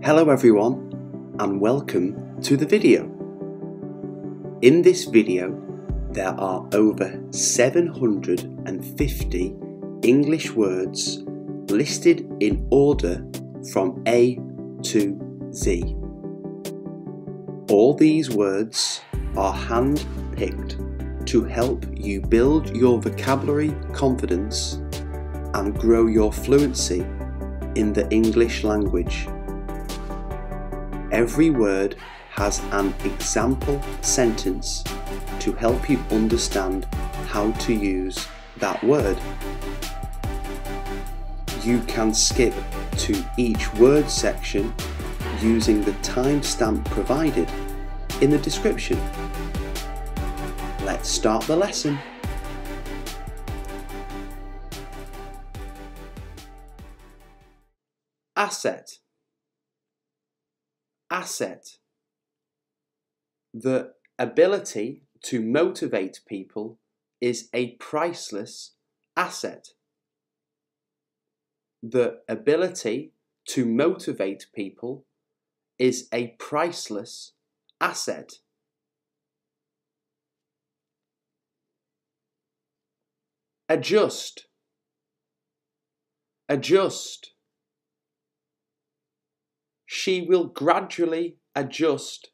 Hello everyone and welcome to the video. In this video there are over 750 English words listed in order from A to Z. All these words are hand-picked to help you build your vocabulary confidence and grow your fluency in the English language. Every word has an example sentence to help you understand how to use that word. You can skip to each word section using the timestamp provided in the description. Let's start the lesson. Asset. Asset. The ability to motivate people is a priceless asset. The ability to motivate people is a priceless asset. Adjust. Adjust. She will gradually adjust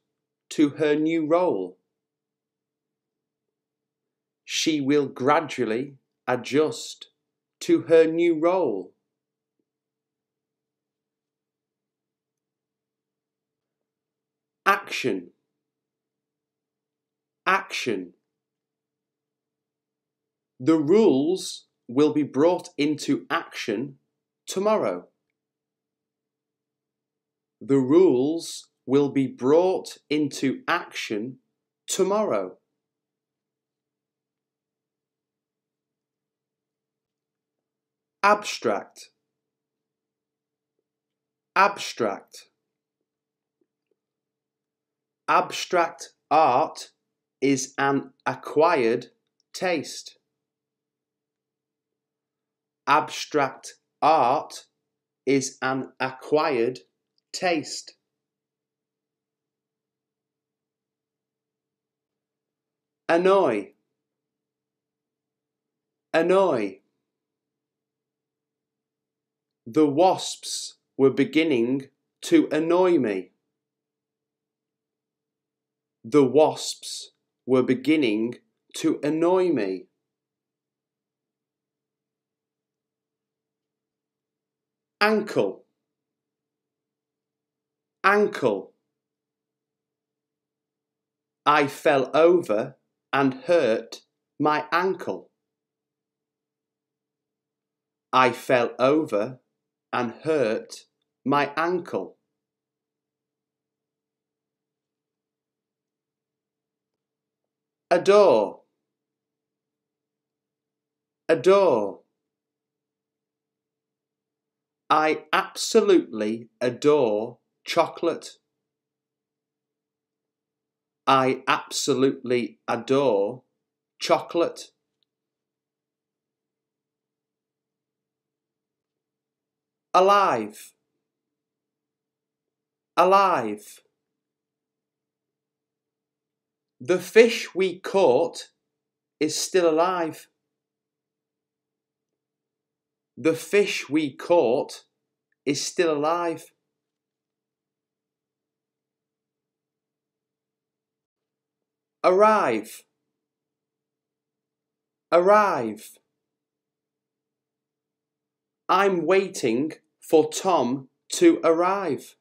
to her new role. She will gradually adjust to her new role. Action. Action. The rules will be brought into action tomorrow. The rules will be brought into action tomorrow. Abstract. Abstract. Abstract art is an acquired taste. Abstract art is an acquired taste. Annoy. Annoy. The wasps were beginning to annoy me. The wasps were beginning to annoy me. Ankle. Ankle. I fell over and hurt my ankle. I fell over and hurt my ankle. Adore. Adore. I absolutely adore chocolate. I absolutely adore chocolate. Alive. Alive. The fish we caught is still alive. The fish we caught is still alive. Arrive. Arrive. I'm waiting for Tom to arrive.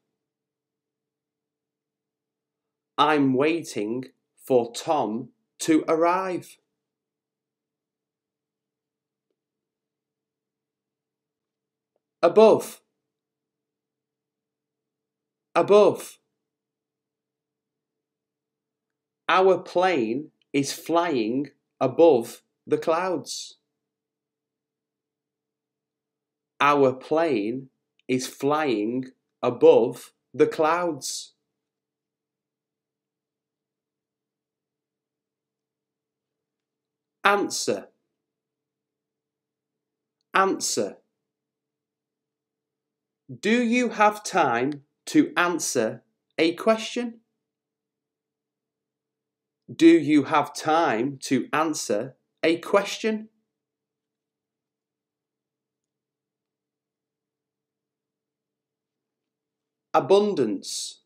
I'm waiting for Tom to arrive. Above. Above. Our plane is flying above the clouds. Our plane is flying above the clouds. Answer. Answer. Do you have time to answer a question? Do you have time to answer a question? Abundance.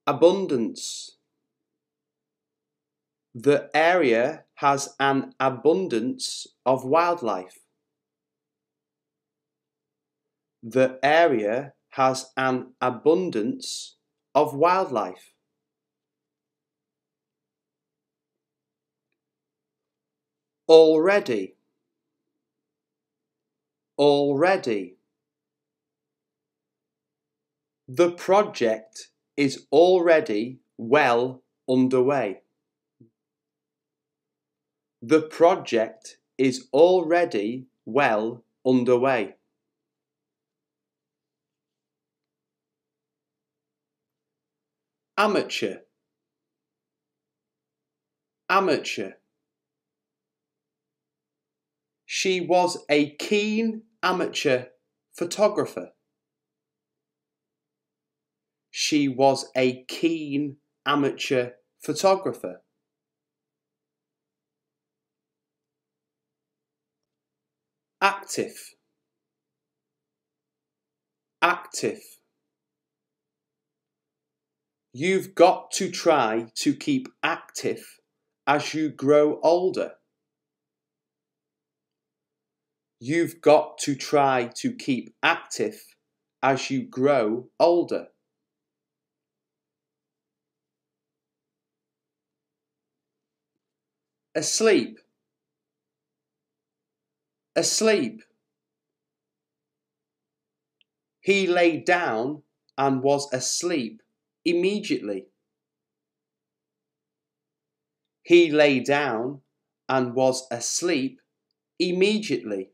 Abundance. The area has an abundance of wildlife. The area has an abundance of wildlife. Already. Already. The project is already well underway. The project is already well underway. Amateur. Amateur. She was a keen amateur photographer. She was a keen amateur photographer. Active. Active. You've got to try to keep active as you grow older. You've got to try to keep active as you grow older. Asleep. Asleep. He lay down and was asleep immediately. He lay down and was asleep immediately.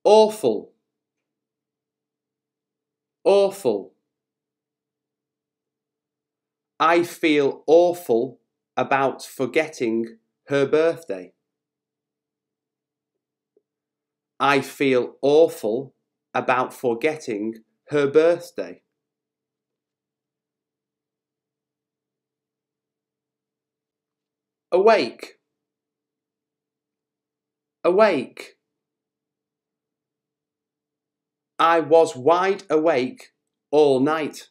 Awful. Awful. I feel awful about forgetting her birthday. I feel awful about forgetting her birthday. Awake. Awake. I was wide awake all night.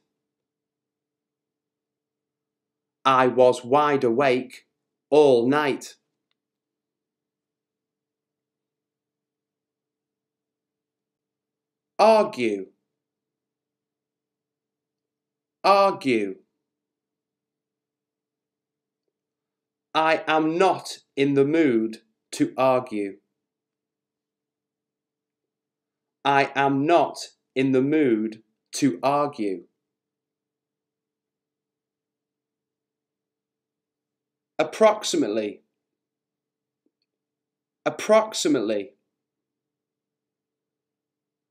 I was wide awake all night. Argue. Argue. I am not in the mood to argue. I am not in the mood to argue. Approximately. Approximately.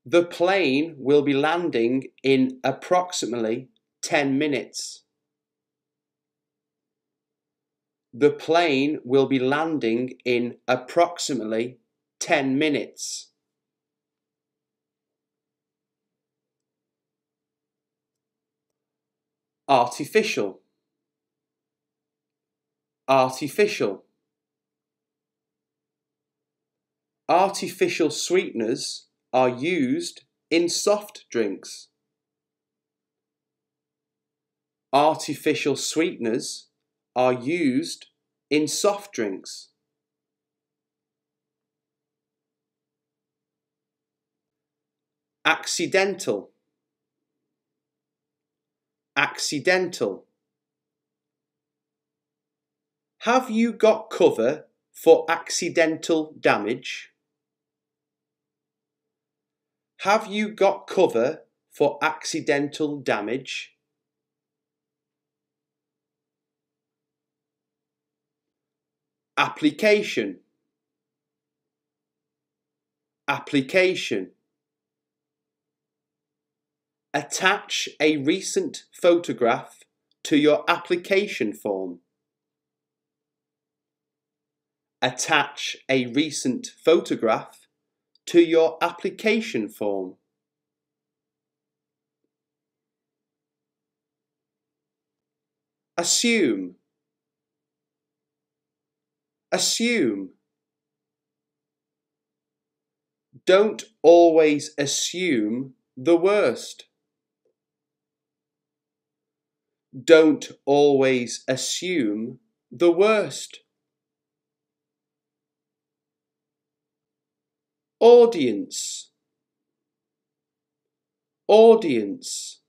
The plane will be landing in approximately 10 minutes. The plane will be landing in approximately 10 minutes. Artificial. Artificial. Artificial sweeteners are used in soft drinks. Artificial sweeteners are used in soft drinks. Accidental. Accidental. Have you got cover for accidental damage? Have you got cover for accidental damage? Application. Application. Attach a recent photograph to your application form. Attach a recent photograph to your application form. Assume. Assume. Don't always assume the worst. Don't always assume the worst. Audience. Audience.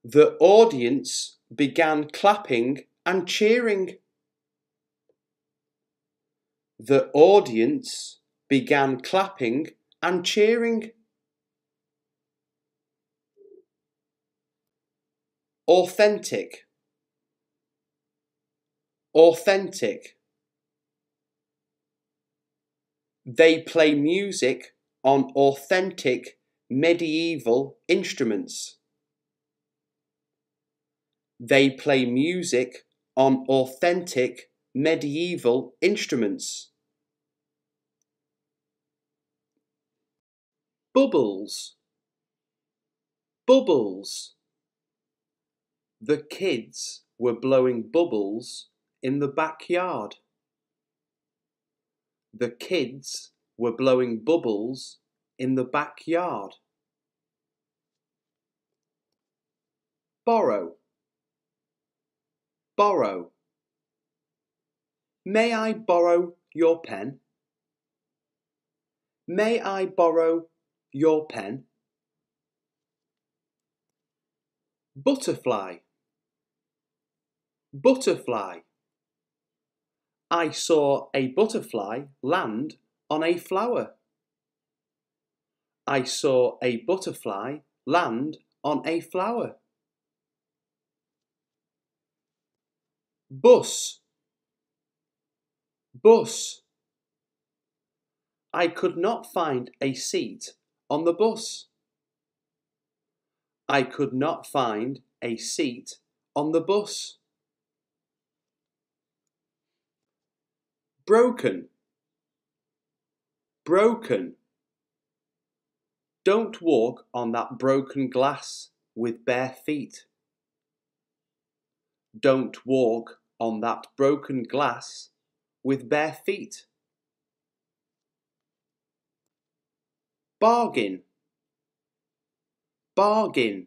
The audience began clapping and cheering. The audience began clapping and cheering. Authentic. Authentic. They play music on authentic medieval instruments. They play music on authentic medieval instruments. Bubbles. Bubbles. The kids were blowing bubbles in the backyard. The kids were blowing bubbles in the backyard. Borrow. Borrow. May I borrow your pen? May I borrow your pen? Butterfly. Butterfly. I saw a butterfly land on a flower. I saw a butterfly land on a flower. Bus. Bus. I could not find a seat on the bus. I could not find a seat on the bus. Broken. Broken. Don't walk on that broken glass with bare feet. Don't walk on that broken glass with bare feet. Bargain. Bargain.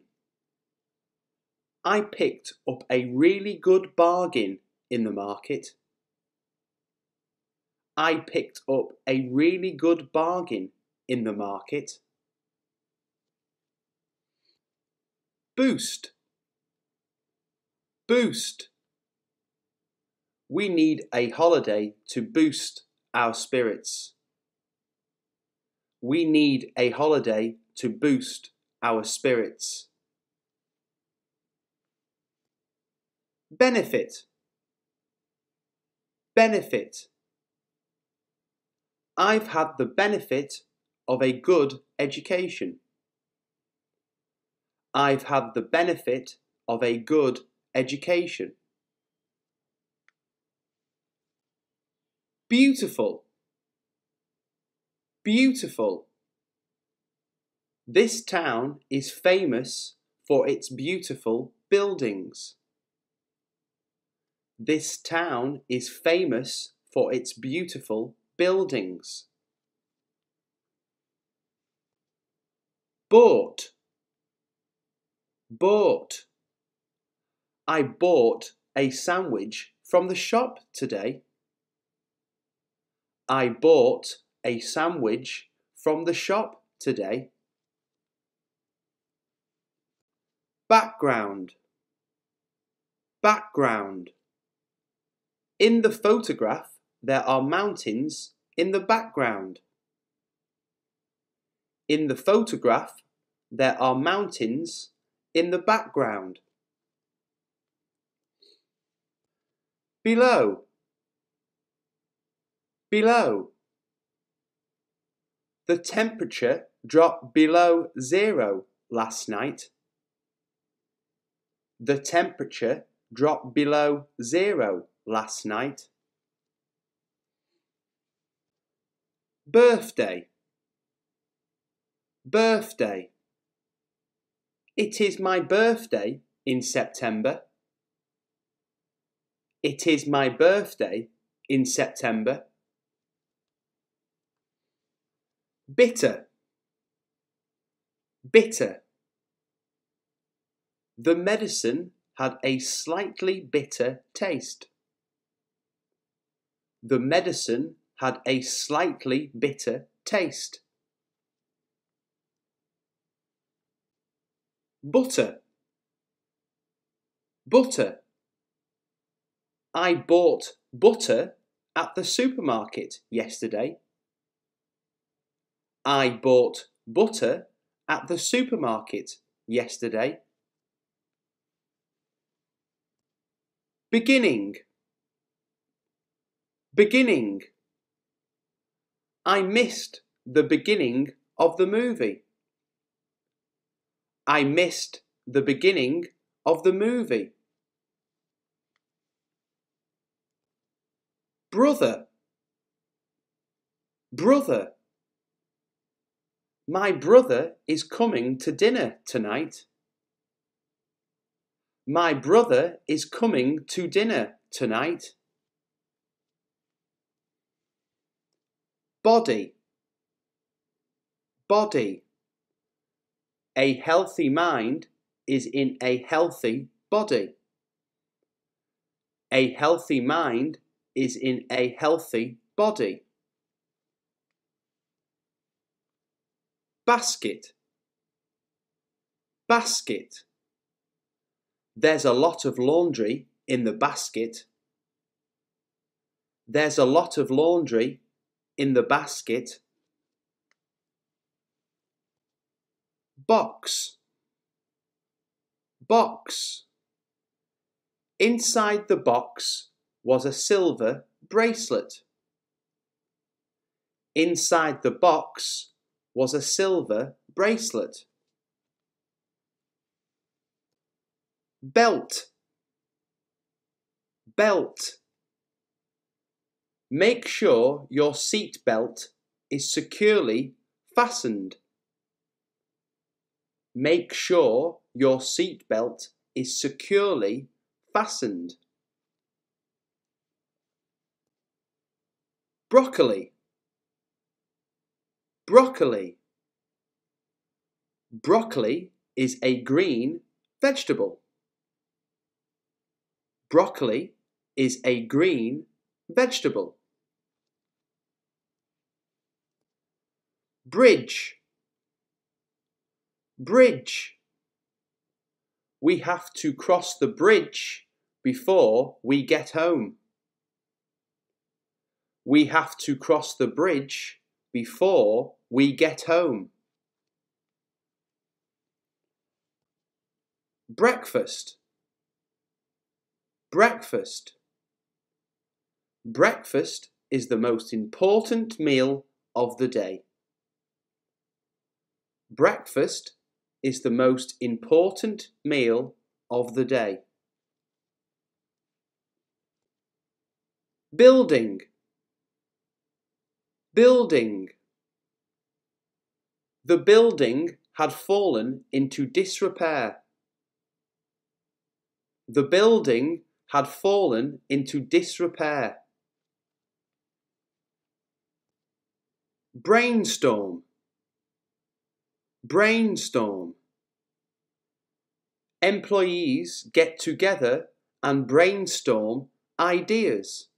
I picked up a really good bargain in the market. I picked up a really good bargain in the market. Boost. Boost. We need a holiday to boost our spirits. We need a holiday to boost our spirits. Benefit. Benefit. I've had the benefit of a good education. I've had the benefit of a good education. Beautiful. Beautiful. This town is famous for its beautiful buildings. This town is famous for its beautiful buildings. Bought. Bought. I bought a sandwich from the shop today. I bought a sandwich from the shop today. Background. Background. In the photograph, there are mountains in the background. In the photograph, there are mountains in the background. Below. Below. The temperature dropped below 0 last night. The temperature dropped below 0 last night. birthday, birthday. It is my birthday in September. It is my birthday in September. Bitter, bitter. The medicine had a slightly bitter taste. The medicine had a slightly bitter taste. Butter, butter. I bought butter at the supermarket yesterday. I bought butter at the supermarket yesterday. Beginning, beginning. I missed the beginning of the movie. I missed the beginning of the movie. Brother, brother. My brother is coming to dinner tonight. My brother is coming to dinner tonight. Body, body. A healthy mind is in a healthy body. A healthy mind is in a healthy body. Basket, basket. There's a lot of laundry in the basket. There's a lot of laundry in the basket. Box, box. Inside the box was a silver bracelet. Inside the box was a silver bracelet. Belt, belt. Make sure your seat belt is securely fastened. Make sure your seat belt is securely fastened. Broccoli, broccoli. Broccoli is a green vegetable. Broccoli is a green vegetable. Bridge, bridge. We have to cross the bridge before we get home. We have to cross the bridge before we get home. Breakfast, breakfast. Breakfast is the most important meal of the day. Breakfast is the most important meal of the day. Building, building. The building had fallen into disrepair. The building had fallen into disrepair. Brainstorm, brainstorm. Employees get together and brainstorm ideas.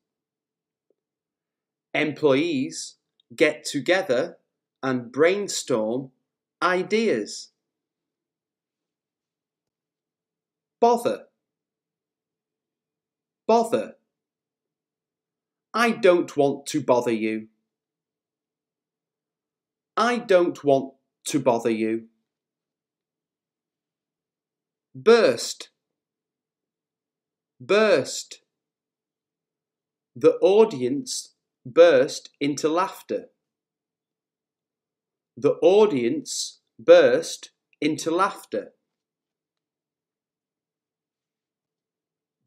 Employees get together and brainstorm ideas. Bother, bother. I don't want to bother you. I don't want to bother you. Burst, burst. The audience burst into laughter. The audience burst into laughter.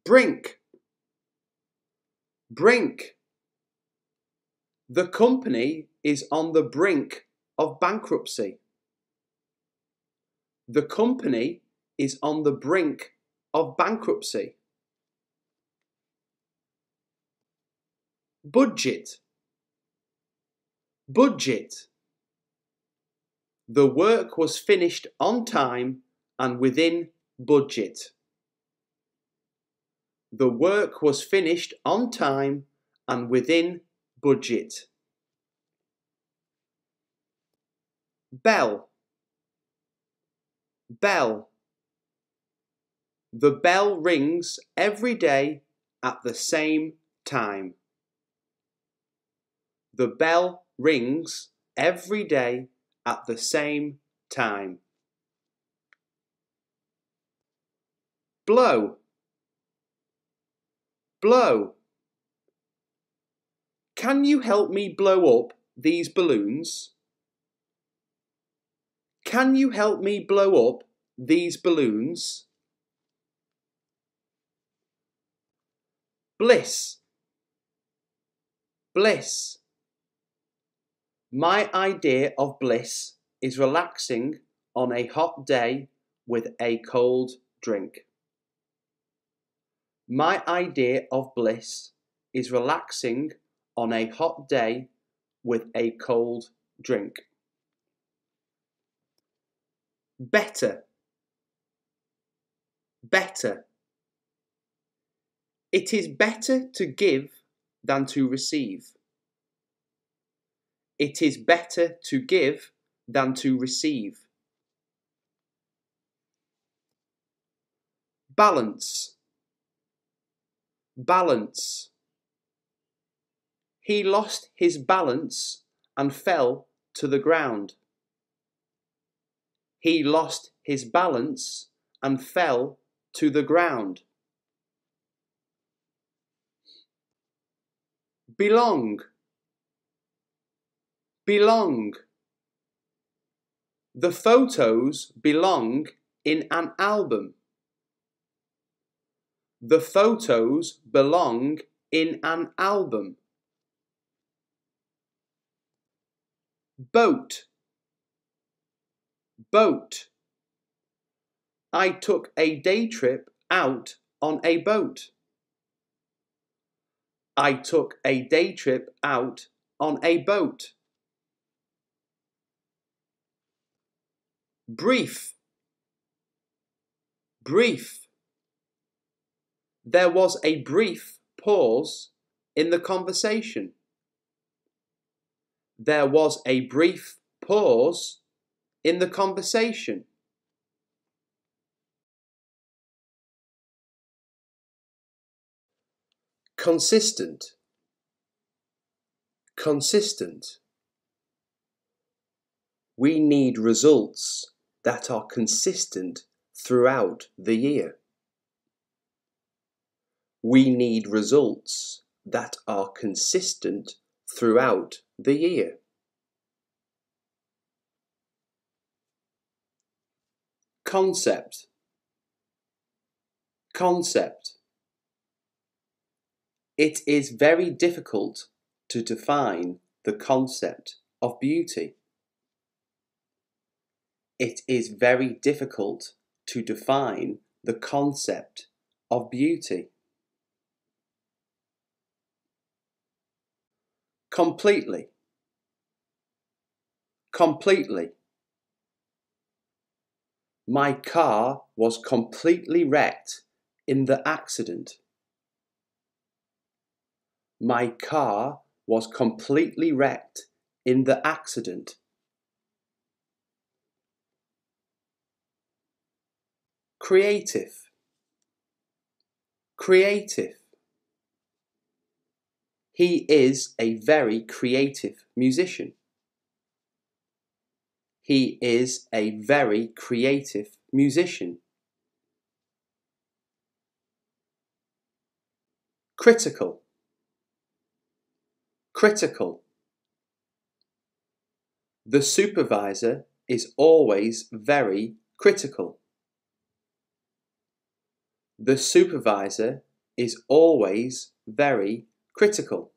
Brink, brink. The company is on the brink of bankruptcy. The company is on the brink of bankruptcy. Budget. Budget. The work was finished on time and within budget. The work was finished on time and within budget. Bell. Bell. The bell rings every day at the same time. The bell rings every day at the same time. Blow. Blow. Can you help me blow up these balloons? Can you help me blow up these balloons? Bliss. Bliss. My idea of bliss is relaxing on a hot day with a cold drink. My idea of bliss is relaxing on a hot day with a cold drink. Better. Better. It is better to give than to receive. It is better to give than to receive. Balance. Balance. He lost his balance and fell to the ground. He lost his balance and fell to the ground. Belong. Belong. The photos belong in an album. The photos belong in an album. Boat. Boat. I took a day trip out on a boat. I took a day trip out on a boat. Brief. Brief. There was a brief pause in the conversation. There was a brief pause in the conversation. Consistent. Consistent. We need results that are consistent throughout the year. We need results that are consistent throughout the year. Concept. Concept. It is very difficult to define the concept of beauty. It is very difficult to define the concept of beauty. Completely. Completely. My car was completely wrecked in the accident. My car was completely wrecked in the accident. Creative. Creative. He is a very creative musician. He is a very creative musician. Critical. Critical. The supervisor is always very critical. The supervisor is always very critical.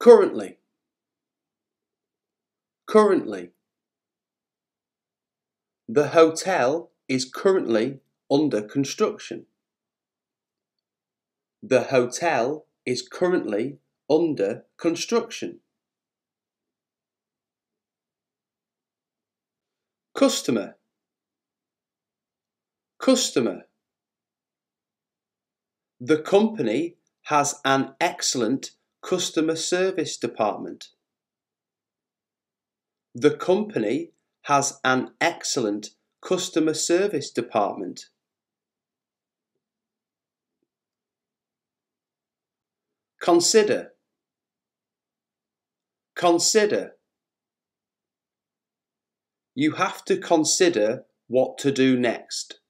currently, currently. The hotel is currently under construction. The hotel is currently under construction. Customer, customer. The company has an excellent customer service department. The company has an excellent customer service department. Consider, consider. You have to consider what to do next.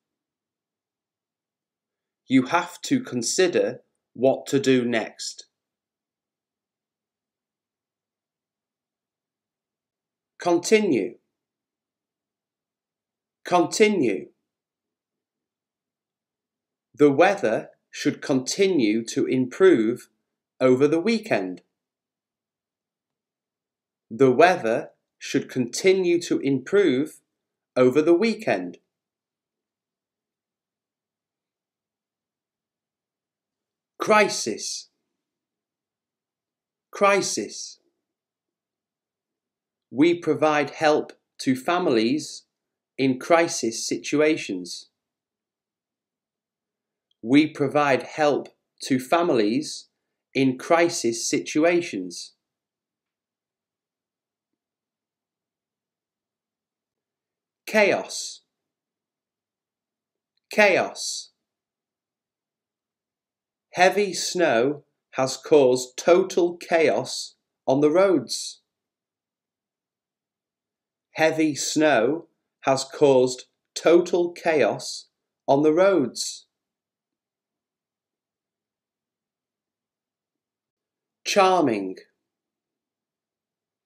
You have to consider what to do next. Continue, continue. The weather should continue to improve over the weekend. The weather should continue to improve over the weekend. Crisis, crisis. We provide help to families in crisis situations. We provide help to families in crisis situations. Chaos, chaos. Heavy snow has caused total chaos on the roads. Heavy snow has caused total chaos on the roads. Charming,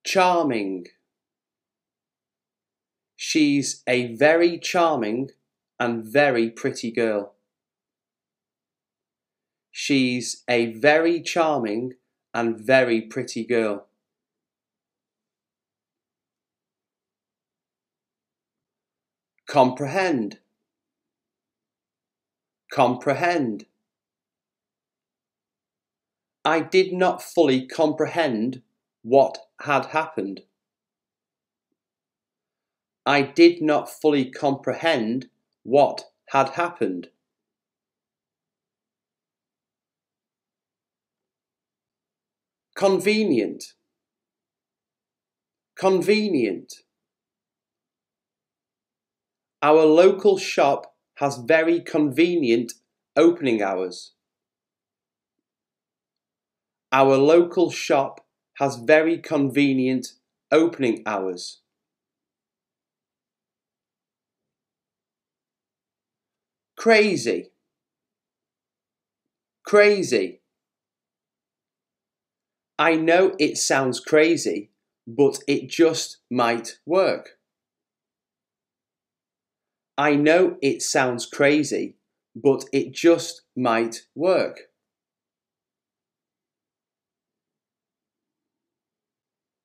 charming. She's a very charming and very pretty girl. She's a very charming and very pretty girl. Comprehend, comprehend. I did not fully comprehend what had happened. I did not fully comprehend what had happened. Convenient, convenient. Our local shop has very convenient opening hours. Our local shop has very convenient opening hours. Crazy, crazy. I know it sounds crazy, but it just might work. I know it sounds crazy, but it just might work.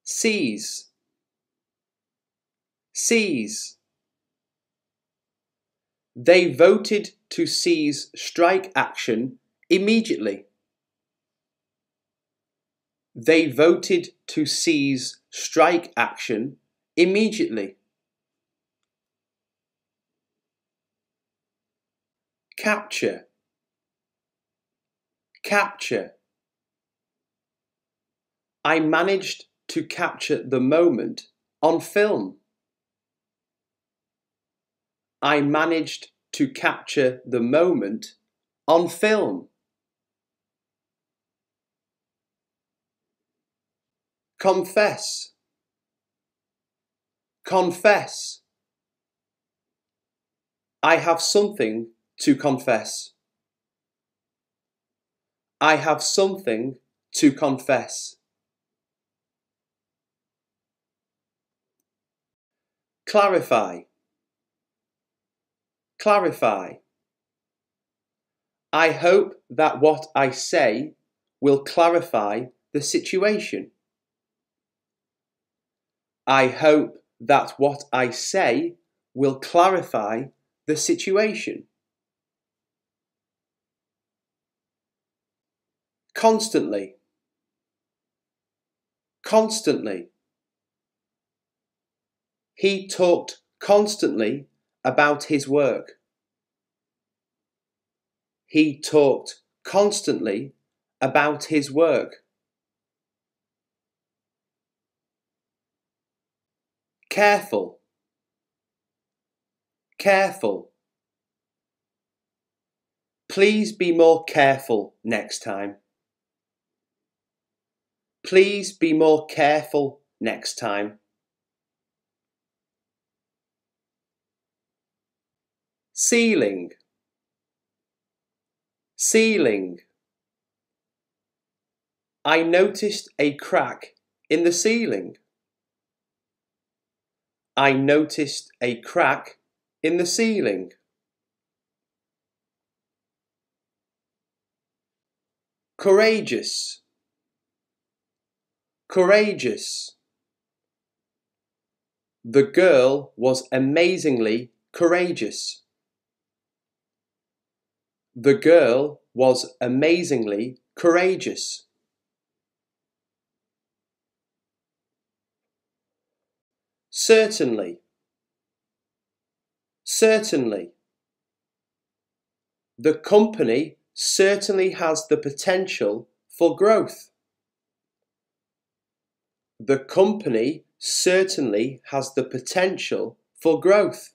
Seize, seize. They voted to seize strike action immediately. They voted to seize strike action immediately. Capture, capture. I managed to capture the moment on film. I managed to capture the moment on film. Confess, confess. I have something to confess. I have something to confess. Clarify, clarify. I hope that what I say will clarify the situation. I hope that what I say will clarify the situation. Constantly. Constantly. He talked constantly about his work. He talked constantly about his work. Careful. Careful. Please be more careful next time. Please be more careful next time. Ceiling. Ceiling. I noticed a crack in the ceiling. I noticed a crack in the ceiling. Courageous. Courageous. The girl was amazingly courageous. The girl was amazingly courageous. Certainly. Certainly. The company certainly has the potential for growth. The company certainly has the potential for growth.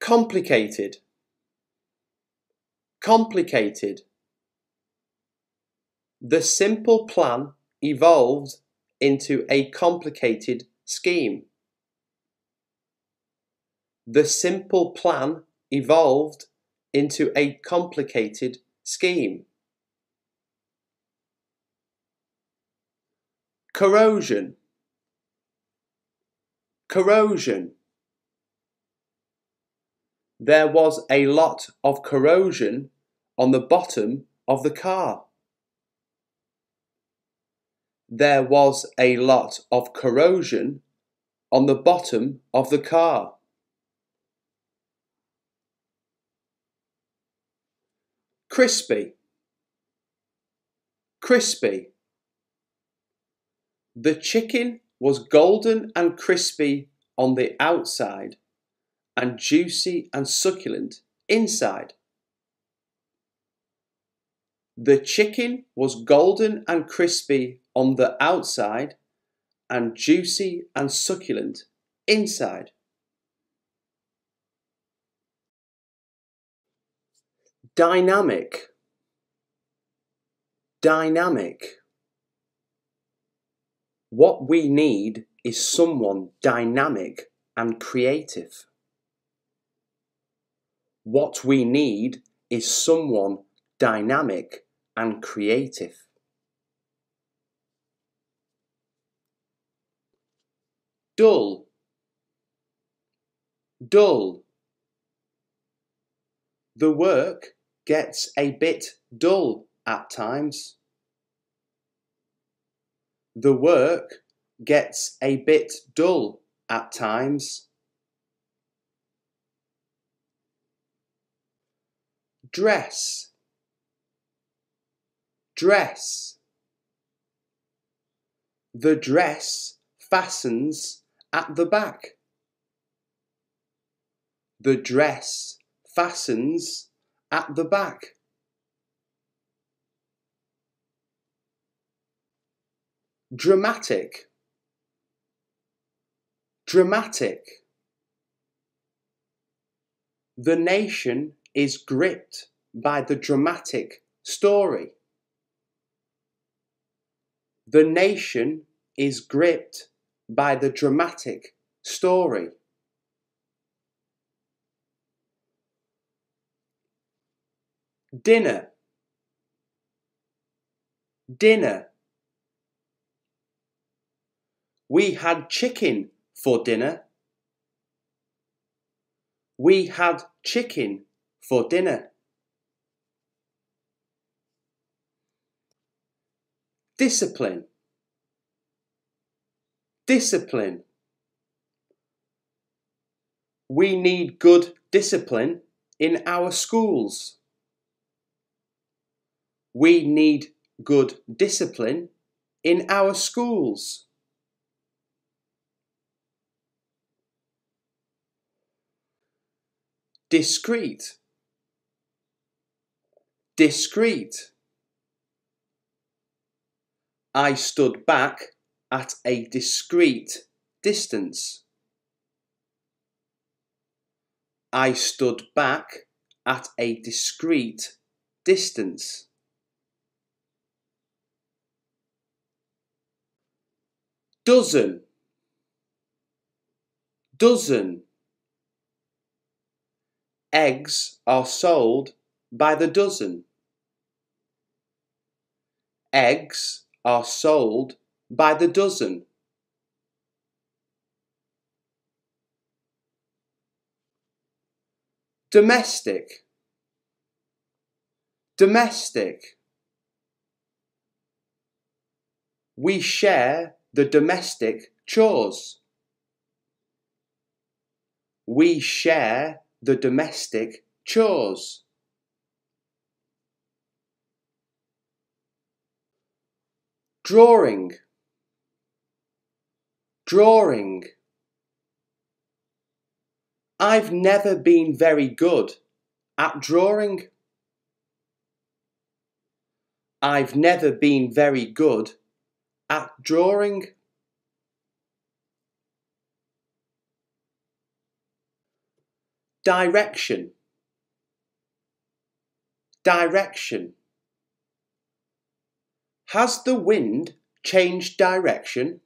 Complicated. Complicated. The simple plan evolved into a complicated scheme. The simple plan evolved into a complicated scheme. Corrosion. Corrosion. There was a lot of corrosion on the bottom of the car. There was a lot of corrosion on the bottom of the car. Crispy. Crispy. The chicken was golden and crispy on the outside and juicy and succulent inside. The chicken was golden and crispy on the outside and juicy and succulent inside. Dynamic. Dynamic. What we need is someone dynamic and creative. What we need is someone dynamic and creative. Dull. Dull. The work gets a bit dull at times. The work gets a bit dull at times. Dress. Dress. The dress fastens at the back. The dress fastens at the back. Dramatic. Dramatic. The nation is gripped by the dramatic story. The nation is gripped by the dramatic story. Dinner. Dinner. We had chicken for dinner. We had chicken for dinner. discipline, discipline. We need good discipline in our schools. We need good discipline in our schools. Discreet, discreet. I stood back at a discreet distance. I stood back at a discreet distance. Dozen, dozen. Eggs are sold by the dozen. Eggs are sold by the dozen. Domestic, domestic. We share the domestic chores. We share the domestic chores. Drawing, drawing. I've never been very good at drawing. I've never been very good at drawing. Direction, direction. Has the wind changed direction?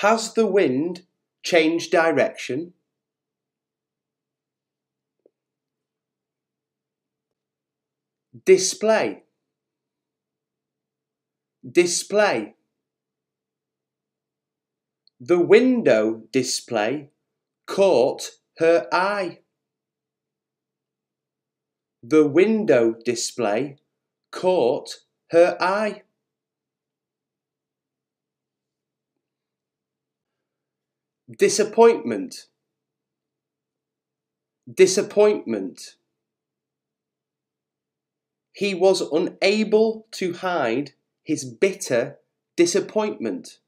Has the wind changed direction? Display, display. The window display caught her eye. The window display caught her eye. Disappointment, disappointment. He was unable to hide his bitter disappointment.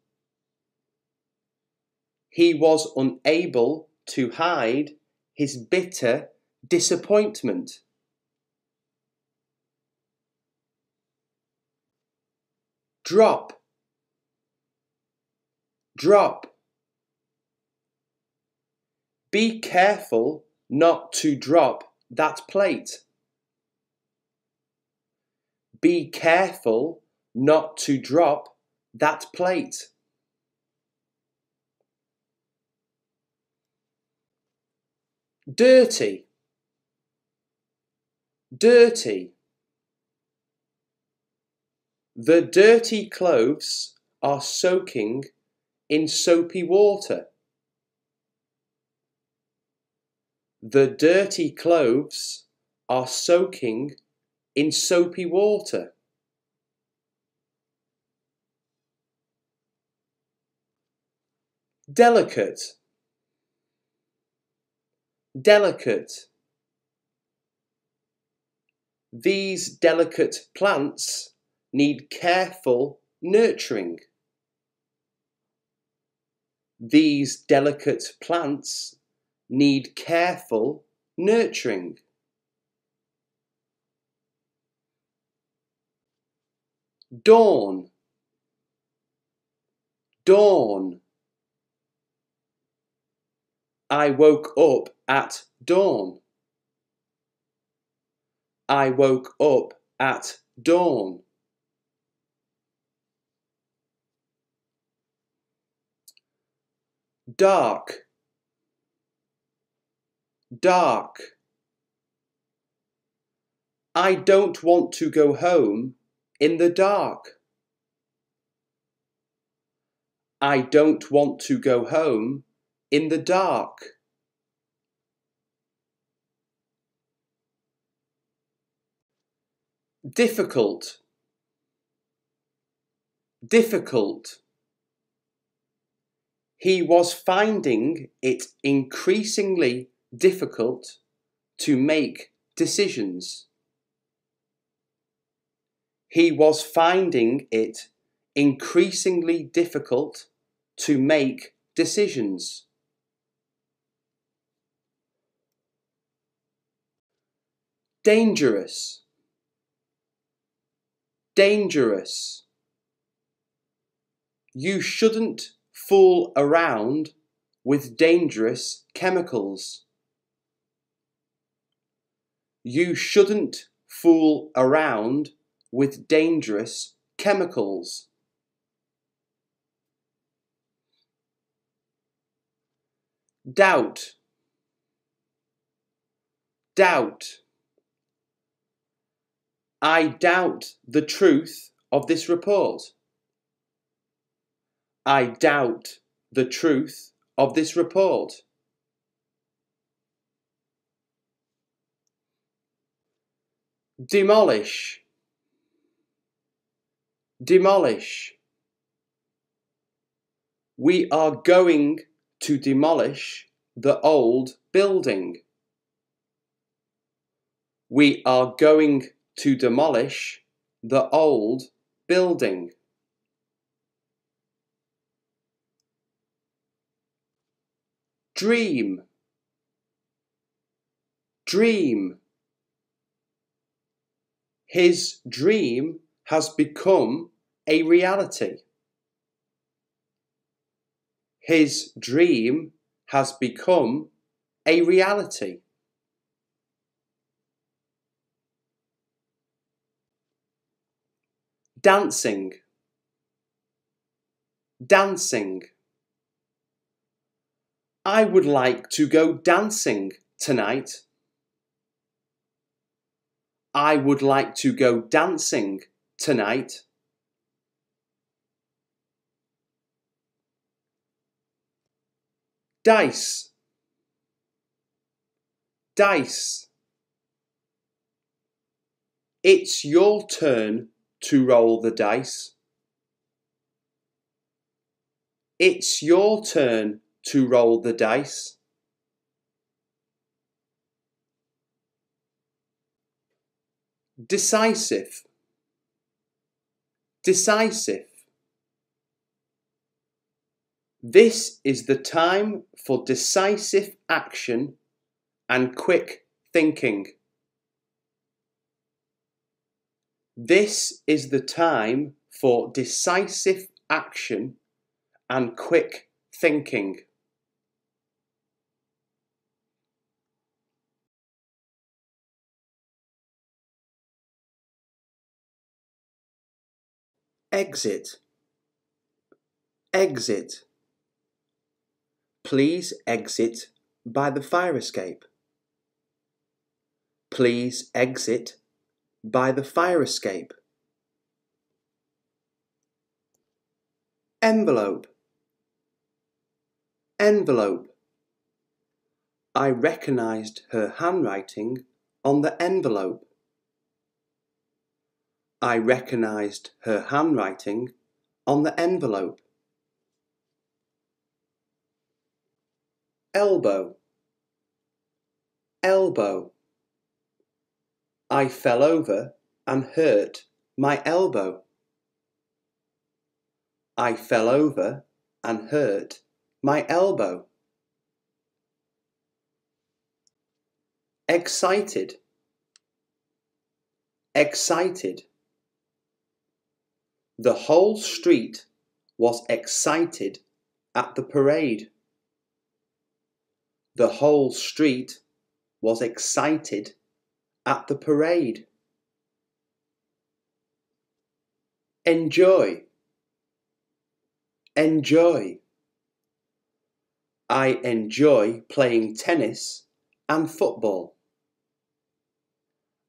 He was unable to hide his bitter disappointment. Drop, drop. Be careful not to drop that plate. Be careful not to drop that plate. Dirty, dirty. The dirty clothes are soaking in soapy water. The dirty clothes are soaking in soapy water. Delicate, delicate. These delicate plants need careful nurturing. These delicate plants need careful nurturing. Dawn, dawn. I woke up at dawn. I woke up at dawn. Dark, dark. I don't want to go home in the dark. I don't want to go home in the dark. Difficult, difficult. He was finding it increasingly difficult to make decisions. He was finding it increasingly difficult to make decisions. Dangerous. Dangerous. You shouldn't fool around with dangerous chemicals. You shouldn't fool around with dangerous chemicals. Doubt. Doubt. I doubt the truth of this report. I doubt the truth of this report. Demolish. Demolish. We are going to demolish the old building. We are going to demolish the old building. Dream. Dream. His dream has become a reality. His dream has become a reality. Dancing. Dancing. I would like to go dancing tonight. I would like to go dancing tonight. Dice. Dice. It's your turn to roll the dice. It's your turn to roll the dice. Decisive. Decisive. This is the time for decisive action and quick thinking. This is the time for decisive action and quick thinking. Exit. Exit. Please exit by the fire escape. Please exit by the fire escape. Envelope. Envelope. I recognised her handwriting on the envelope. I recognised her handwriting on the envelope. Elbow. Elbow. I fell over and hurt my elbow. I fell over and hurt my elbow. Excited. Excited. The whole street was excited at the parade. The whole street was excited at the parade. Enjoy. Enjoy. I enjoy playing tennis and football.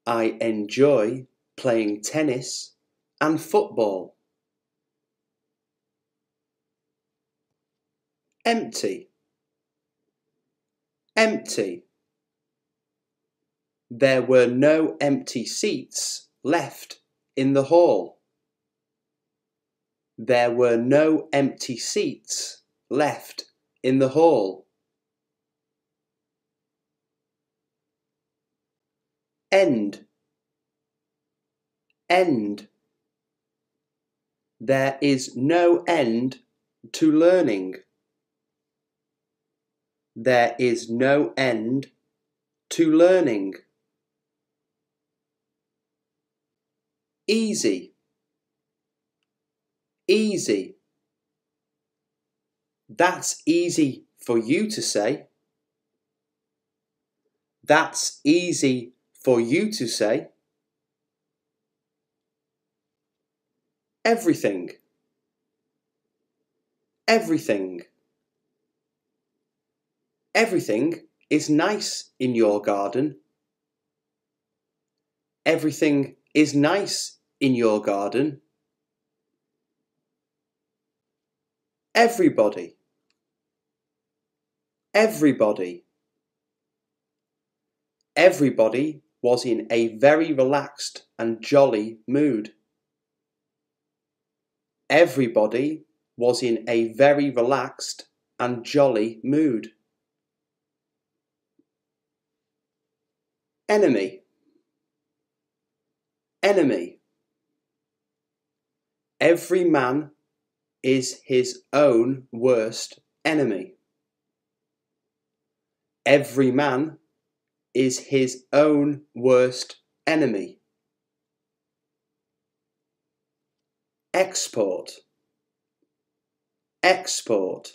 I enjoy playing tennis and football. Empty. Empty. There were no empty seats left in the hall. There were no empty seats left in the hall. End. End. There is no end to learning. There is no end to learning. Easy. Easy. That's easy for you to say. That's easy for you to say. Everything. Everything. Everything is nice in your garden. Everything is nice in your garden. Everybody. Everybody. Everybody was in a very relaxed and jolly mood. Everybody was in a very relaxed and jolly mood. Enemy. Enemy. Every man is his own worst enemy. Every man is his own worst enemy. Export. Export.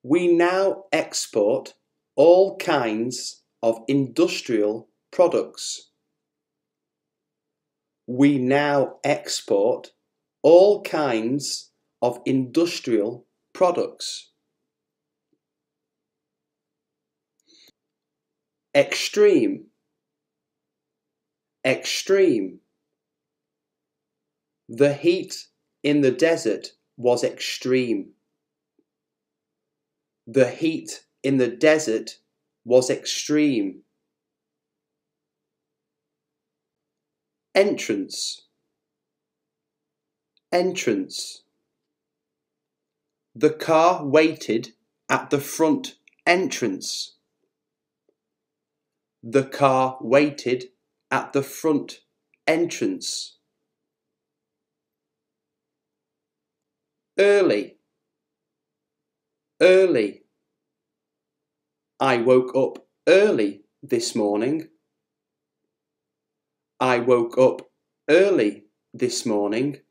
We now export all kinds of industrial products. We now export all kinds of industrial products. Extreme. Extreme. The heat in the desert was extreme. The heat in the desert was extreme. Entrance. Entrance. The car waited at the front entrance. The car waited at the front entrance. Early. Early. I woke up early this morning. I woke up early this morning.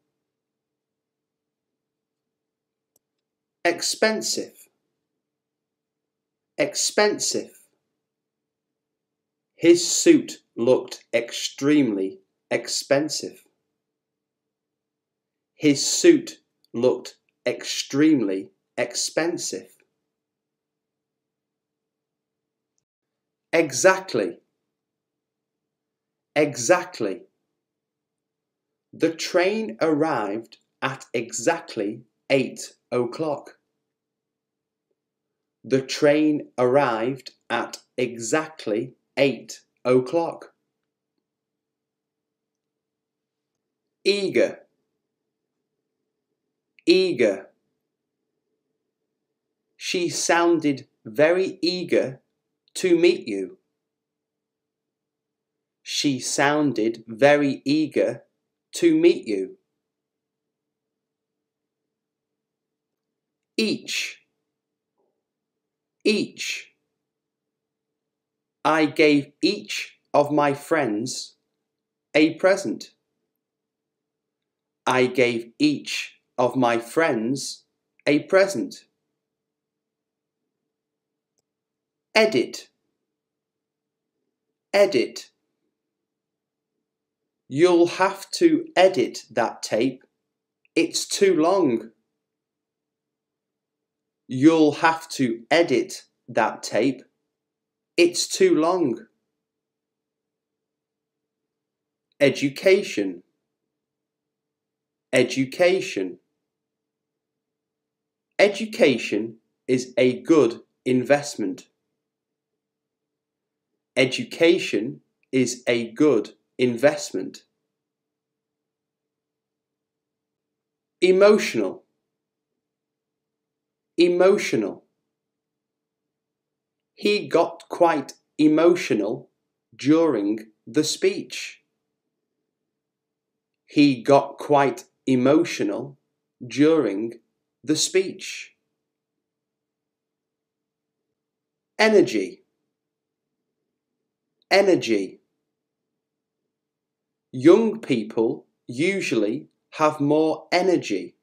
Expensive. Expensive. His suit looked extremely expensive. His suit looked extremely expensive. Exactly. Exactly. The train arrived at exactly 8 o'clock. The train arrived at exactly 8 o'clock. Eager. Eager. She sounded very eager to meet you. She sounded very eager to meet you. Each. Each. I gave each of my friends a present. I gave each of my friends a present. Edit. Edit. You'll have to edit that tape. It's too long. You'll have to edit that tape. It's too long. Education. Education. Education is a good investment. Education is a good investment. emotional, emotional. He got quite emotional during the speech. He got quite emotional during the speech. Energy, energy. Young people usually have more energy.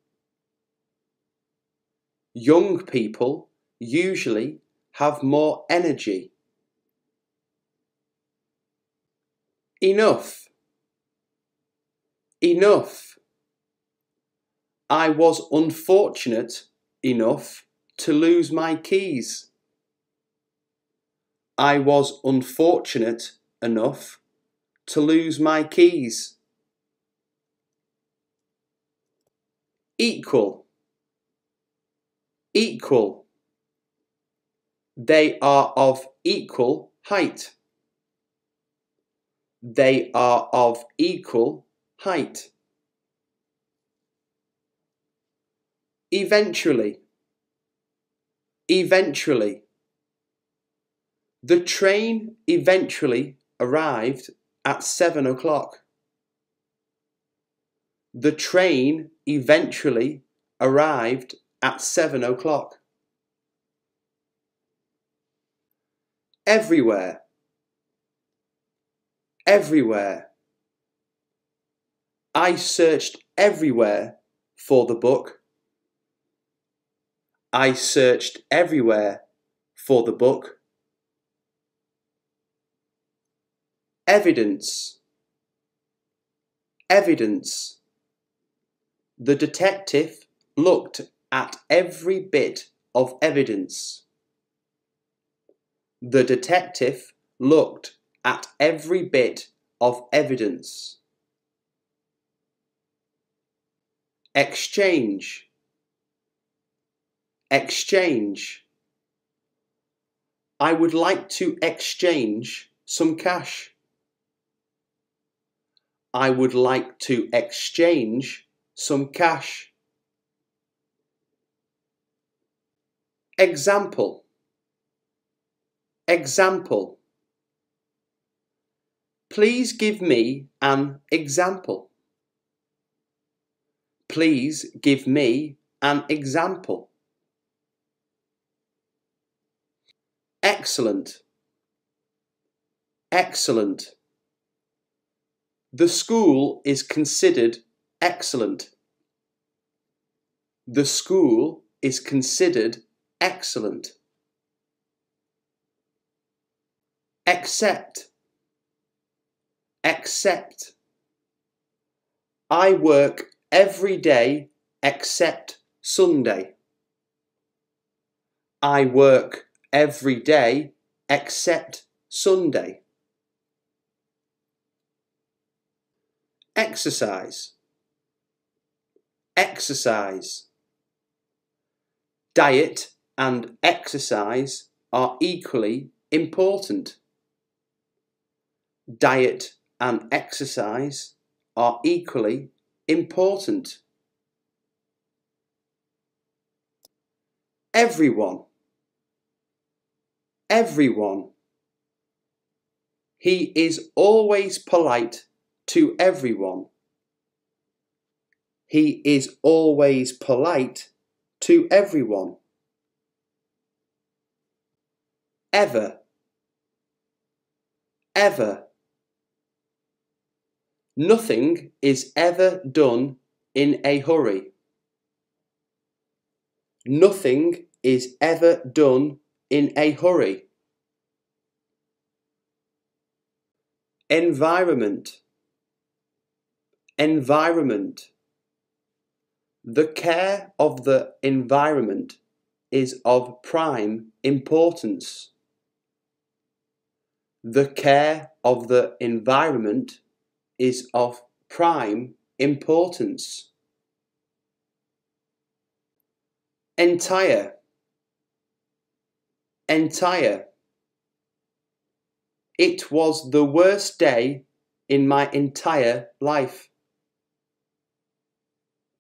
Young people usually have more energy. Enough, enough. I was unfortunate enough to lose my keys. I was unfortunate enough to lose my keys. Equal, equal. They are of equal height. They are of equal height. Eventually, eventually. The train eventually arrived at 7 o'clock. The train eventually arrived at 7 o'clock. Everywhere, everywhere. I searched everywhere for the book. I searched everywhere for the book. Evidence, evidence. The detective looked at every bit of evidence. The detective looked at every bit of evidence. Exchange, exchange. I would like to exchange some cash. I would like to exchange some cash. Example, example. Please give me an example. Please give me an example. Excellent, excellent. The school is considered excellent. The school is considered excellent. Accept, accept. I work every day except Sunday. I work every day except Sunday. Exercise, exercise. Diet and exercise are equally important. Diet and exercise are equally important. Everyone, everyone. He is always polite to everyone. He is always polite to everyone. Ever, ever. Nothing is ever done in a hurry. Nothing is ever done in a hurry. Environment, environment. The care of the environment is of prime importance. The care of the environment is of prime importance. Entire, entire. It was the worst day in my entire life.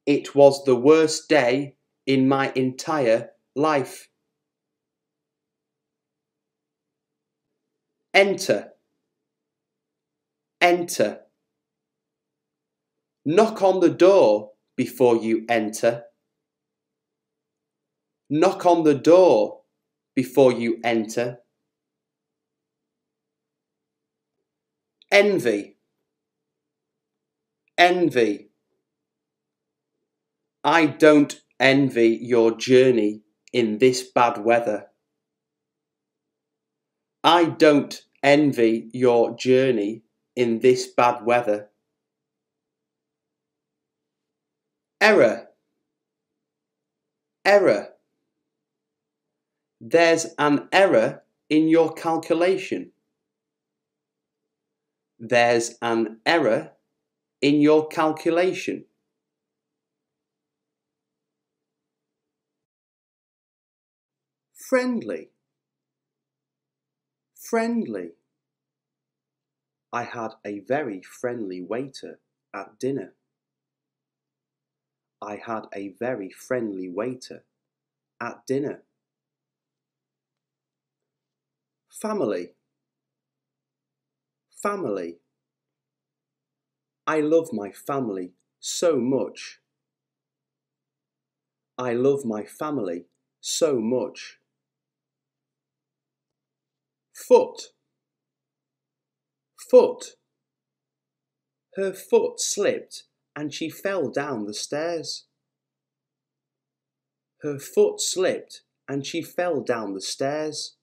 It was the worst day in my entire life. Enter. Enter. Knock on the door before you enter. Knock on the door before you enter. Envy. Envy. I don't envy your journey in this bad weather. I don't envy your journey in this bad weather. Error. Error. There's an error in your calculation. There's an error in your calculation. Friendly. Friendly. I had a very friendly waiter at dinner. I had a very friendly waiter at dinner. Family. Family. I love my family so much. I love my family so much. Foot. Foot. Her foot slipped and she fell down the stairs. Her foot slipped and she fell down the stairs.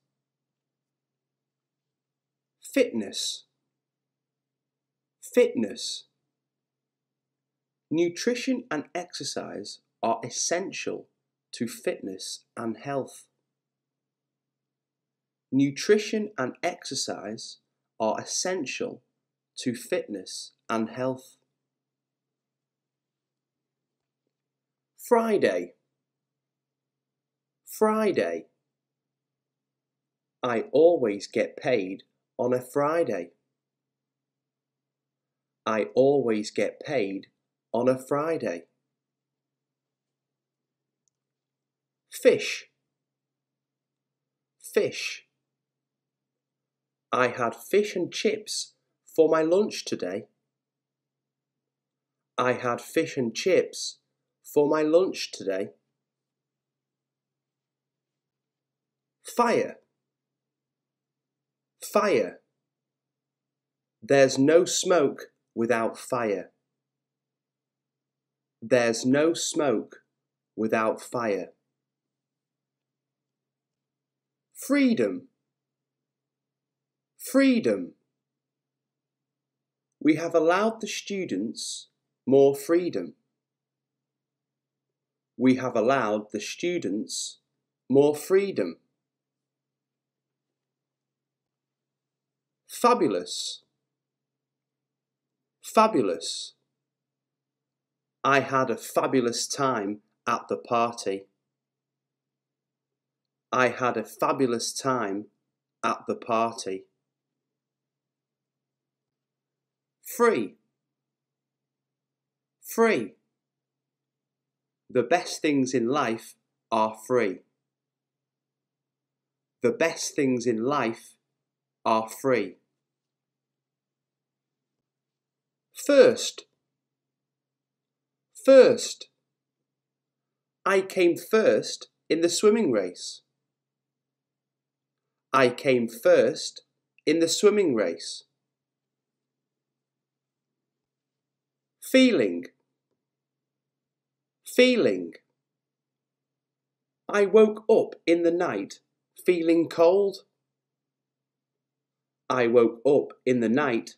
Fitness. Fitness. Nutrition and exercise are essential to fitness and health. Nutrition and exercise are essential to fitness and health. Friday. Friday. I always get paid on a Friday. I always get paid on a Friday. Fish. Fish. I had fish and chips for my lunch today. I had fish and chips for my lunch today. Fire. Fire. There's no smoke without fire. There's no smoke without fire. Freedom. Freedom. We have allowed the students more freedom. We have allowed the students more freedom. Fabulous. Fabulous. I had a fabulous time at the party. I had a fabulous time at the party. Free. Free. The best things in life are free. The best things in life are free. First. First. I came first in the swimming race. I came first in the swimming race. Feeling. Feeling. I woke up in the night feeling cold. I woke up in the night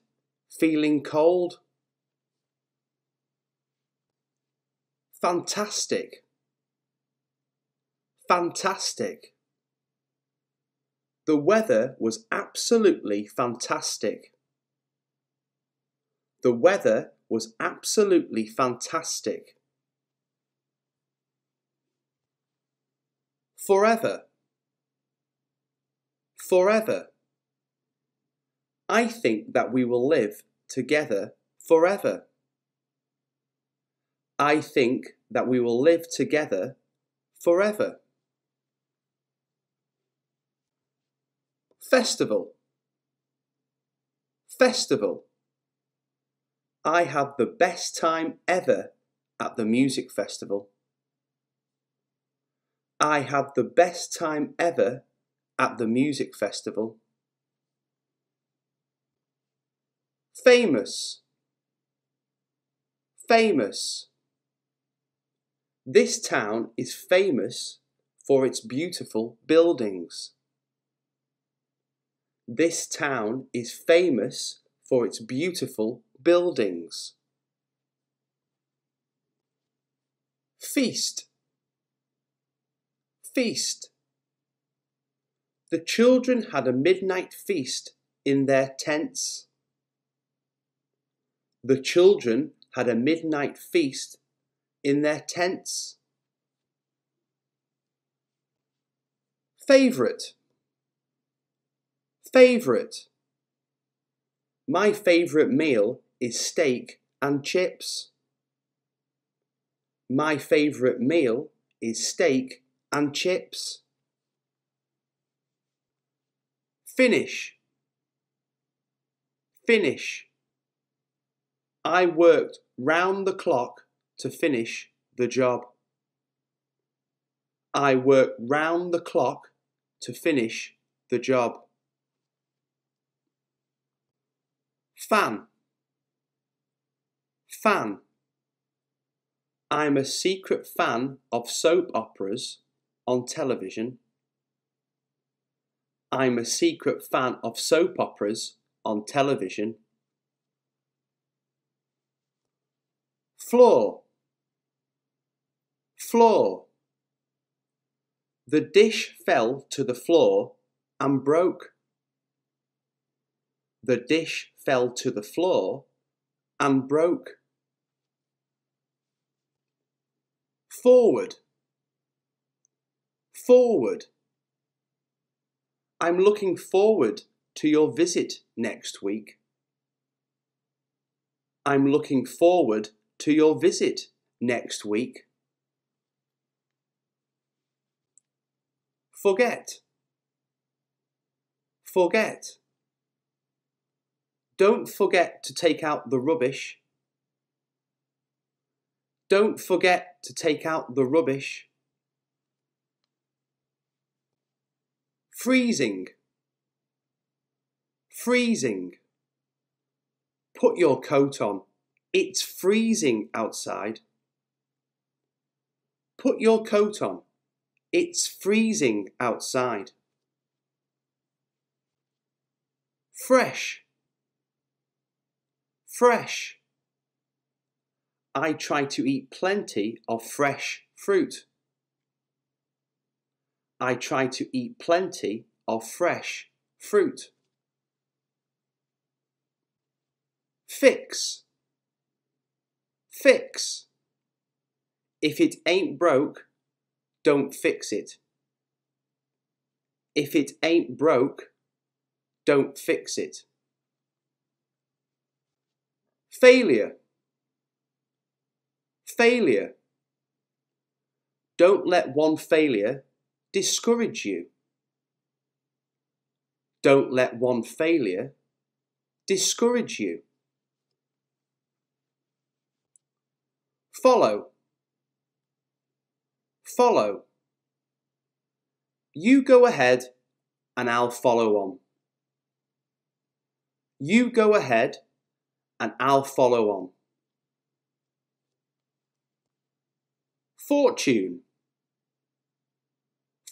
feeling cold. Fantastic. Fantastic. The weather was absolutely fantastic. The weather was absolutely fantastic. Forever. Forever. I think that we will live together forever. I think that we will live together forever. Festival. Festival. I had the best time ever at the music festival. I had the best time ever at the music festival. Famous. Famous. This town is famous for its beautiful buildings. This town is famous for its beautiful buildings. Feast. Feast. The children had a midnight feast in their tents. The children had a midnight feast in their tents. Favourite. Favourite. My favourite meal is steak and chips. My favourite meal is steak and chips. Finish. Finish. I worked round the clock to finish the job. I worked round the clock to finish the job. Fan. Fan. I'm a secret fan of soap operas on television. I'm a secret fan of soap operas on television. Floor. Floor. The dish fell to the floor and broke. The dish fell to the floor and broke. Forward. Forward. I'm looking forward to your visit next week. I'm looking forward to your visit next week. Forget. Forget. Don't forget to take out the rubbish. Don't forget to take out the rubbish. Freezing. Freezing. Put your coat on. It's freezing outside. Put your coat on. It's freezing outside. Fresh. Fresh. I try to eat plenty of fresh fruit. I try to eat plenty of fresh fruit. Fix. Fix. If it ain't broke, don't fix it. If it ain't broke, don't fix it. Failure. Failure. Don't let one failure discourage you. Don't let one failure discourage you. Follow. Follow. You go ahead and I'll follow on. You go ahead and I'll follow on. Fortune.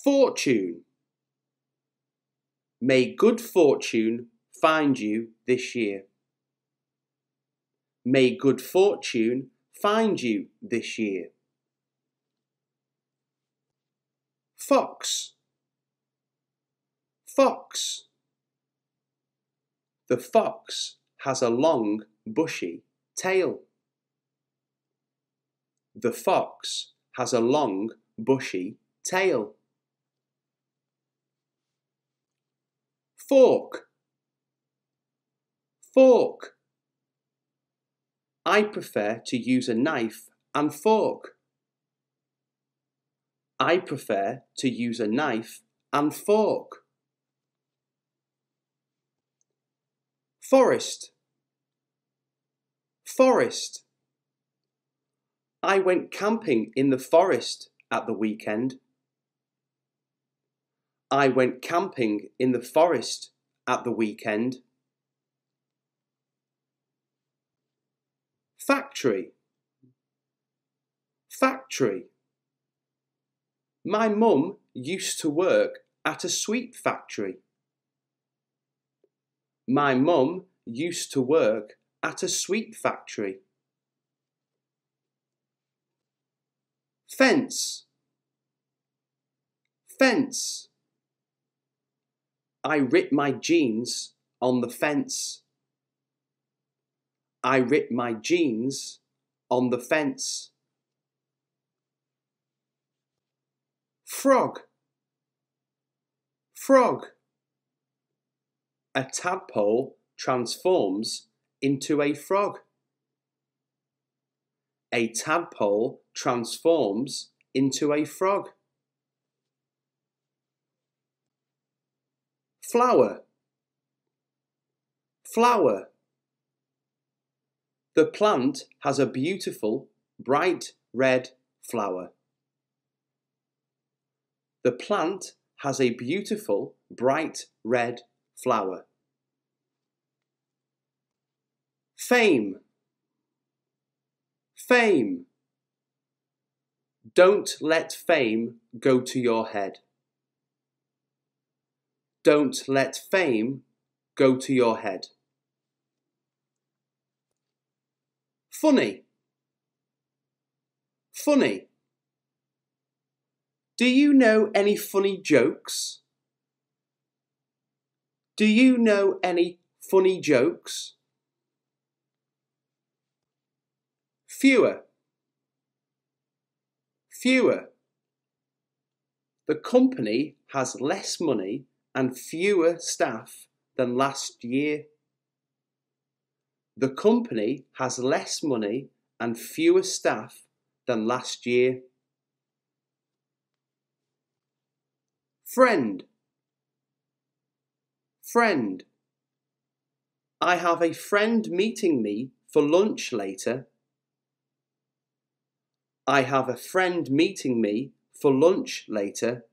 Fortune. May good fortune find you this year. May good fortune find you this year. Fox. Fox. The fox has a long, bushy tail. The fox has a long, bushy tail. Fork. Fork. I prefer to use a knife and fork. I prefer to use a knife and fork. Forest. Forest. I went camping in the forest at the weekend. I went camping in the forest at the weekend. Factory. Factory. My mum used to work at a sweet factory. My mum used to work at a sweet factory. Fence. Fence. I ripped my jeans on the fence. I ripped my jeans on the fence. Frog. Frog. A tadpole transforms into a frog. A tadpole transforms into a frog. Flower. Flower. The plant has a beautiful, bright red flower. The plant has a beautiful, bright red flower. Fame. Fame. Don't let fame go to your head. Don't let fame go to your head. Funny. Funny. Do you know any funny jokes? Do you know any funny jokes? Fewer. Fewer. The company has less money and fewer staff than last year. The company has less money and fewer staff than last year. Friend. Friend. I have a friend meeting me for lunch later. I have a friend meeting me for lunch later.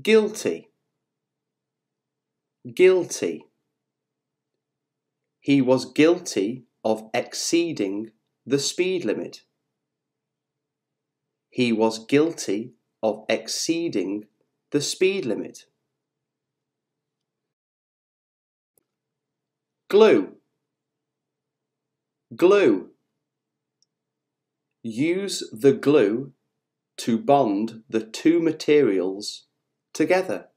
Guilty. Guilty. He was guilty of exceeding the speed limit. He was guilty of exceeding the speed limit. Glue. Glue. Use the glue to bond the two materials together.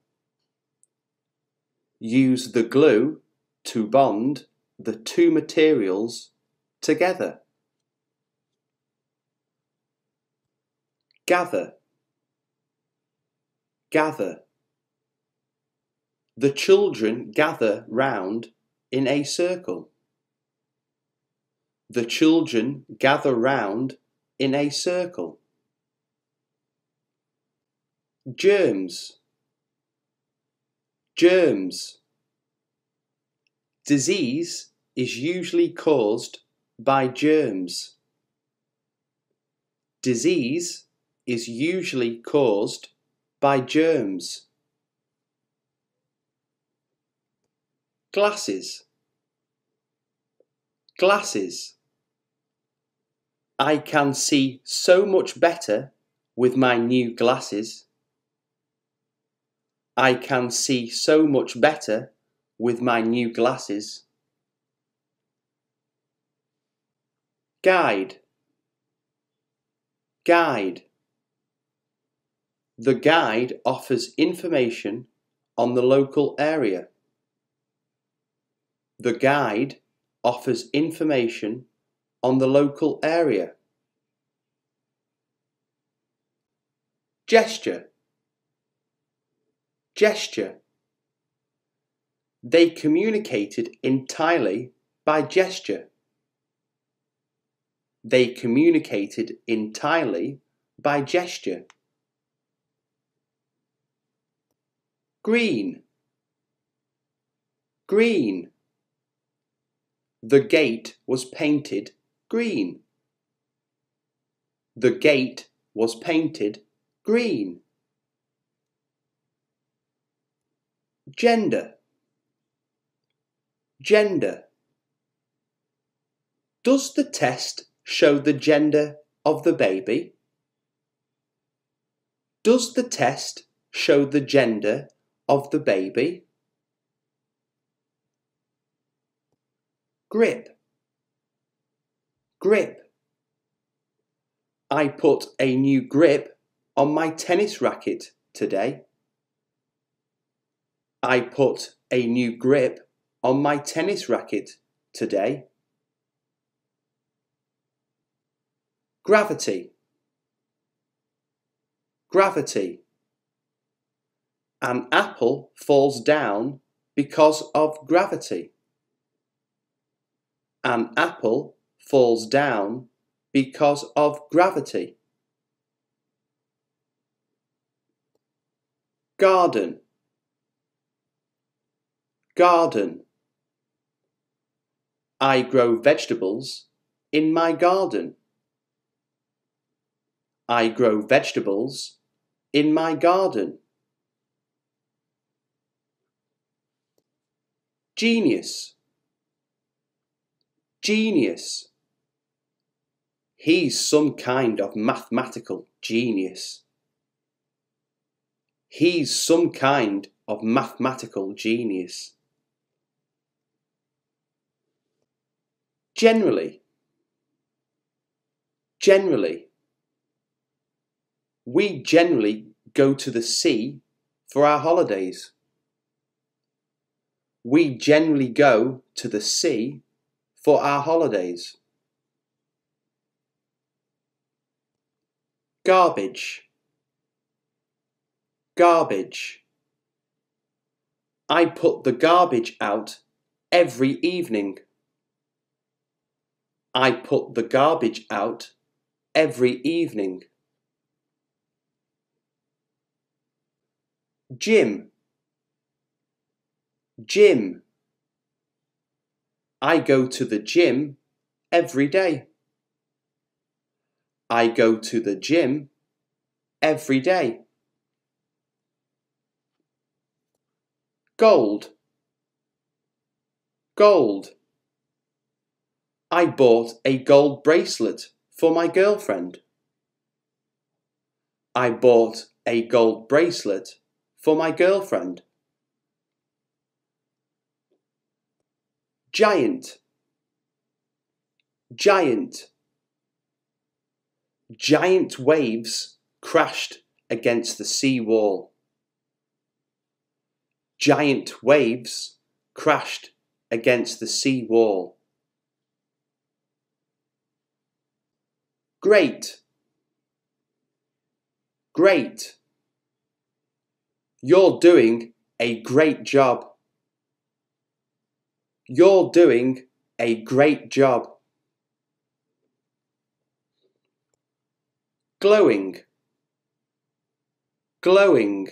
Use the glue to bond the two materials together. Gather. Gather. The children gather round in a circle. The children gather round in a circle. Germs. Germs. Disease is usually caused by germs. Disease is usually caused by germs. Glasses. Glasses. I can see so much better with my new glasses. I can see so much better with my new glasses. Guide. Guide. The guide offers information on the local area. The guide offers information on the local area. Gesture. Gesture. They communicated entirely by gesture. They communicated entirely by gesture. Green. Green. The gate was painted green. The gate was painted green. Gender. Gender. Does the test show the gender of the baby? Does the test show the gender of the baby? Grip. Grip. I put a new grip on my tennis racket today. I put a new grip on my tennis racket today. Gravity. Gravity. An apple falls down because of gravity. An apple falls down because of gravity. Garden. Garden. I grow vegetables in my garden. I grow vegetables in my garden. Genius. Genius. He's some kind of mathematical genius. He's some kind of mathematical genius. Generally. Generally. We generally go to the sea for our holidays. We generally go to the sea for our holidays. Garbage. Garbage. I put the garbage out every evening. I put the garbage out every evening. Gym. Gym. I go to the gym every day. I go to the gym every day. Gold. Gold. I bought a gold bracelet for my girlfriend. I bought a gold bracelet for my girlfriend. Giant. Giant. Giant waves crashed against the sea wall. Giant waves crashed against the sea wall. Great. Great. You're doing a great job. You're doing a great job. Glowing. Glowing.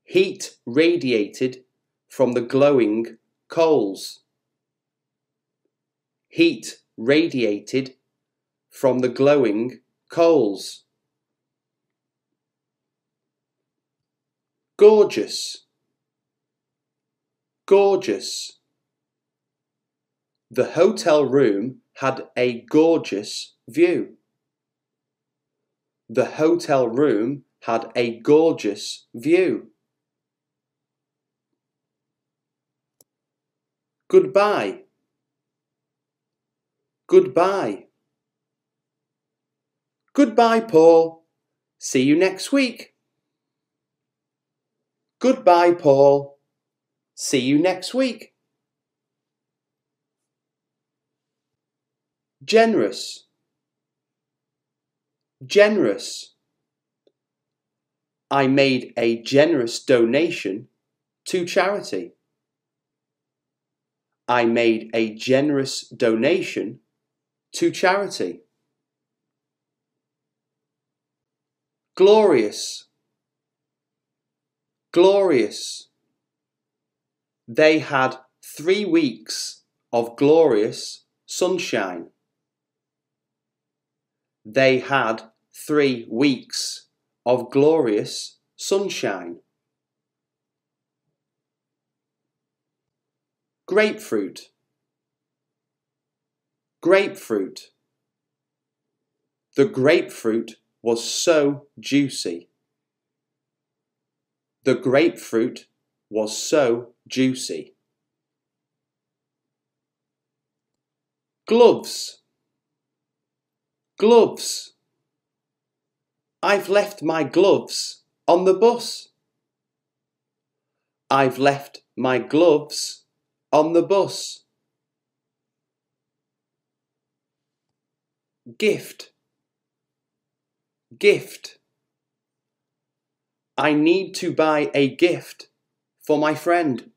Heat radiated from the glowing coals. Heat radiated from the glowing coals. Gorgeous. Gorgeous. The hotel room had a gorgeous view. The hotel room had a gorgeous view. Goodbye. Goodbye. Goodbye, Paul. See you next week. Goodbye, Paul. See you next week. Generous. Generous. I made a generous donation to charity. I made a generous donation to charity. Glorious, glorious. They had 3 weeks of glorious sunshine. They had 3 weeks of glorious sunshine. Grapefruit, grapefruit. The grapefruit was so juicy. The grapefruit was so juicy. Gloves, gloves. I've left my gloves on the bus. I've left my gloves on the bus. Gift, gift. I need to buy a gift for my friend.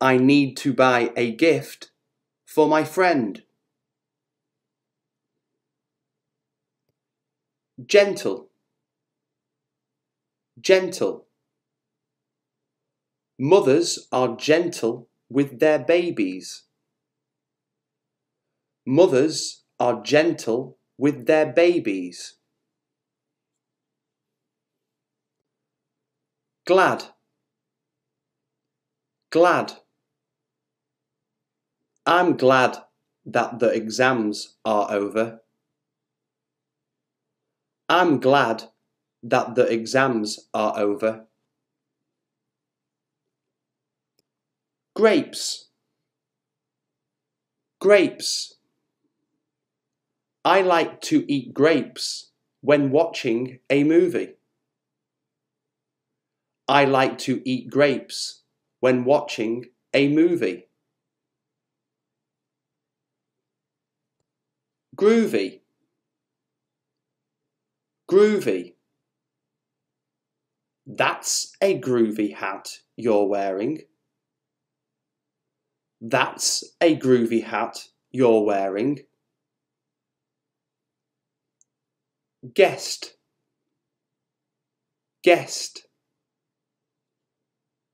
I need to buy a gift for my friend. Gentle, gentle. Mothers are gentle with their babies. Mothers are gentle with their babies. Glad, glad. I'm glad that the exams are over. I'm glad that the exams are over. Grapes, grapes. I like to eat grapes when watching a movie. I like to eat grapes when watching a movie. Groovy, groovy. That's a groovy hat you're wearing. That's a groovy hat you're wearing. Guest, guest.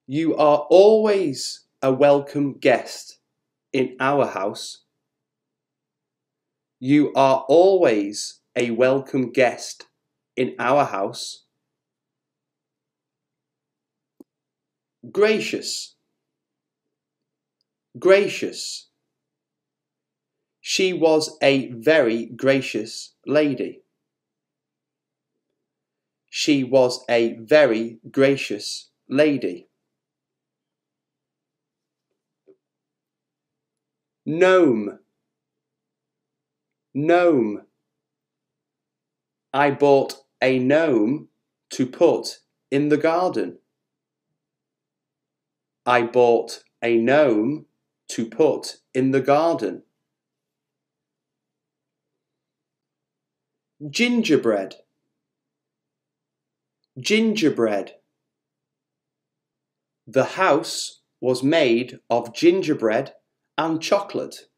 You are always a welcome guest in our house. You are always a welcome guest in our house. Gracious, gracious. She was a very gracious lady. She was a very gracious lady. Gnome, gnome. I bought a gnome to put in the garden. I bought a gnome to put in the garden. Gingerbread, gingerbread. The house was made of gingerbread and chocolate.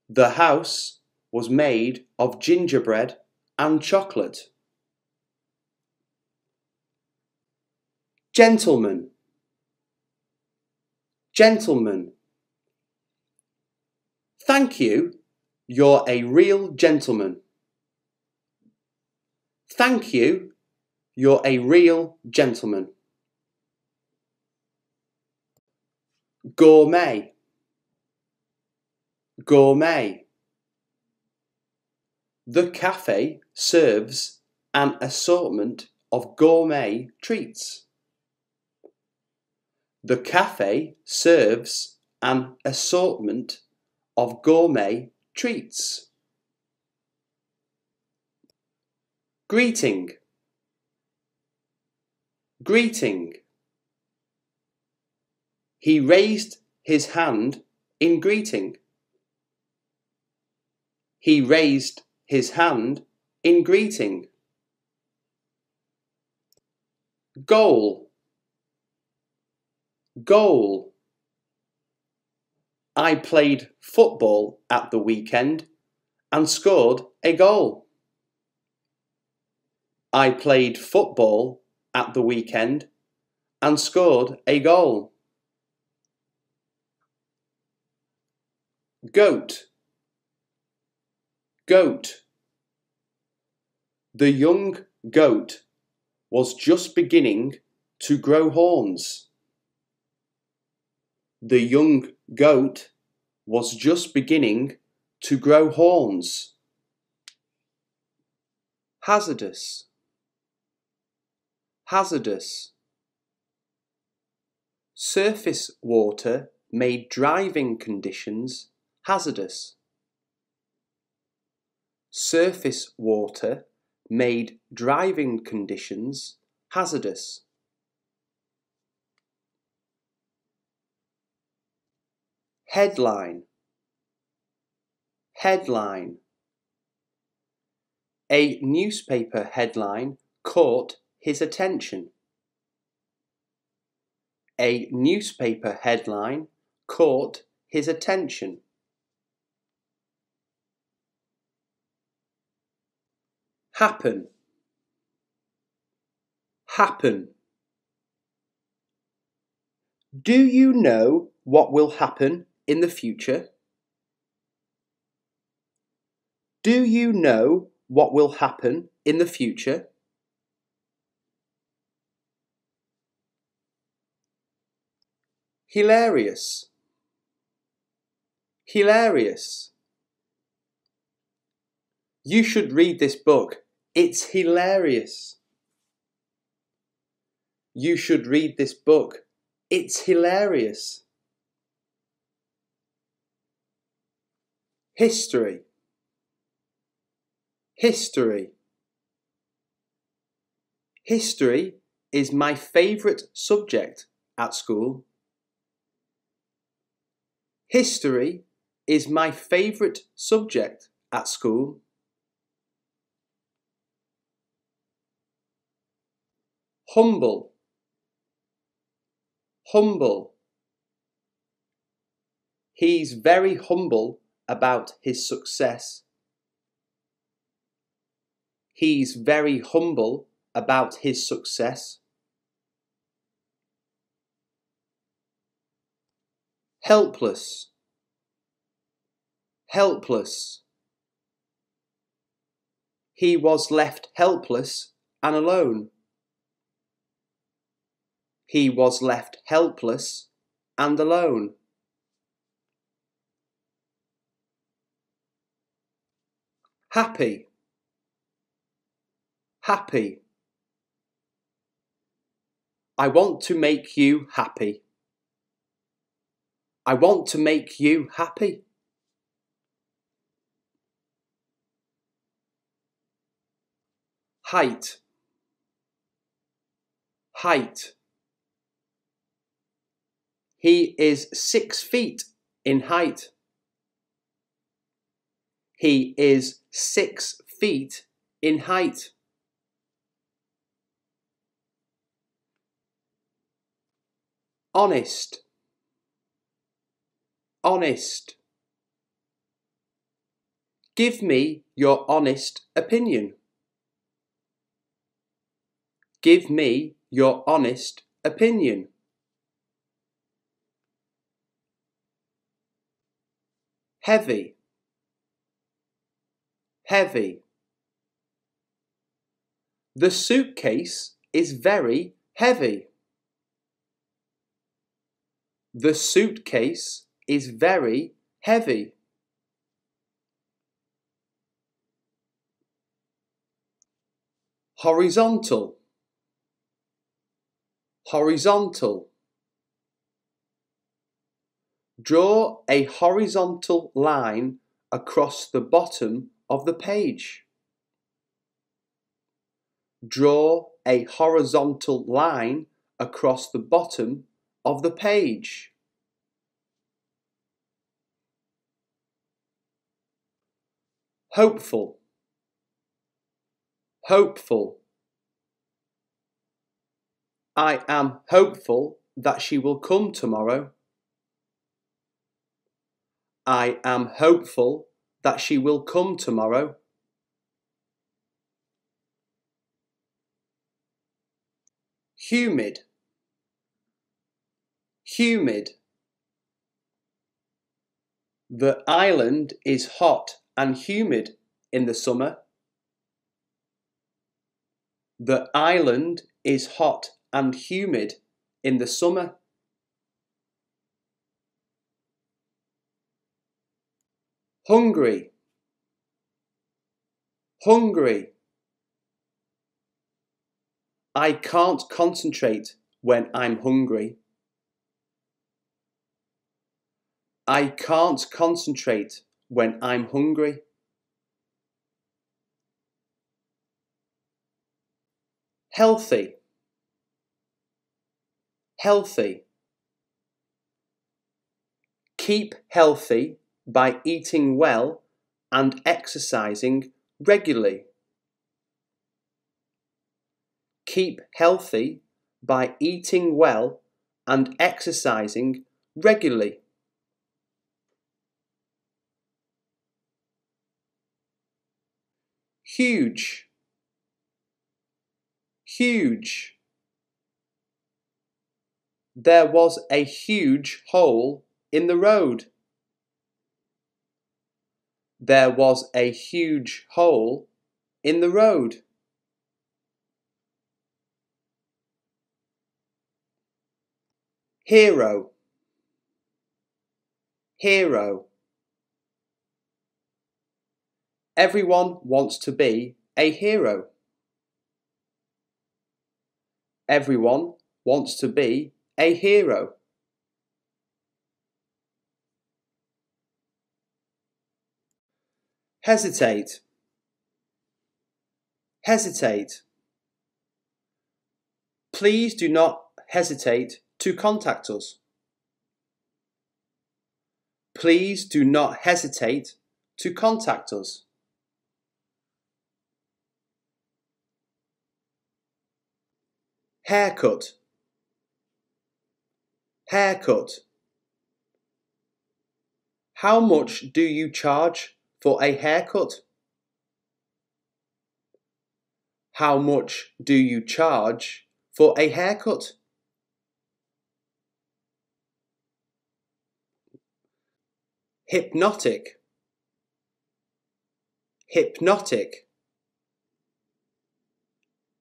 The house was made of gingerbread and chocolate. Gentleman, gentleman. Thank you, you're a real gentleman. Thank you, you're a real gentleman. Gourmet, gourmet. The cafe serves an assortment of gourmet treats. The cafe serves an assortment of gourmet treats. Greeting, greeting. He raised his hand in greeting. He raised his hand in greeting. Goal, goal. I played football at the weekend and scored a goal. I played football at the weekend and scored a goal. Goat, goat. The young goat was just beginning to grow horns. The young goat was just beginning to grow horns. Hazardous, hazardous. Surface water made driving conditions hazardous. Surface water made driving conditions hazardous. Headline, headline. A newspaper headline caught his attention. A newspaper headline caught his attention. Happen, happen. Do you know what will happen in the future? Do you know what will happen in the future? Hilarious, hilarious. You should read this book. It's hilarious. You should read this book. It's hilarious. History, history. History is my favourite subject at school. History is my favourite subject at school. Humble, humble. He's very humble about his success. He's very humble about his success. Helpless, helpless. He was left helpless and alone. He was left helpless and alone. Happy, happy. I want to make you happy. I want to make you happy. Height, height. He is 6 feet in height. He is 6 feet in height. Honest, honest. Give me your honest opinion. Give me your honest opinion. Heavy, heavy. The suitcase is very heavy. The suitcase is very heavy. Horizontal, horizontal. Draw a horizontal line across the bottom of the page. Draw a horizontal line across the bottom of the page. Hopeful, hopeful. I am hopeful that she will come tomorrow. I am hopeful that she will come tomorrow. Humid. Humid. The island is hot and humid in the summer. The island is hot and humid in the summer. Hungry. Hungry. I can't concentrate when I'm hungry. I can't concentrate when I'm hungry. Healthy. Healthy. Keep healthy by eating well and exercising regularly. Keep healthy by eating well and exercising regularly. Huge. Huge. There was a huge hole in the road. There was a huge hole in the road. Hero. Hero. Everyone wants to be a hero. Everyone wants to be a hero. Hesitate. Hesitate. Please do not hesitate to contact us. Please do not hesitate to contact us. Haircut. Haircut. How much do you charge for a haircut? How much do you charge for a haircut? Hypnotic. Hypnotic.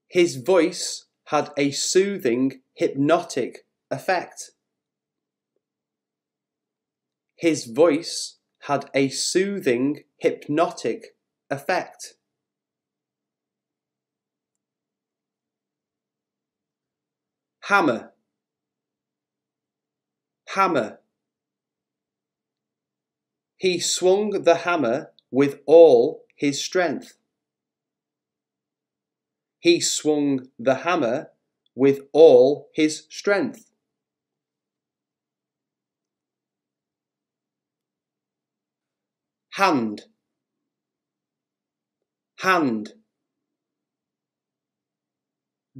His voice had a soothing, hypnotic effect. His voice had a soothing, hypnotic effect. Hammer. Hammer. He swung the hammer with all his strength. He swung the hammer with all his strength. Hand. Hand.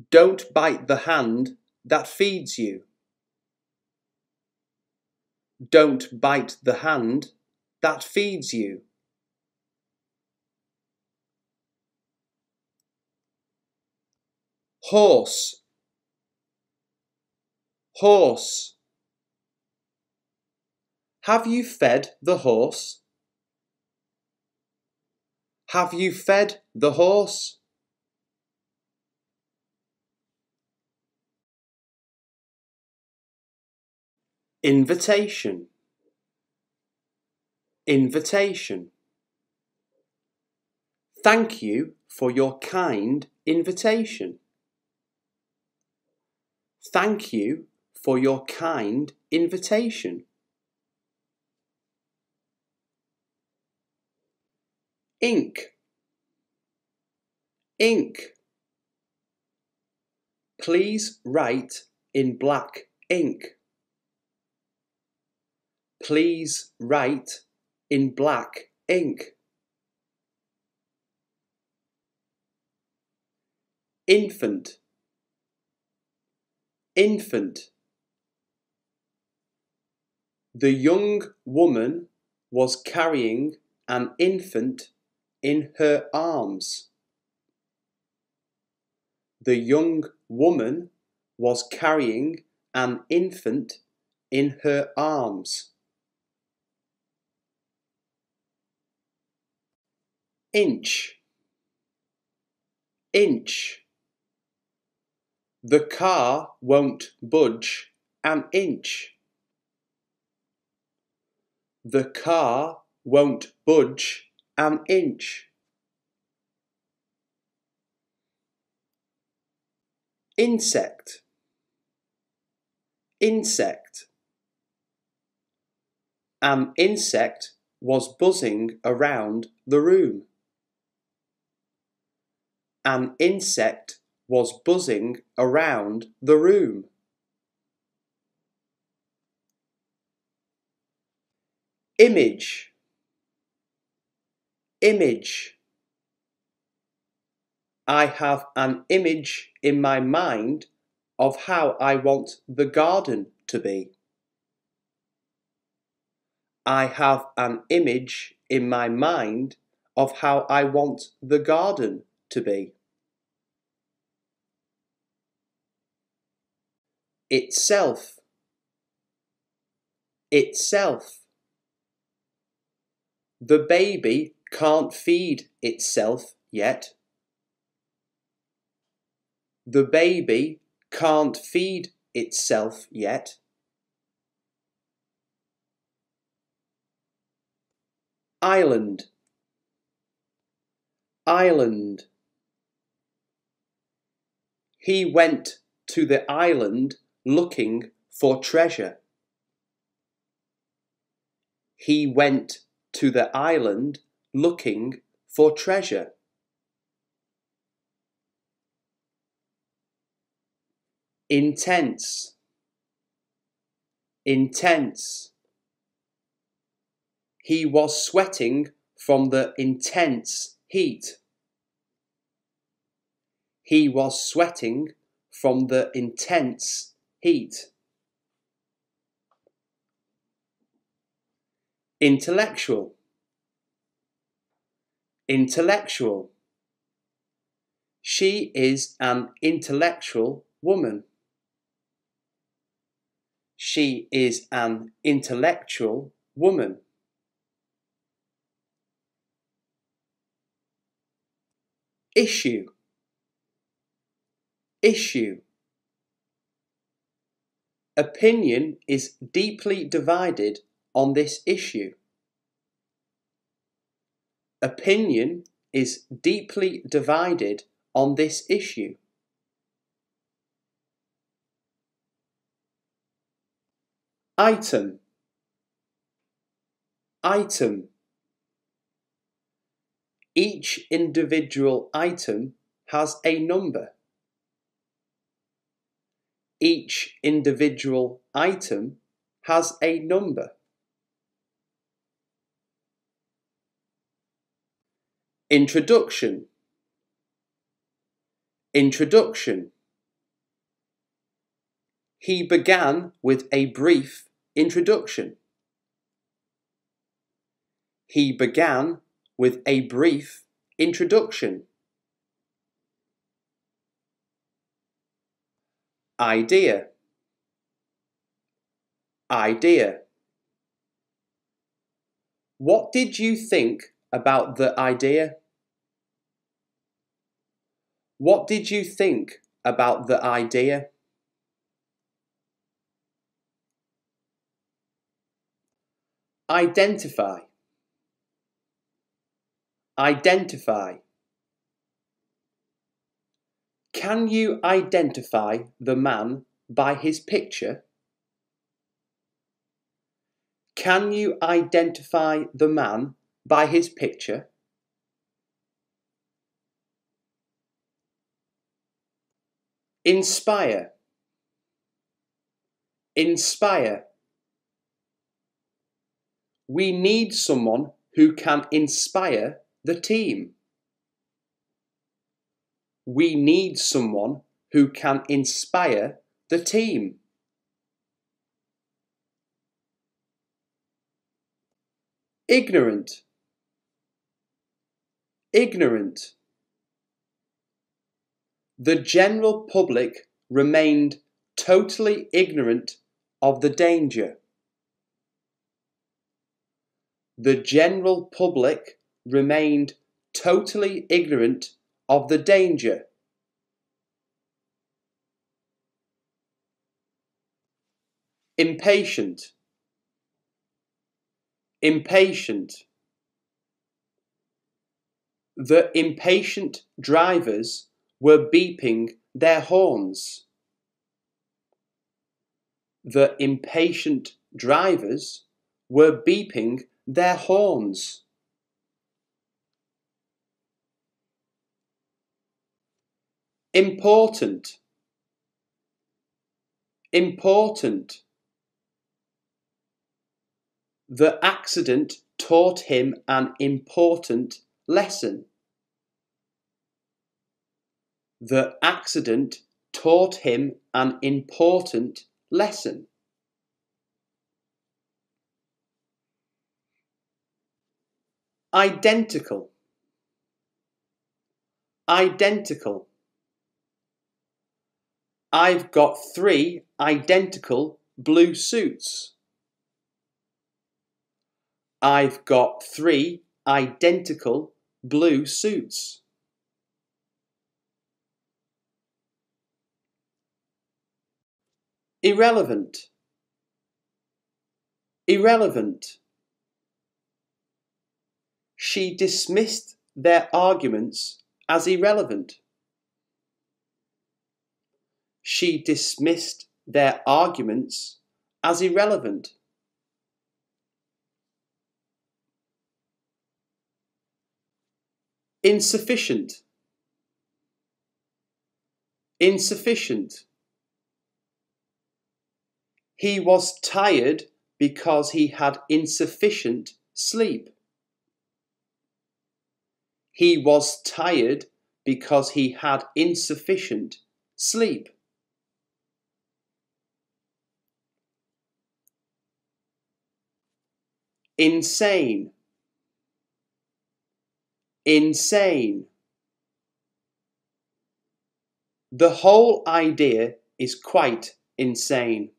Don't bite the hand that feeds you. Don't bite the hand that feeds you. Horse. Horse. Have you fed the horse? Have you fed the horse? Invitation. Invitation. Thank you for your kind invitation. Thank you for your kind invitation. Ink. Ink. Please write in black ink. Please write in black ink. Infant. Infant. The young woman was carrying an infant in her arms. The young woman was carrying an infant in her arms. Inch, inch. The car won't budge an inch. The car won't budge an inch. Insect, insect. An insect was buzzing around the room. An insect was buzzing around the room. Image, image. I have an image in my mind of how I want the garden to be. I have an image in my mind of how I want the garden to be. Itself, itself. The baby can't feed itself yet. The baby can't feed itself yet. Island, island. He went to the island looking for treasure. He went to the island looking for treasure. Intense, intense. He was sweating from the intense heat. He was sweating from the intense heat. Intellectual, intellectual. She is an intellectual woman. She is an intellectual woman. Issue, issue. Opinion is deeply divided on this issue. Opinion is deeply divided on this issue. Item, item. Each individual item has a number. Each individual item has a number. Introduction, introduction. He began with a brief introduction. He began with a brief introduction. Idea, idea. What did you think about the idea? What did you think about the idea? Identify, identify. Can you identify the man by his picture? Can you identify the man by his picture? Inspire, inspire. We need someone who can inspire the team. We need someone who can inspire the team. ignorant, ignorant. The general public remained totally ignorant of the danger. The general public remained totally ignorant of the danger. Impatient, impatient. The impatient drivers were beeping their horns. The impatient drivers were beeping their horns. Important, important. The accident taught him an important lesson. The accident taught him an important lesson. Identical, identical. I've got 3 identical blue suits. I've got 3 identical blue suits. Irrelevant, irrelevant. She dismissed their arguments as irrelevant. She dismissed their arguments as irrelevant. Insufficient, insufficient. He was tired because he had insufficient sleep. He was tired because he had insufficient sleep. Insane, insane. The whole idea is quite insane.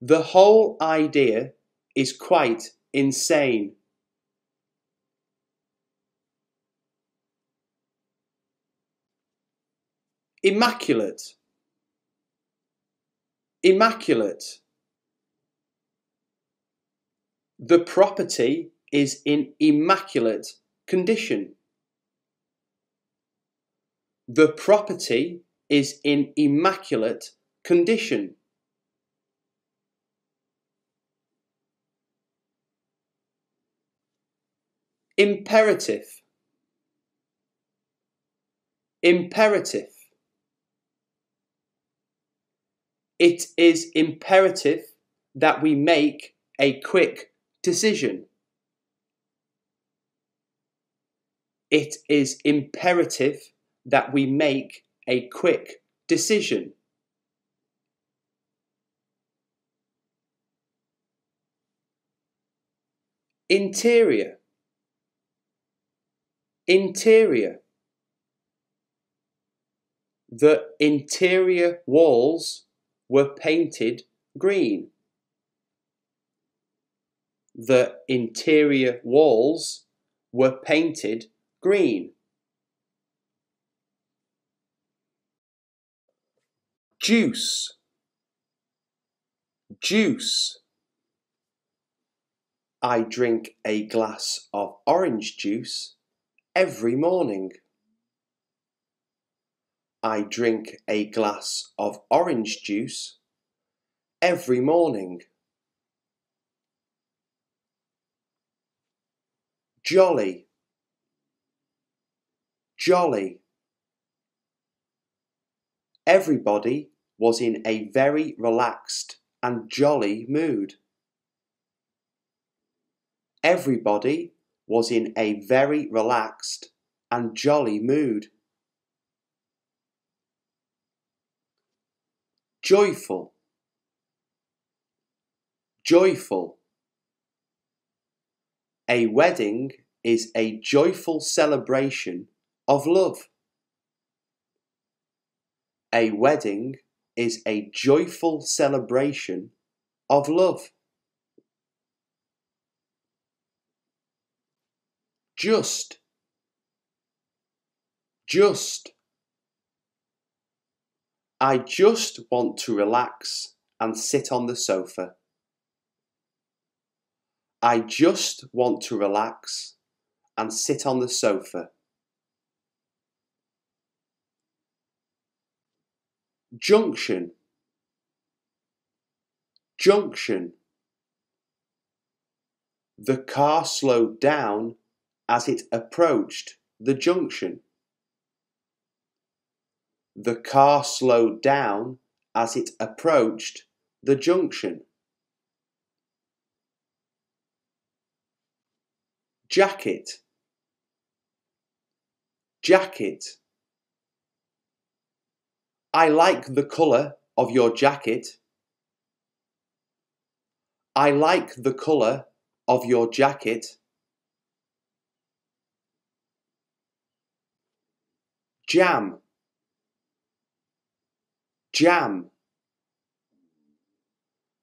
The whole idea is quite insane. Immaculate, immaculate. The property is in immaculate condition. The property is in immaculate condition. Imperative, imperative. It is imperative that we make a quick decision. It is imperative that we make a quick decision. Interior, interior. The interior walls were painted green. The interior walls were painted green. Juice, juice. I drink a glass of orange juice every morning. I drink a glass of orange juice every morning. Jolly, jolly. Everybody was in a very relaxed and jolly mood. Everybody was in a very relaxed and jolly mood. Joyful, joyful. A wedding is a joyful celebration of love. A wedding is a joyful celebration of love. Just. I just want to relax and sit on the sofa. I just want to relax and sit on the sofa. Junction. The car slowed down as it approached the junction. The car slowed down as it approached the junction. Jacket. I like the colour of your jacket. I like the colour of your jacket. Jam.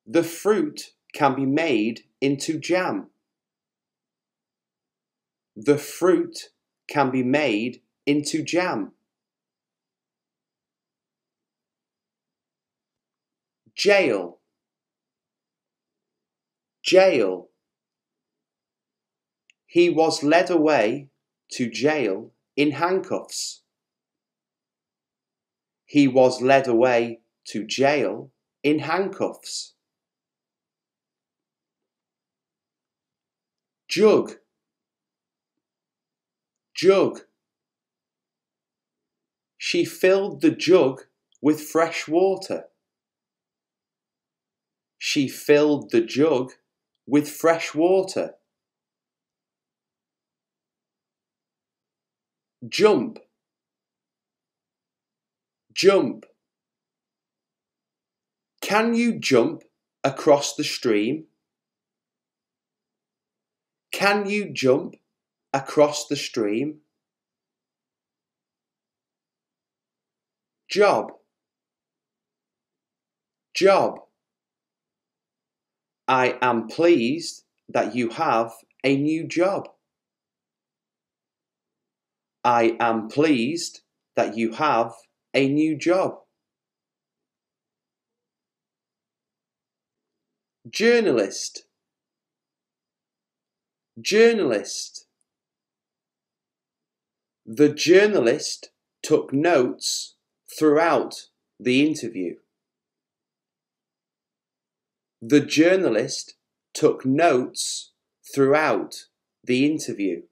The fruit can be made into jam. The fruit can be made into jam. Jail. He was led away to jail in handcuffs. He was led away to jail in handcuffs. Jug. She filled the jug with fresh water. She filled the jug with fresh water. Jump. Can you jump across the stream? Can you jump across the stream? Job. I am pleased that you have a new job. I am pleased that you have a new job. Journalist. The journalist took notes throughout the interview. The journalist took notes throughout the interview.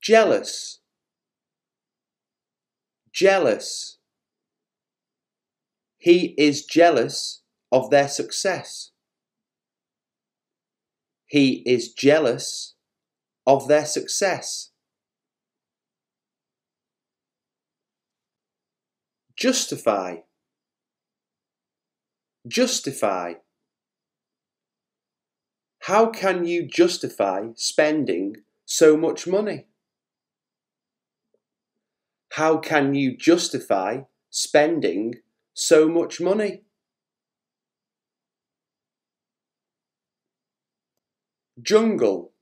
Jealous. He is jealous of their success. He is jealous of their success. Justify. How can you justify spending so much money? How can you justify spending so much money? Jungle.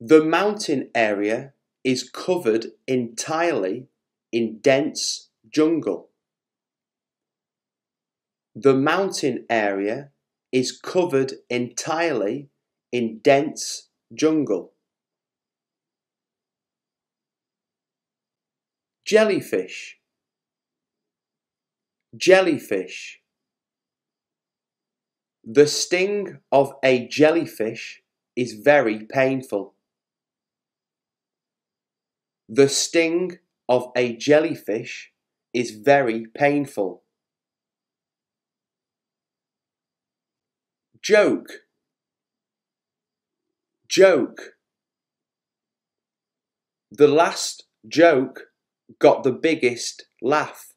The mountain area is covered entirely in dense jungle. The mountain area is covered entirely in dense jungle. Jellyfish. The sting of a jellyfish is very painful. The sting of a jellyfish is very painful. Joke. The last joke got the biggest laugh.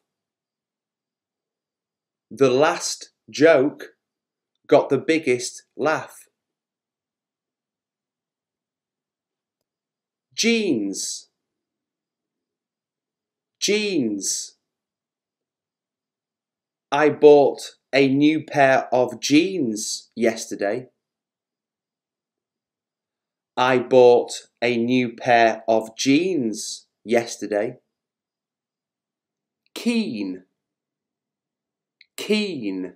The last joke got the biggest laugh. Jeans. Jeans. I bought a new pair of jeans yesterday. I bought a new pair of jeans yesterday. Keen. Keen.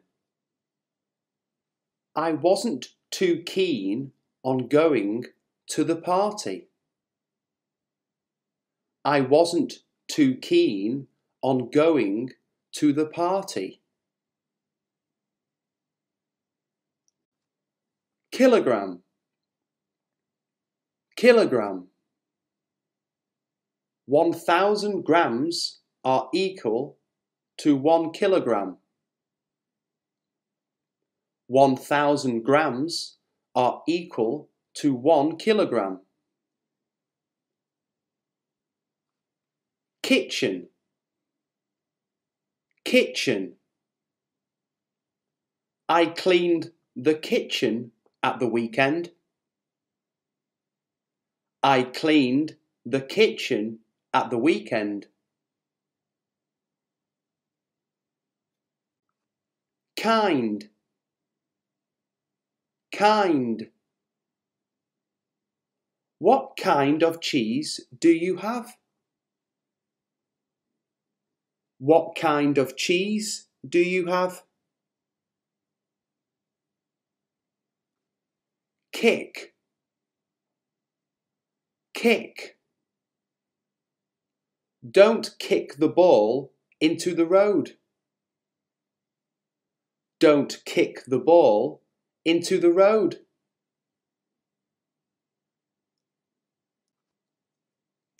I wasn't too keen on going to the party. I wasn't too keen on going to the party. Kilogram. Kilogram. 1,000 grams are equal to 1 kilogram. 1,000 grams are equal to 1 kilogram. Kitchen. Kitchen. I cleaned the kitchen at the weekend. I cleaned the kitchen at the weekend. Kind. Kind. What kind of cheese do you have? What kind of cheese do you have? Kick. Kick. Don't kick the ball into the road. Don't kick the ball into the road.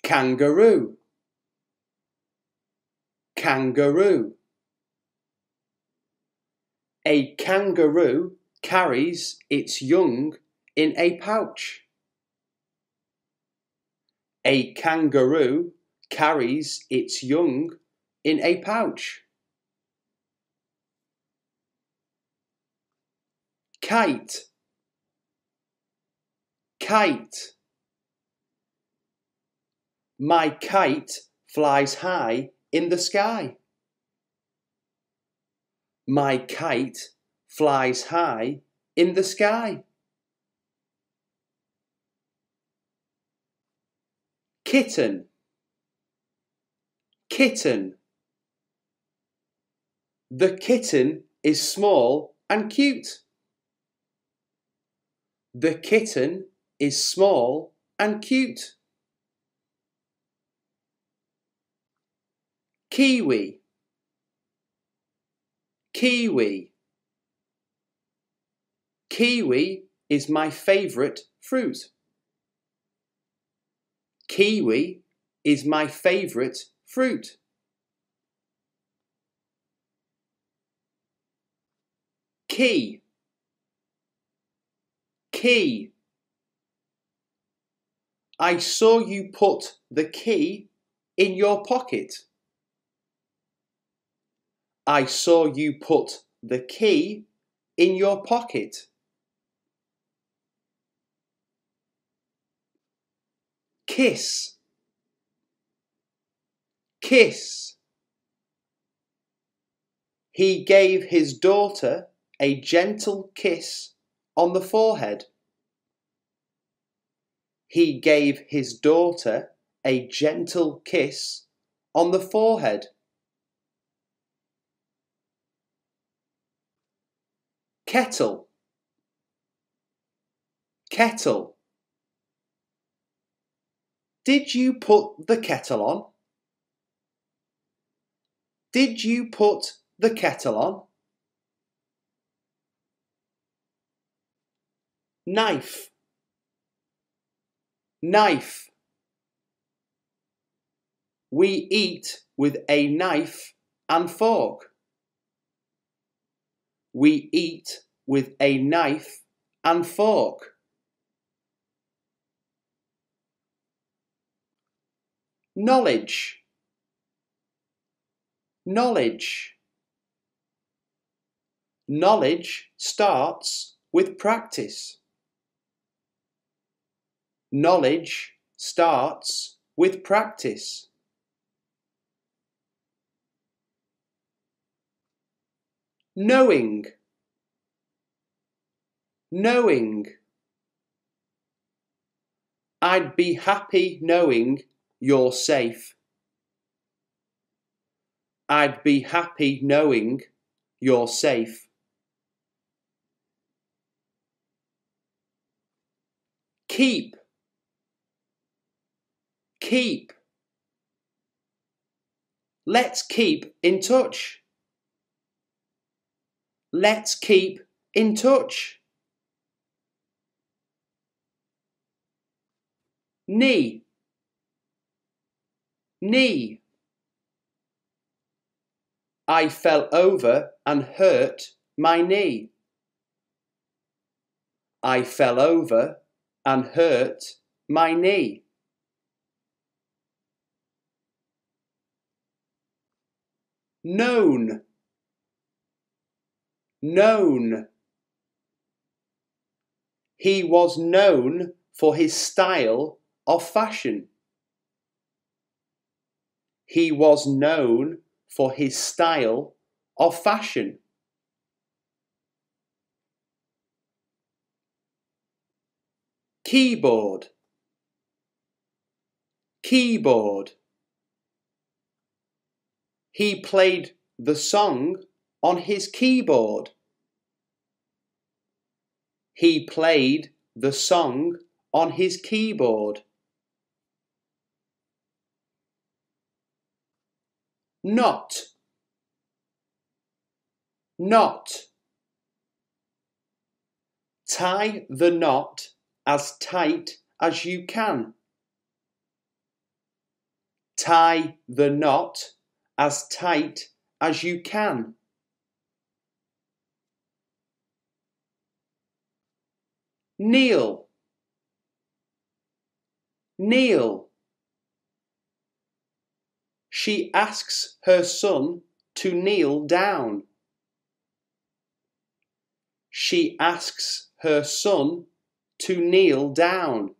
Kangaroo. Kangaroo. A kangaroo carries its young in a pouch. A kangaroo carries its young in a pouch. Kite. Kite. My kite flies high in the sky. My kite flies high in the sky. Kitten. Kitten. The kitten is small and cute. The kitten is small and cute. Kiwi. Kiwi. Kiwi is my favourite fruit. Kiwi is my favourite fruit. Key. Key. I saw you put the key in your pocket. I saw you put the key in your pocket. Kiss. Kiss. He gave his daughter a gentle kiss on the forehead. He gave his daughter a gentle kiss on the forehead. Kettle. Kettle. Did you put the kettle on? Did you put the kettle on? Knife. Knife. We eat with a knife and fork. We eat with a knife and fork. Knowledge. Knowledge. Knowledge starts with practice. Knowledge starts with practice. Knowing. Knowing. I'd be happy knowing you're safe. I'd be happy knowing you're safe. Keep. Keep. Let's keep in touch. Let's keep in touch. Knee. Knee. I fell over and hurt my knee. I fell over and hurt my knee. Known. Known. He was known for his style of fashion. He was known for his style of fashion. Keyboard. Keyboard. He played the song on his keyboard. He played the song on his keyboard. Not. Not. Tie the knot as tight as you can. Tie the knot as tight as you can. Kneel. Kneel. She asks her son to kneel down. She asks her son to kneel down.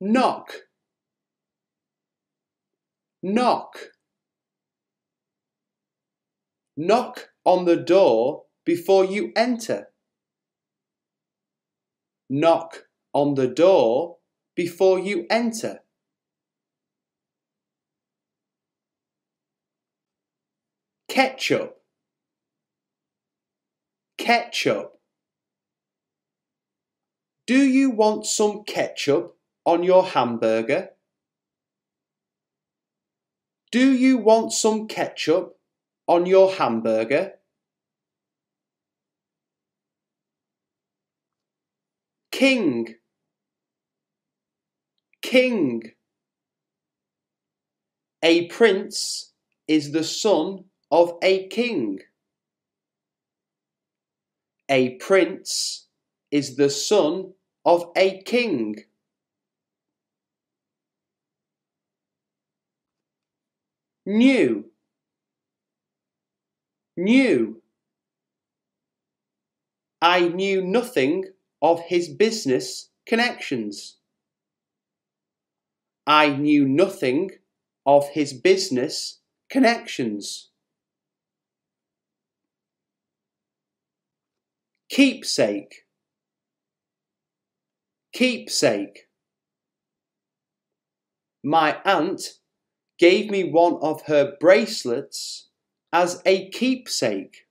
Knock. Knock. Knock on the door before you enter. Knock on the door before you enter. Ketchup. Ketchup. Do you want some ketchup on your hamburger? Do you want some ketchup on your hamburger? King. King. A prince is the son of a king. A prince is the son of a king. New. New. I knew nothing of his business connections. I knew nothing of his business connections. Keepsake. Keepsake. My aunt gave me one of her bracelets as a keepsake.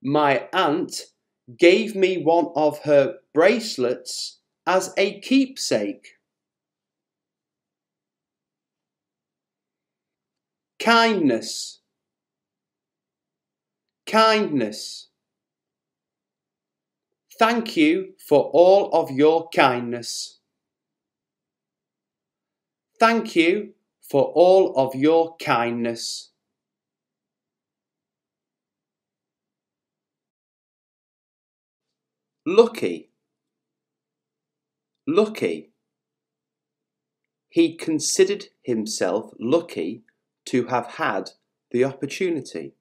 My aunt gave me one of her bracelets as a keepsake. Kindness. Kindness. Thank you for all of your kindness. Thank you for all of your kindness. Lucky. Lucky. He considered himself lucky to have had the opportunity.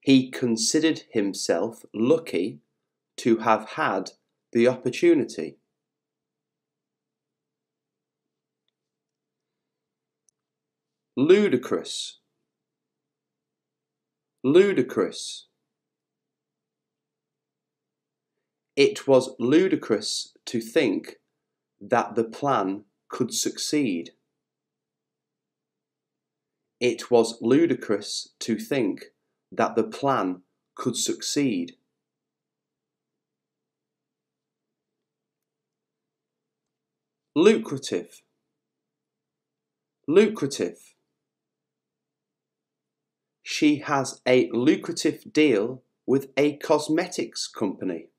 He considered himself lucky to have had the opportunity. Ludicrous. Ludicrous. It was ludicrous to think that the plan could succeed. It was ludicrous to think that the plan could succeed. Lucrative. Lucrative. She has a lucrative deal with a cosmetics company.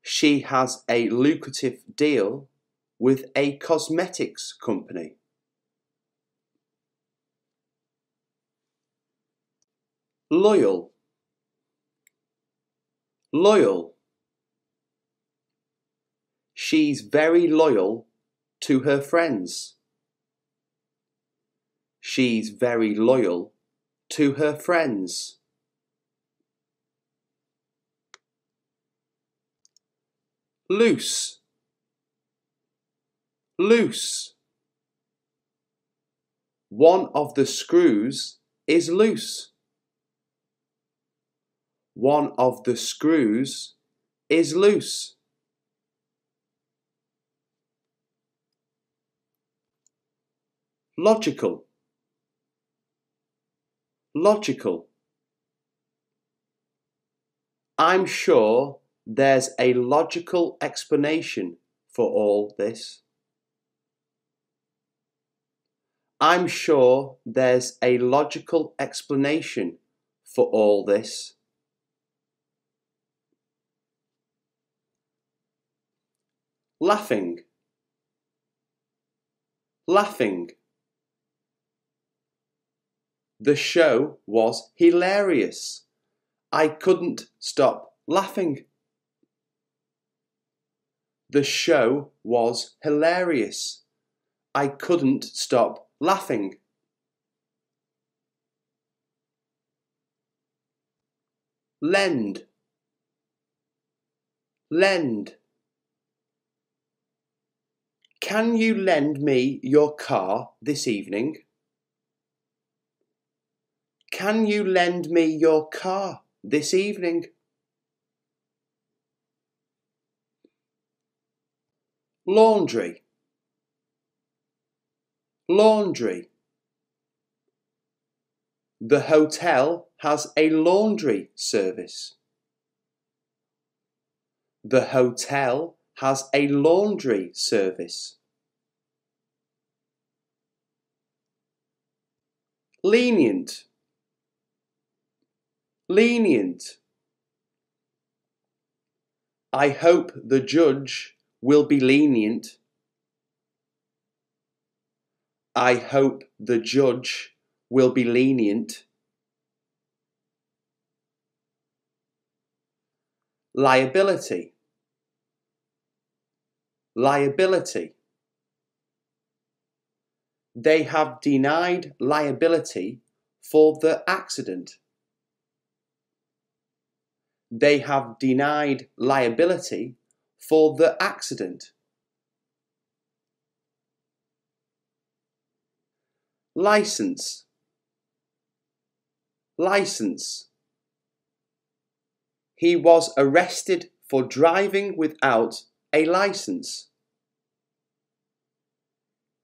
She has a lucrative deal with a cosmetics company. Loyal. Loyal. She's very loyal to her friends. She's very loyal to her friends. Loose. Loose. One of the screws is loose. One of the screws is loose. Logical. Logical. I'm sure there's a logical explanation for all this. I'm sure there's a logical explanation for all this. Laughing. Laughing. The show was hilarious. I couldn't stop laughing. The show was hilarious. I couldn't stop laughing. Lend. Lend. Can you lend me your car this evening? Can you lend me your car this evening? Laundry. Laundry. The hotel has a laundry service. The hotel has a laundry service. Lenient. Lenient. I hope the judge will be lenient. I hope the judge will be lenient. Liability. Liability. They have denied liability for the accident. They have denied liability for the accident. License. License. He was arrested for driving without a license.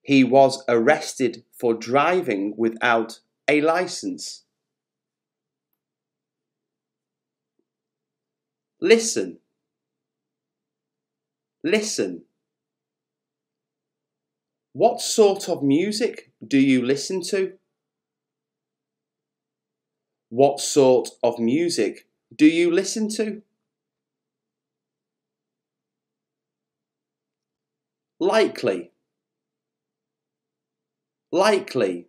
He was arrested for driving without a license. Listen. Listen. What sort of music do you listen to? What sort of music do you listen to? Likely. Likely.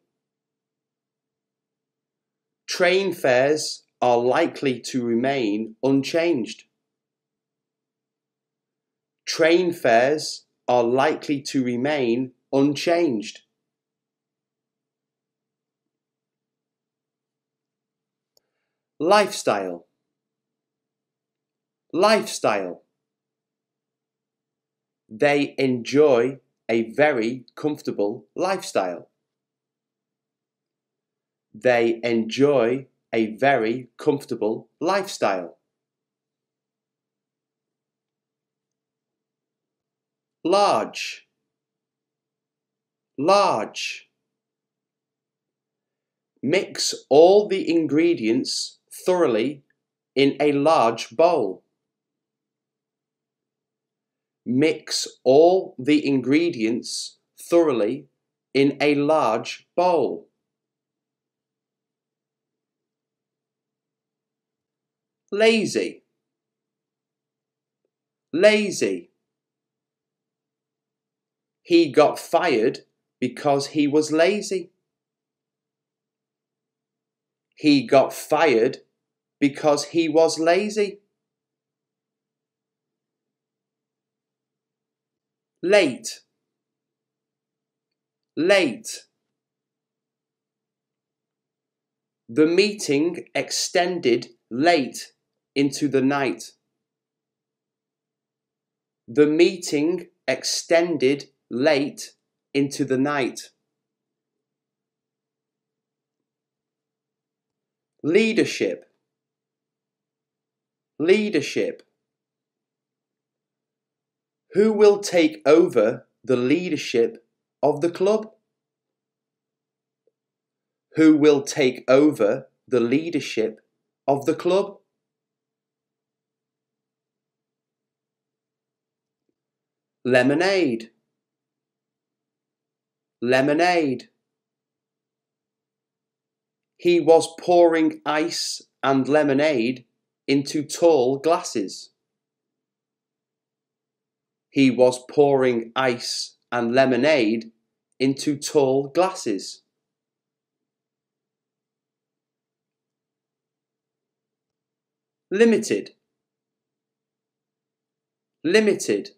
Train fares are likely to remain unchanged. Train fares are likely to remain unchanged. Lifestyle. Lifestyle. They enjoy a very comfortable lifestyle. They enjoy a very comfortable lifestyle. Large. Large. Mix all the ingredients thoroughly in a large bowl. Mix all the ingredients thoroughly in a large bowl. Lazy. Lazy. He got fired because he was lazy. He got fired because he was lazy. Late. Late. The meeting extended late into the night. The meeting extended late into the night. Leadership. Leadership. Who will take over the leadership of the club? Who will take over the leadership of the club? Lemonade. Lemonade. He was pouring ice and lemonade into tall glasses. He was pouring ice and lemonade into tall glasses. Limited. Limited.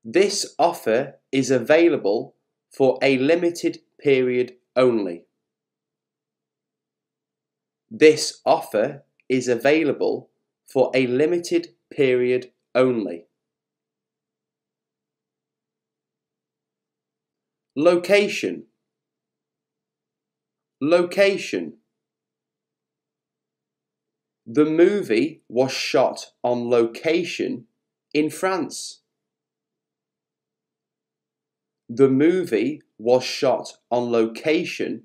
This offer is available for a limited period only. This offer is available for a limited period only. Location. Location. The movie was shot on location in France. The movie was shot on location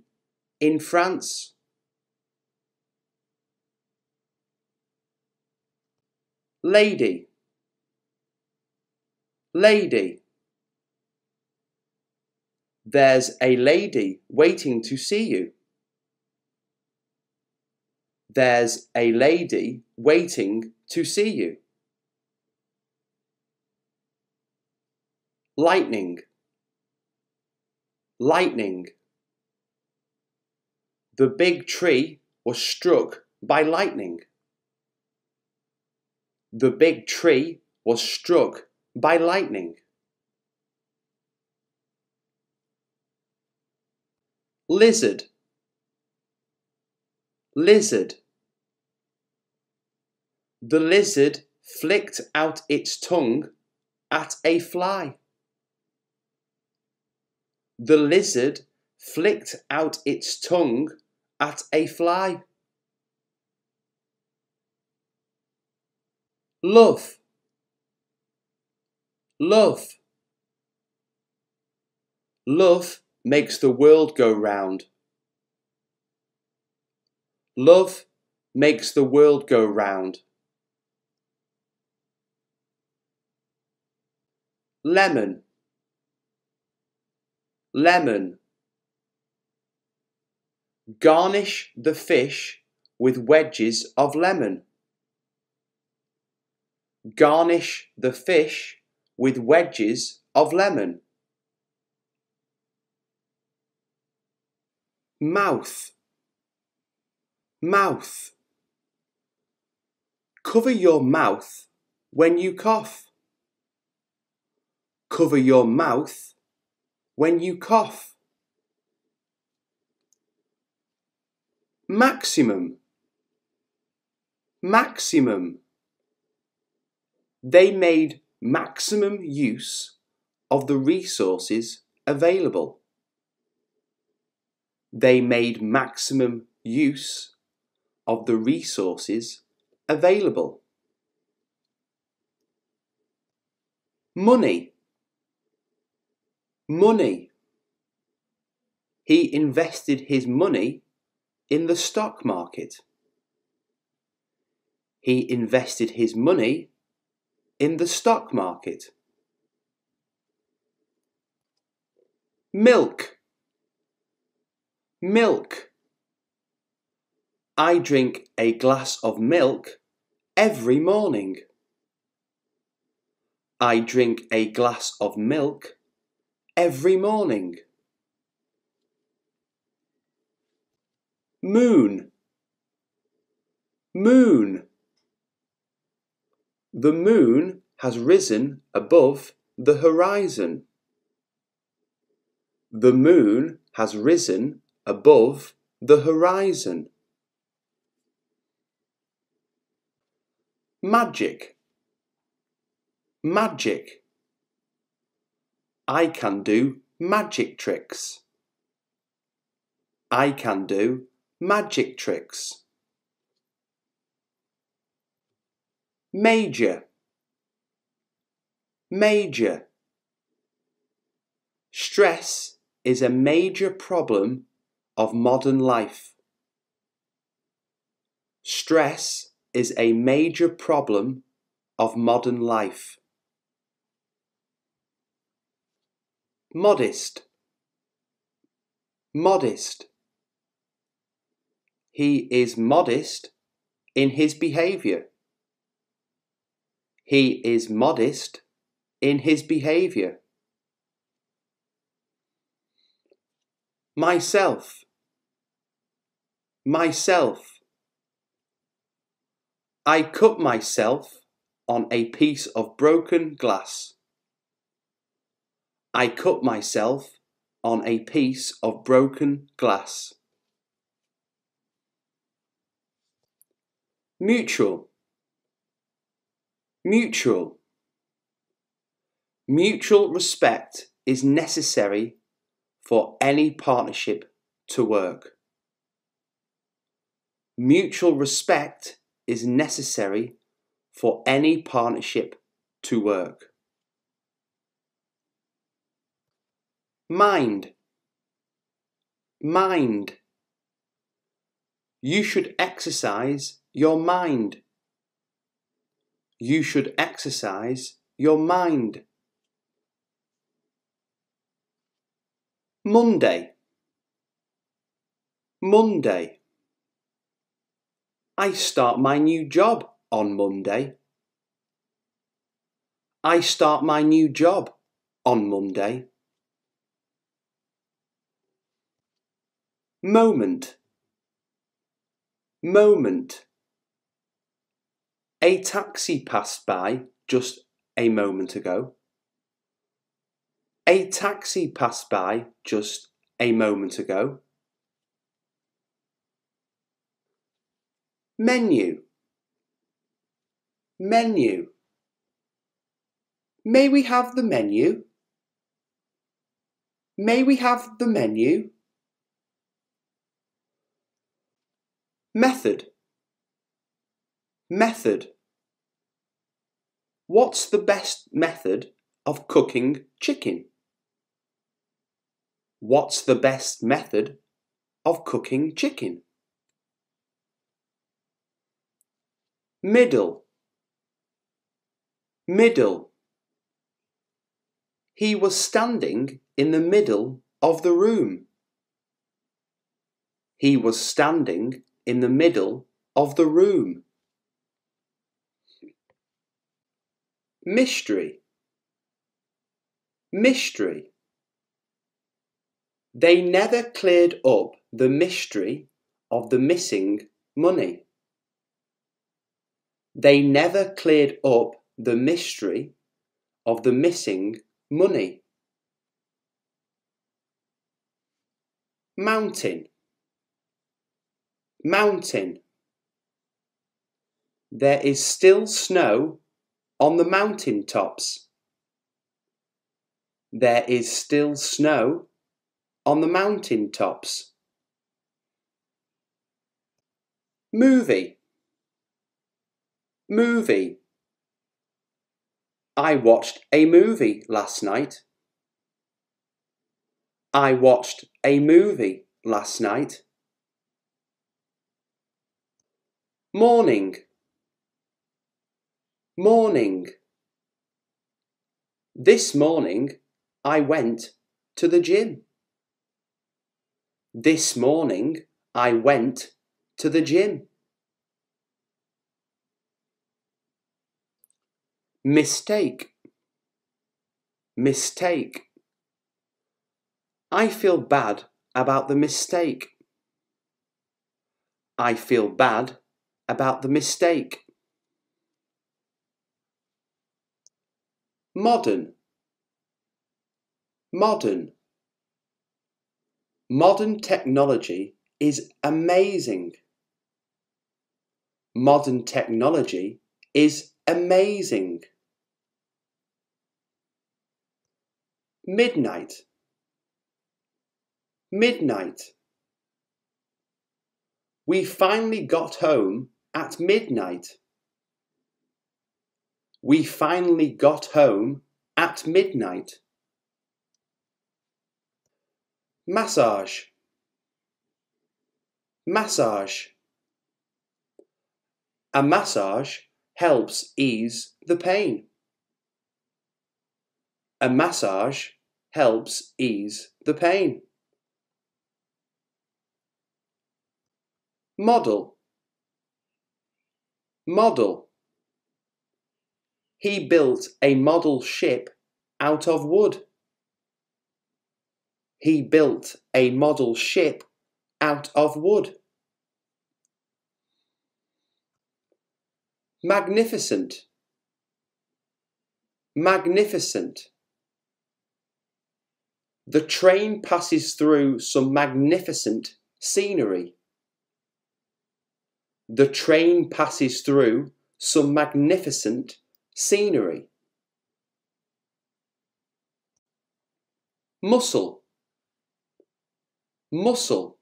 in France. Lady. Lady. There's a lady waiting to see you. There's a lady waiting to see you. Lightning. Lightning. The big tree was struck by lightning. The big tree was struck by lightning. Lizard. Lizard. The lizard flicked out its tongue at a fly. The lizard flicked out its tongue at a fly. Love. Love. Love makes the world go round. Love makes the world go round. Lemon. Lemon. Garnish the fish with wedges of lemon. Garnish the fish with wedges of lemon. Mouth. Mouth. Cover your mouth when you cough. Cover your mouth when you cough. Maximum. Maximum. They made maximum use of the resources available. They made maximum use of the resources available. Money. Money. He invested his money in the stock market. He invested his money in the stock market. Milk. Milk. I drink a glass of milk every morning. I drink a glass of milk every morning. Moon. Moon. The moon has risen above the horizon. The moon has risen above the horizon. Magic. Magic. I can do magic tricks. I can do magic tricks. Major. Major. Stress is a major problem of modern life. Stress is a major problem of modern life. Modest. Modest. He is modest in his behaviour. He is modest in his behaviour. Myself. Myself. I cut myself on a piece of broken glass. I cut myself on a piece of broken glass. Mutual. Mutual. Mutual respect is necessary for any partnership to work. Mutual respect is necessary for any partnership to work. Mind. Mind. You should exercise your mind. You should exercise your mind. Monday. Monday. I start my new job on Monday. I start my new job on Monday. Moment. Moment. A taxi passed by just a moment ago. A taxi passed by just a moment ago. Menu. Menu. May we have the menu? May we have the menu? Method. Method. What's the best method of cooking chicken? What's the best method of cooking chicken? Middle. Middle. He was standing in the middle of the room. He was standing in the middle of the room. Mystery. Mystery. They never cleared up the mystery of the missing money. They never cleared up the mystery of the missing money. Mountain, mountain. There is still snow on the mountain tops. There is still snow on the mountain tops. Movie, movie. I watched a movie last night. I watched a movie last night. Morning, morning. This morning I went to the gym. This morning I went to the gym. Mistake, mistake. I feel bad about the mistake. I feel bad about the mistake. Modern, modern. Modern technology is amazing. Modern technology is amazing. Midnight, midnight. We finally got home at midnight. We finally got home at midnight. Massage, massage. A massage helps ease the pain. A massage helps ease the pain. Model, model. He built a model ship out of wood. He built a model ship out of wood. Magnificent, magnificent. The train passes through some magnificent scenery. The train passes through some magnificent scenery. Muscle, muscle.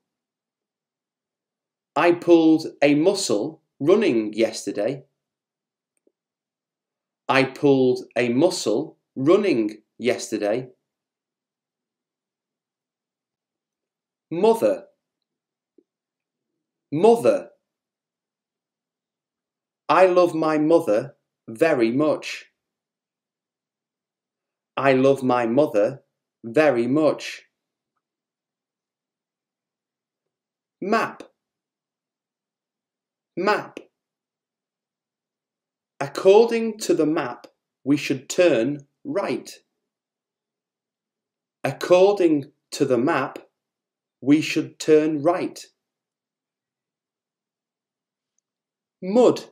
I pulled a muscle running yesterday. I pulled a muscle running yesterday. Mother, mother. I love my mother very much. I love my mother very much. Map, map. According to the map, we should turn right. According to the map, we should turn right. Mud,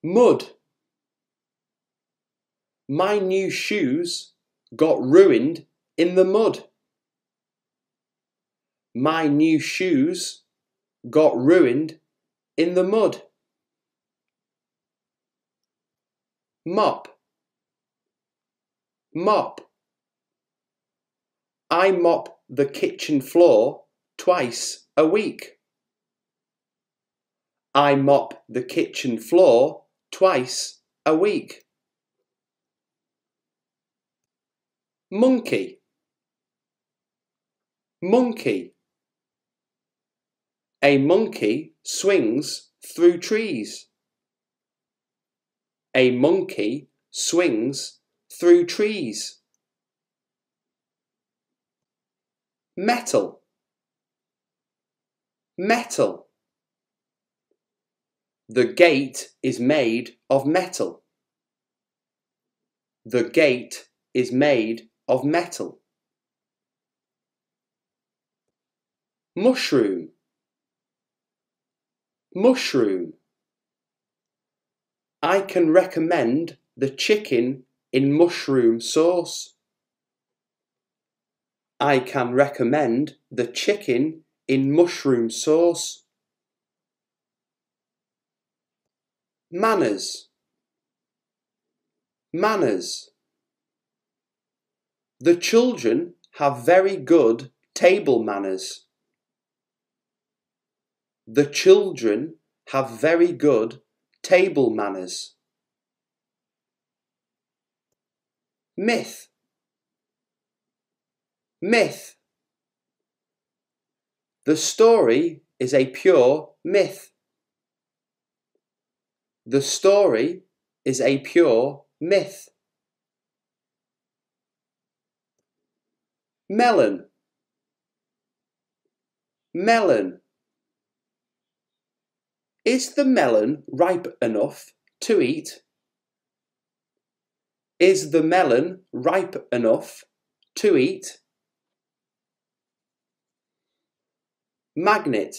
mud. My new shoes got ruined in the mud. My new shoes got ruined in the mud. Mop, mop. I mop the kitchen floor twice a week. I mop the kitchen floor twice a week. Monkey, monkey. A monkey swings through trees. A monkey swings through trees. Metal, metal. The gate is made of metal. The gate is made of metal. Mushroom, mushroom. I can recommend the chicken in mushroom sauce. I can recommend the chicken in mushroom sauce. Manners. Manners. The children have very good table manners. The children have very good table manners. Myth. Myth. The story is a pure myth. The story is a pure myth. Melon. Melon. Is the melon ripe enough to eat? Is the melon ripe enough to eat? Magnet.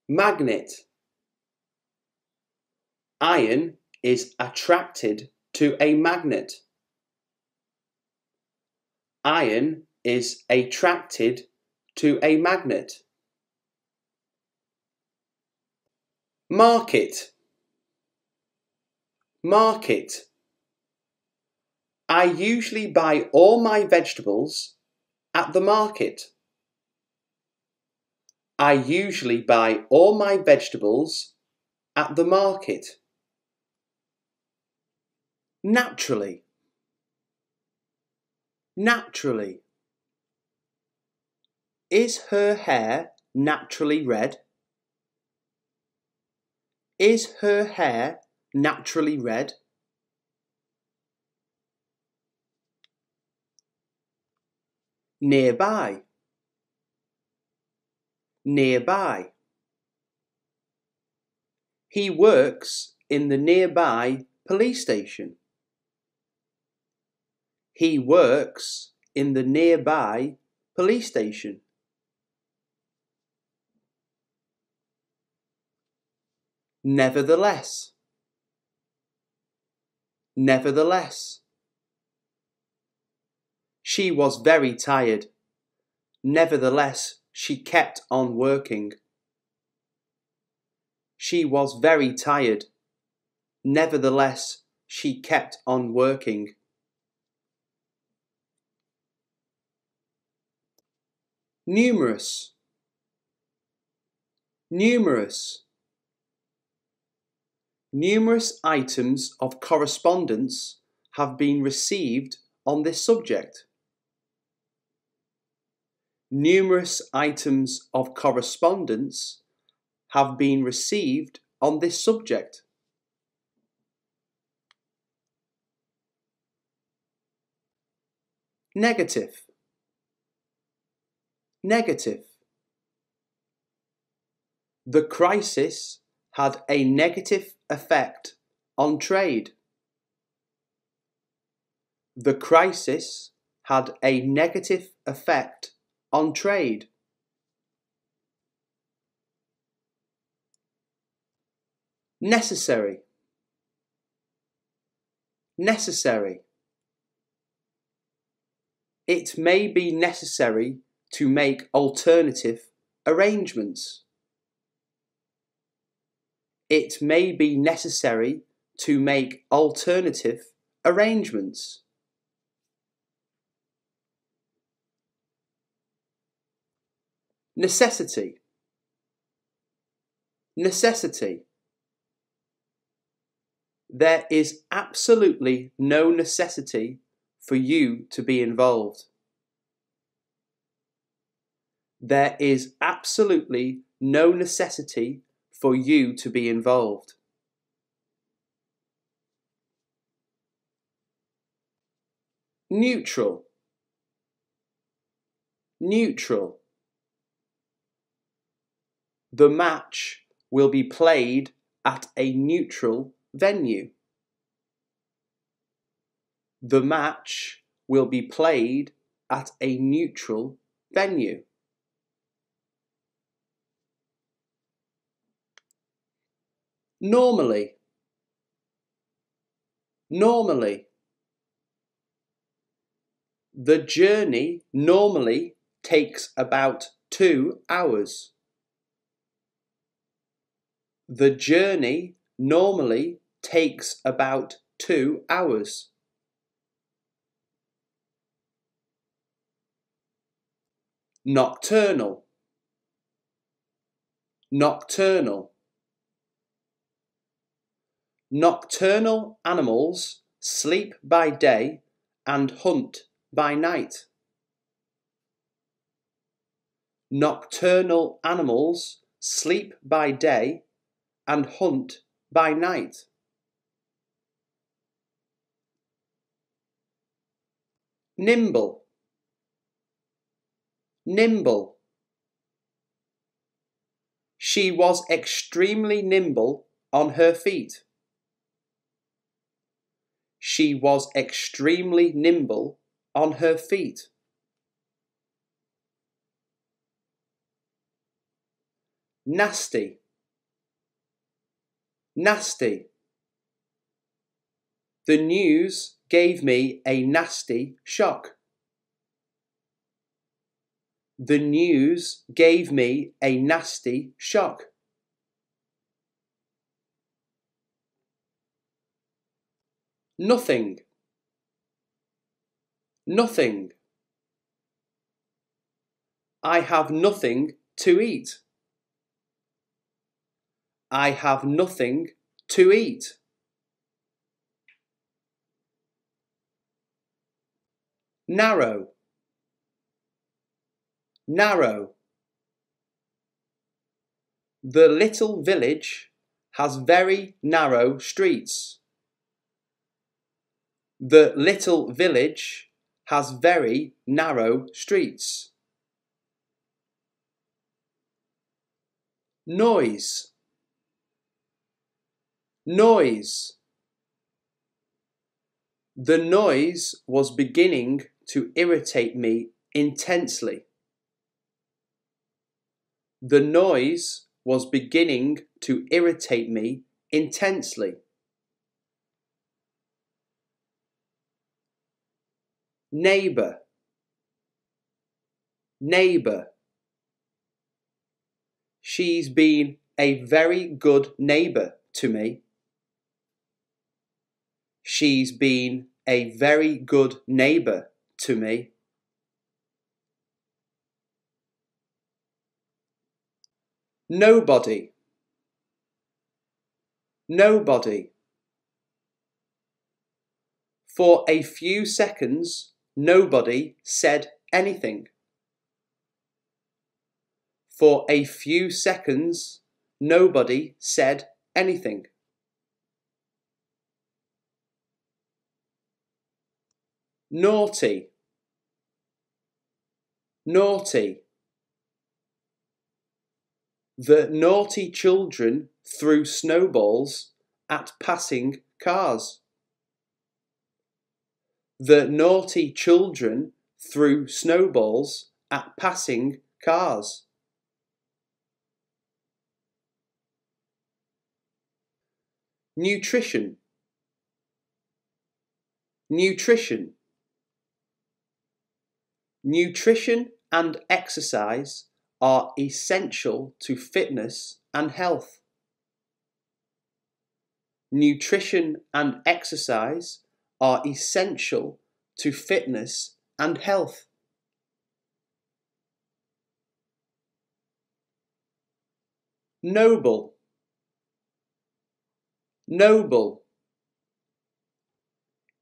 Magnet. Iron is attracted to a magnet. Iron is attracted to a magnet. Market. Market. I usually buy all my vegetables at the market. I usually buy all my vegetables at the market. Naturally. Naturally. Is her hair naturally red? Is her hair naturally red? Nearby. Nearby. He works in the nearby police station. He works in the nearby police station. Nevertheless. Nevertheless. She was very tired. Nevertheless, she kept on working. She was very tired. Nevertheless, she kept on working. Numerous. Numerous. Numerous items of correspondence have been received on this subject. Numerous items of correspondence have been received on this subject. Negative. Negative. The crisis had a negative effect on trade. The crisis had a negative effect on trade. Necessary. Necessary. It may be necessary to make alternative arrangements. It may be necessary to make alternative arrangements. Necessity. Necessity. There is absolutely no necessity for you to be involved. There is absolutely no necessity for you to be involved. Neutral. Neutral. The match will be played at a neutral venue. The match will be played at a neutral venue. Normally, normally. The journey normally takes about 2 hours. The journey normally takes about 2 hours. Nocturnal, nocturnal. Nocturnal animals sleep by day and hunt by night. Nocturnal animals sleep by day and hunt by night. Nimble, nimble. She was extremely nimble on her feet. She was extremely nimble on her feet. Nasty, nasty. The news gave me a nasty shock. The news gave me a nasty shock. Nothing, nothing. I have nothing to eat. I have nothing to eat. Narrow, narrow. The little village has very narrow streets. The little village has very narrow streets. Noise, noise. The noise was beginning to irritate me intensely. The noise was beginning to irritate me intensely. Neighbour, neighbour. She's been a very good neighbour to me. She's been a very good neighbour to me. Nobody, nobody. For a few seconds, nobody said anything. For a few seconds, nobody said anything. Naughty, naughty. The naughty children threw snowballs at passing cars. The naughty children threw snowballs at passing cars. Nutrition, nutrition. Nutrition and exercise are essential to fitness and health. Nutrition and exercise are essential to fitness and health. Noble, noble.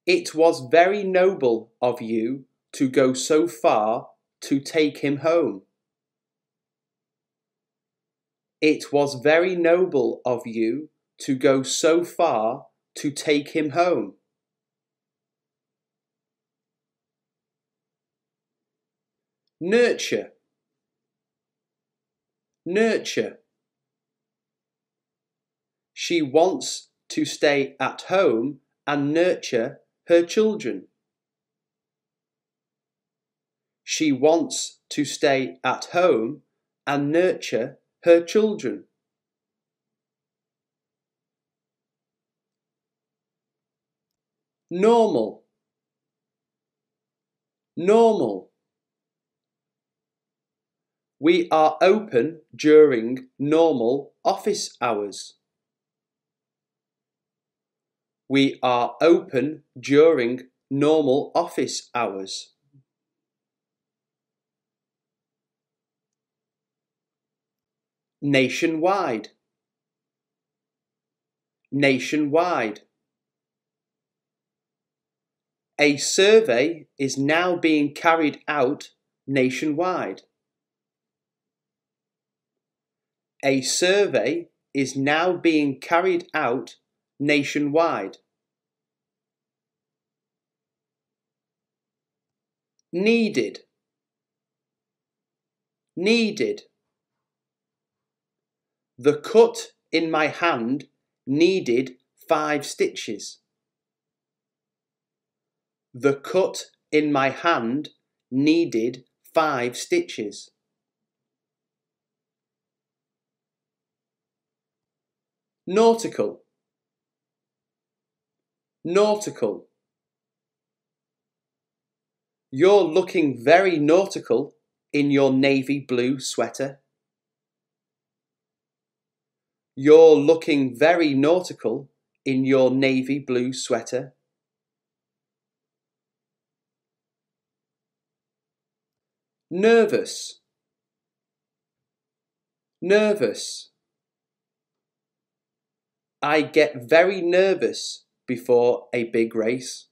It was very noble of you to go so far to take him home. It was very noble of you to go so far to take him home. Nurture, nurture. She wants to stay at home and nurture her children. She wants to stay at home and nurture her children. normal, normal. We are open during normal office hours. We are open during normal office hours. Nationwide, nationwide. A survey is now being carried out nationwide. A survey is now being carried out nationwide. Needed, needed. The cut in my hand needed 5 stitches. The cut in my hand needed 5 stitches. Nautical, nautical. You're looking very nautical in your navy blue sweater. You're looking very nautical in your navy blue sweater. Nervous, nervous. I get very nervous before a big race.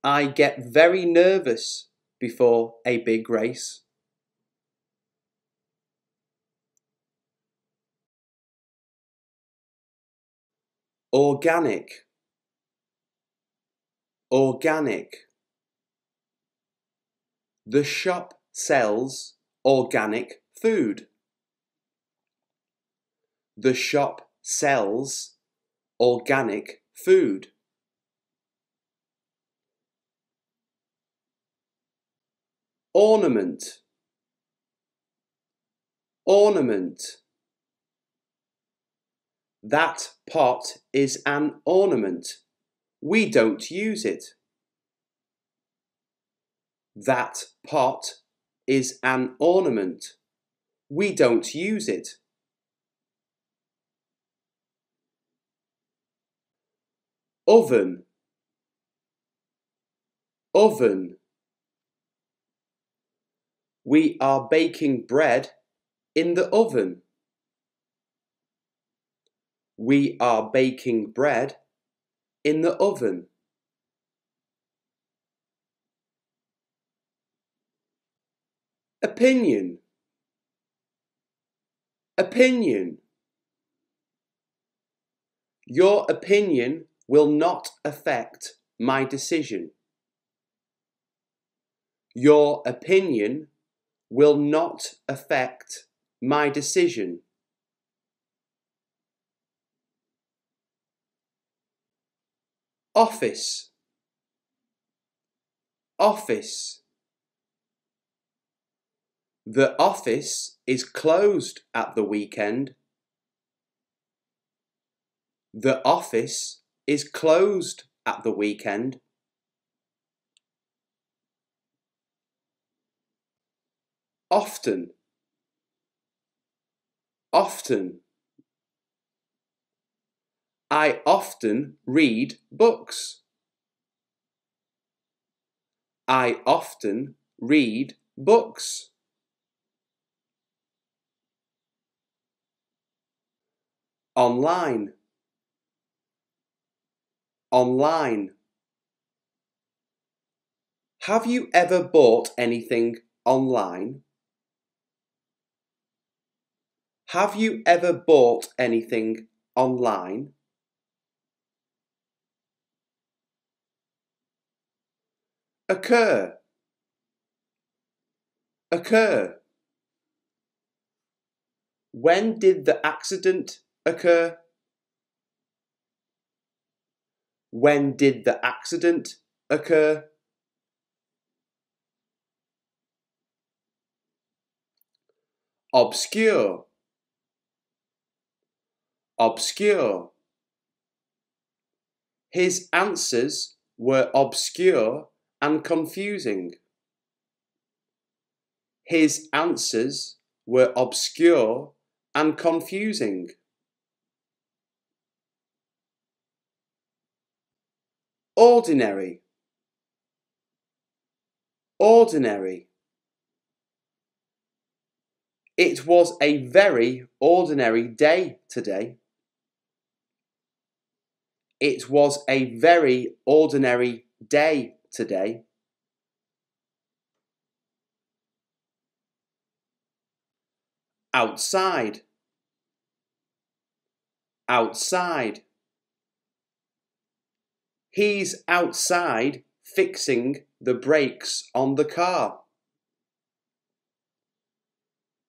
I get very nervous before a big race. Organic, organic. The shop sells organic food. The shop sells organic food. Ornament, ornament. That pot is an ornament. We don't use it. That pot is an ornament. We don't use it. Oven, oven. We are baking bread in the oven. We are baking bread in the oven. Opinion, opinion. Your opinion will not affect my decision. Your opinion will not affect my decision. Office, office. The office is closed at the weekend. The office is closed at the weekend. Often, often. I often read books. I often read books. Online, online. Have you ever bought anything online? Have you ever bought anything online? Occur, occur. When did the accident occur? When did the accident occur? Obscure, obscure. His answers were obscure and confusing. His answers were obscure and confusing. Ordinary, ordinary. It was a very ordinary day today. It was a very ordinary day today. Outside, outside. He's outside fixing the brakes on the car.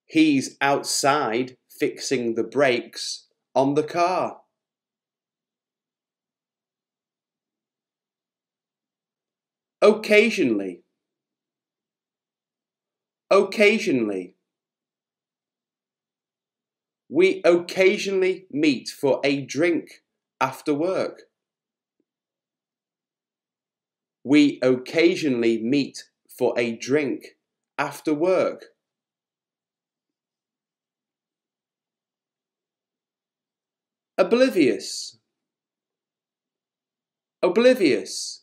He's outside fixing the brakes on the car. Occasionally, occasionally. We occasionally meet for a drink after work. We occasionally meet for a drink after work. Oblivious, oblivious.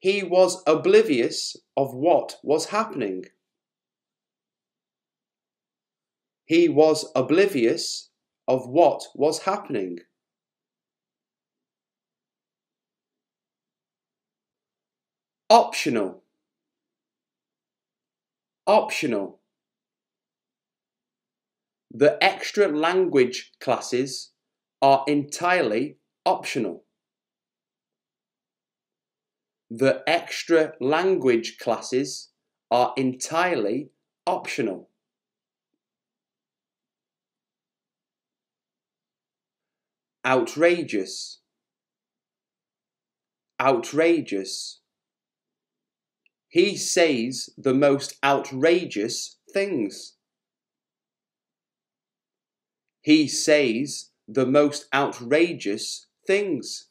He was oblivious of what was happening. He was oblivious of what was happening. Optional, optional. The extra language classes are entirely optional. The extra language classes are entirely optional. Outrageous, outrageous. He says the most outrageous things. He says the most outrageous things.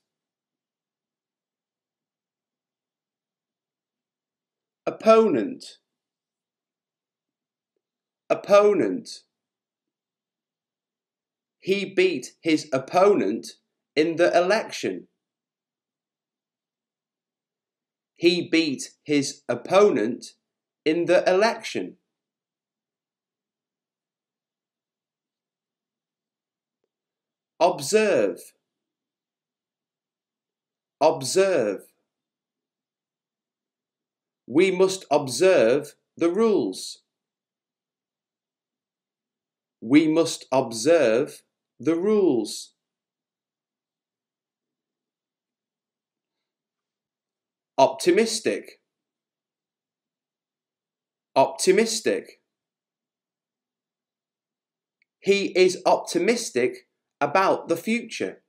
Opponent, opponent. He beat his opponent in the election. He beat his opponent in the election. Observe, observe. We must observe the rules. We must observe the rules. Optimistic, optimistic. He is optimistic about the future.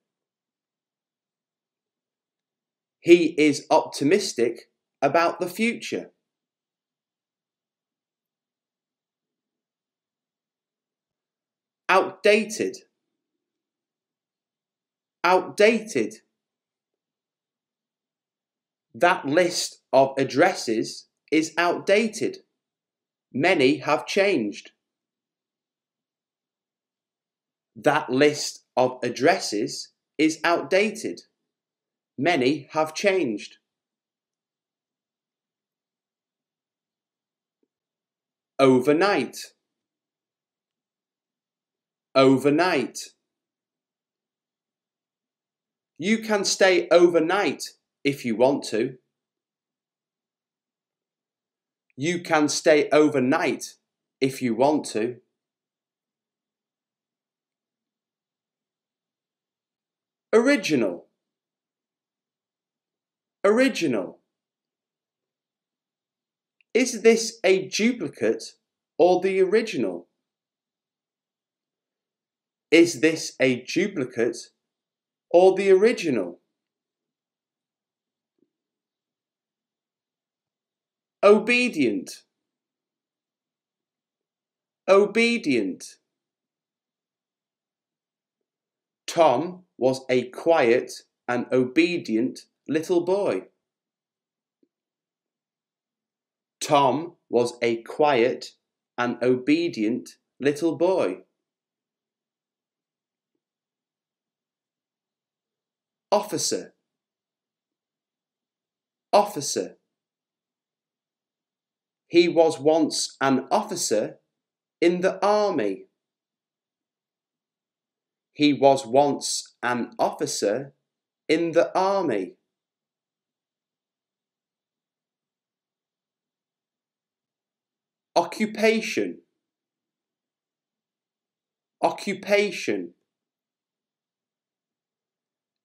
He is optimistic about the future. Outdated, outdated. That list of addresses is outdated. Many have changed. That list of addresses is outdated. Many have changed. Overnight, overnight. You can stay overnight if you want to. You can stay overnight if you want to. Original, original. Is this a duplicate or the original? Is this a duplicate or the original? Obedient, obedient. Tom was a quiet and obedient little boy. Tom was a quiet and obedient little boy. Officer, officer. He was once an officer in the army. He was once an officer in the army. Occupation, occupation.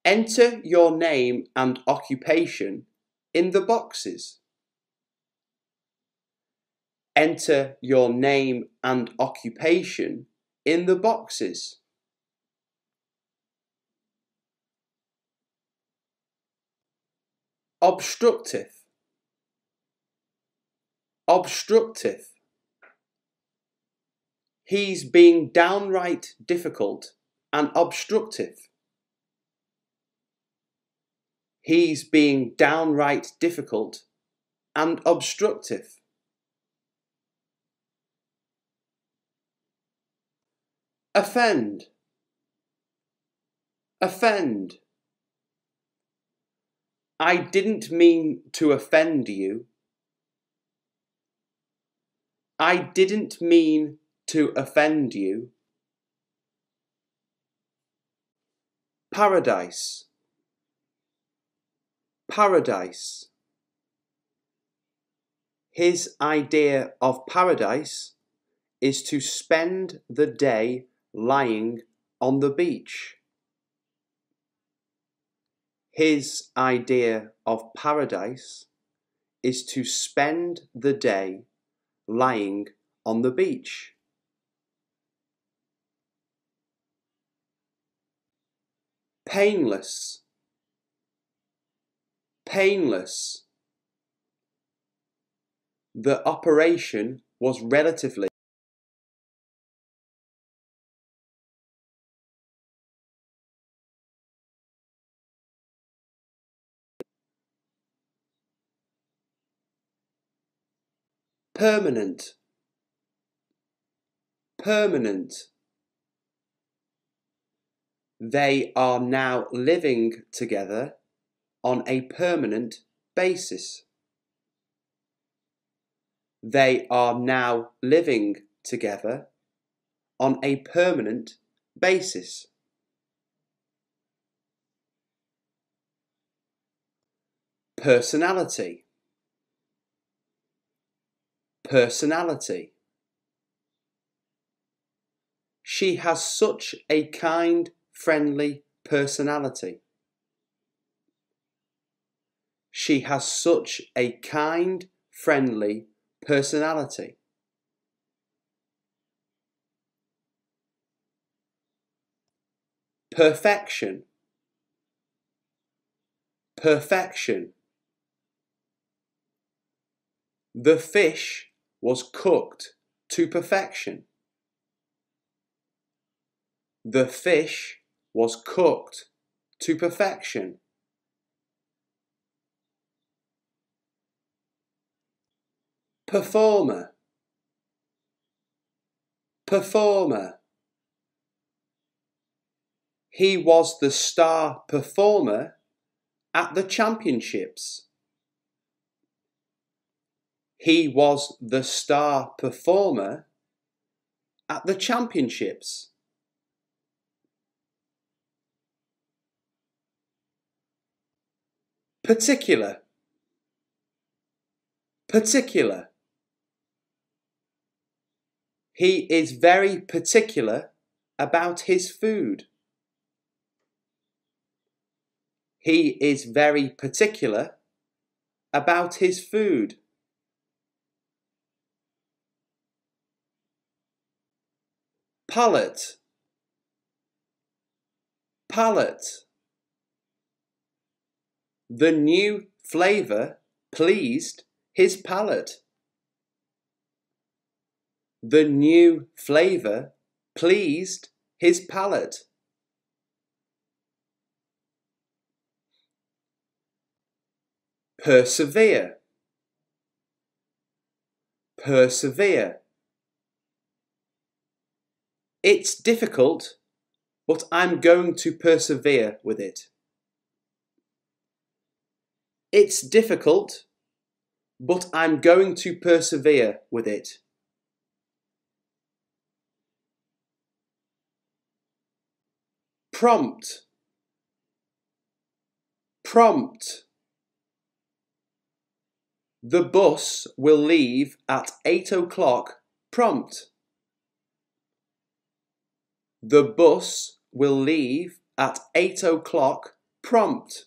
Enter your name and occupation in the boxes. Enter your name and occupation in the boxes. Obstructive, obstructive. He's being downright difficult and obstructive. He's being downright difficult and obstructive. Offend, offend. I didn't mean to offend you. I didn't mean to offend you. Paradise, paradise. His idea of paradise is to spend the day lying on the beach. His idea of paradise is to spend the day lying on the beach. Painless, painless. The operation was relatively permanent, permanent. They are now living together on a permanent basis. They are now living together on a permanent basis. Personality, personality. She has such a kind, friendly personality. She has such a kind, friendly personality. Perfection, perfection. The fish was cooked to perfection. The fish was cooked to perfection. Performer, performer. He was the star performer at the championships. He was the star performer at the championships. Particular, particular. He is very particular about his food. He is very particular about his food. Palate, palate. The new flavour pleased his palate. The new flavour pleased his palate. Persevere. Persevere. It's difficult, but I'm going to persevere with it. It's difficult, but I'm going to persevere with it. Prompt. Prompt. The bus will leave at 8 o'clock prompt. The bus will leave at 8 o'clock prompt.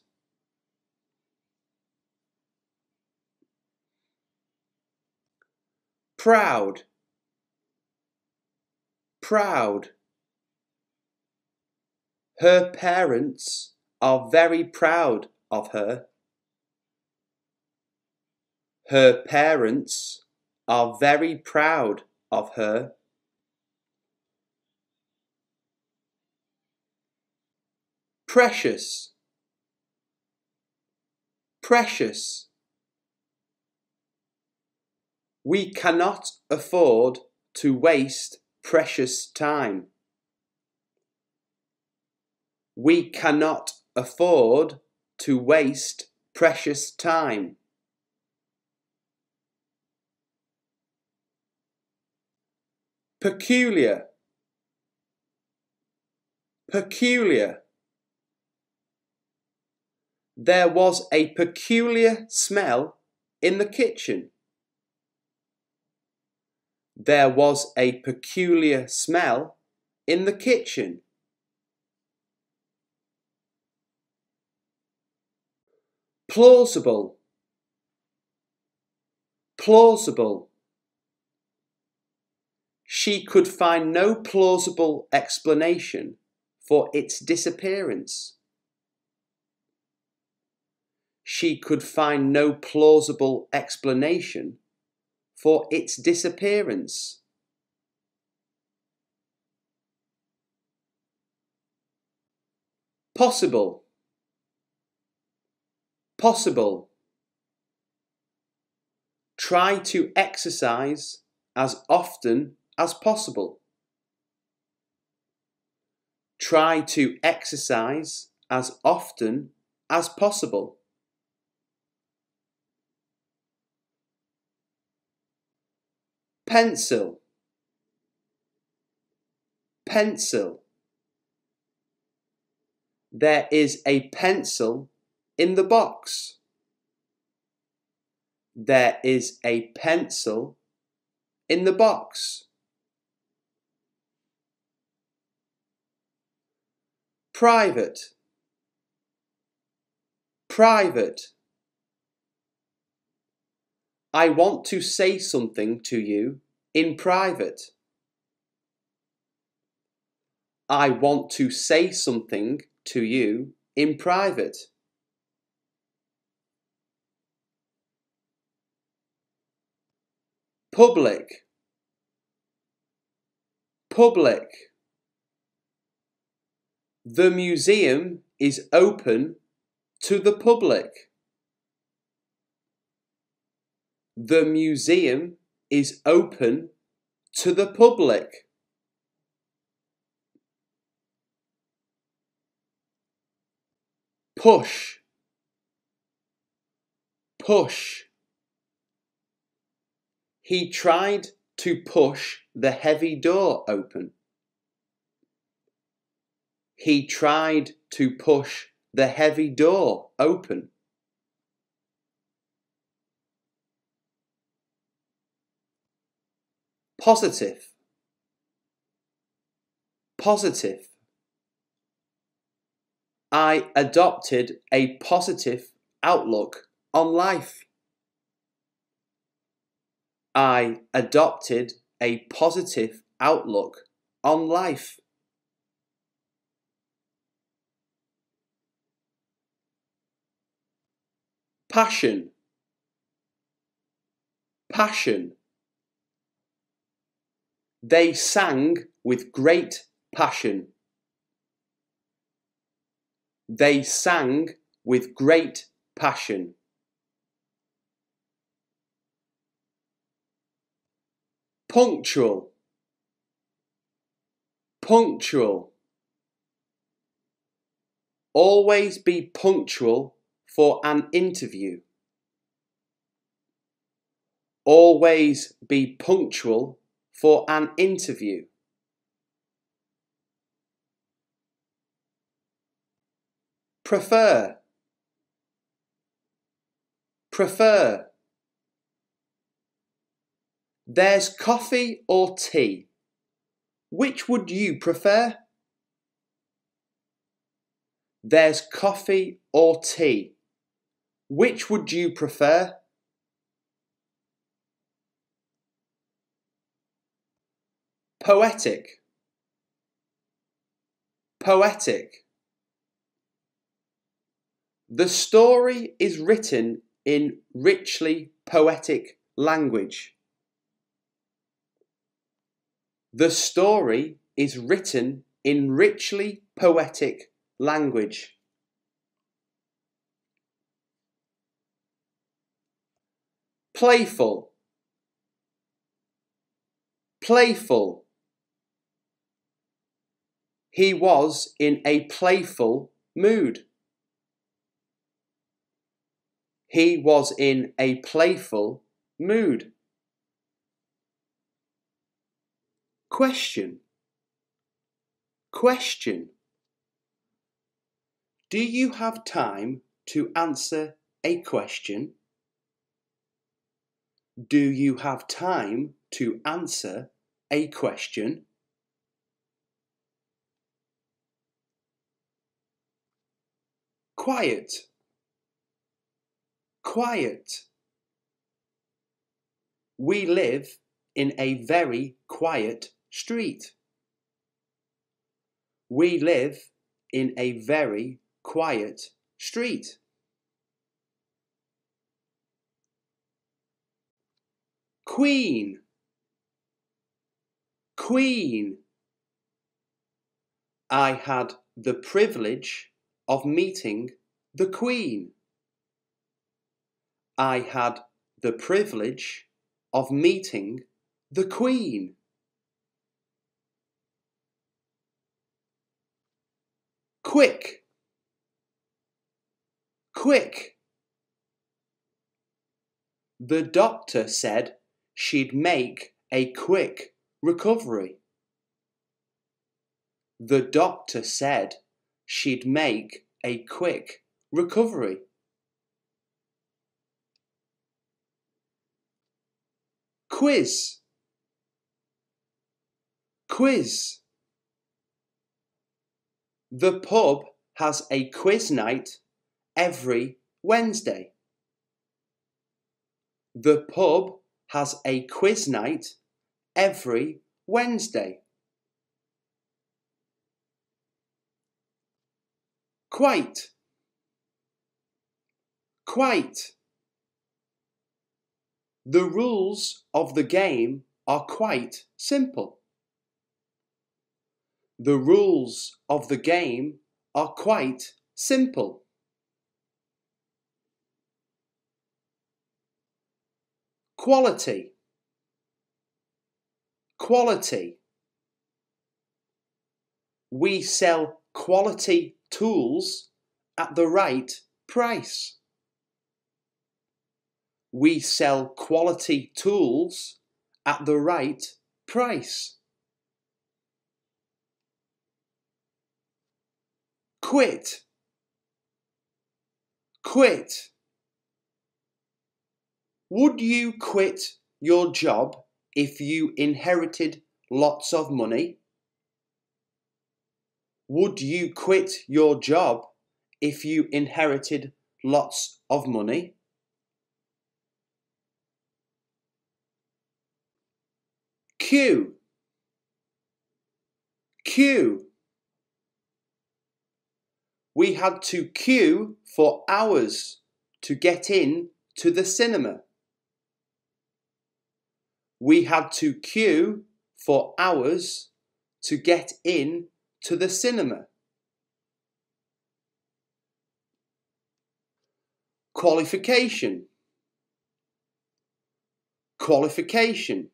Proud. Proud. Her parents are very proud of her. Her parents are very proud of her. Precious. Precious. We cannot afford to waste precious time. We cannot afford to waste precious time. Peculiar. Peculiar. There was a peculiar smell in the kitchen. There was a peculiar smell in the kitchen. Plausible. Plausible. She could find no plausible explanation for its disappearance. She could find no plausible explanation for its disappearance. Possible. Possible. Try to exercise as often as possible. Try to exercise as often as possible. Pencil. Pencil. There is a pencil in the box. There is a pencil in the box. Private. Private. I want to say something to you in private. I want to say something to you in private. Public. Public. The museum is open to the public. The museum is open to the public. Push. Push. He tried to push the heavy door open. He tried to push the heavy door open. Positive. Positive. I adopted a positive outlook on life. I adopted a positive outlook on life. Passion. Passion. They sang with great passion. They sang with great passion. punctual, punctual. Always be punctual for an interview. Always be punctual for an interview. Prefer, prefer. There's coffee or tea. Which would you prefer? There's coffee or tea. Which would you prefer? Poetic, poetic. The story is written in richly poetic language. The story is written in richly poetic language. Playful, playful. He was in a playful mood. He was in a playful mood. Question, question. Do you have time to answer a question? Do you have time to answer a question? Quiet, quiet. We live in a very quiet street. We live in a very quiet street. Queen, queen. I had the privilege of meeting the Queen. I had the privilege of meeting the Queen. Quick, quick. The doctor said she'd make a quick recovery. The doctor said she'd make a quick recovery. Quiz, quiz. The pub has a quiz night every Wednesday. The pub has a quiz night every Wednesday. Quite, quite. The rules of the game are quite simple. The rules of the game are quite simple. Quality, quality. We sell quality tools at the right price. We sell quality tools at the right price. Quit, quit. Would you quit your job if you inherited lots of money? Would you quit your job if you inherited lots of money? Queue, queue. We had to queue for hours to get in to the cinema. We had to queue for hours to get in to the cinema. Qualification, qualification.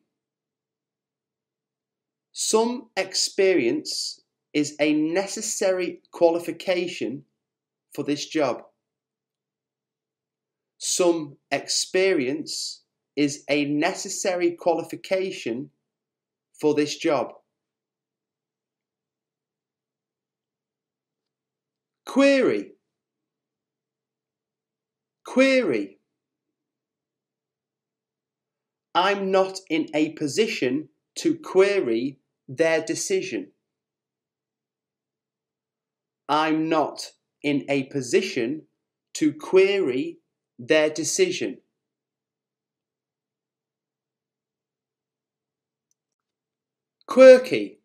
Some experience is a necessary qualification for this job. Some experience is a necessary qualification for this job. Query. Query. I'm not in a position to query their decision. I'm not in a position to query their decision. Quirky.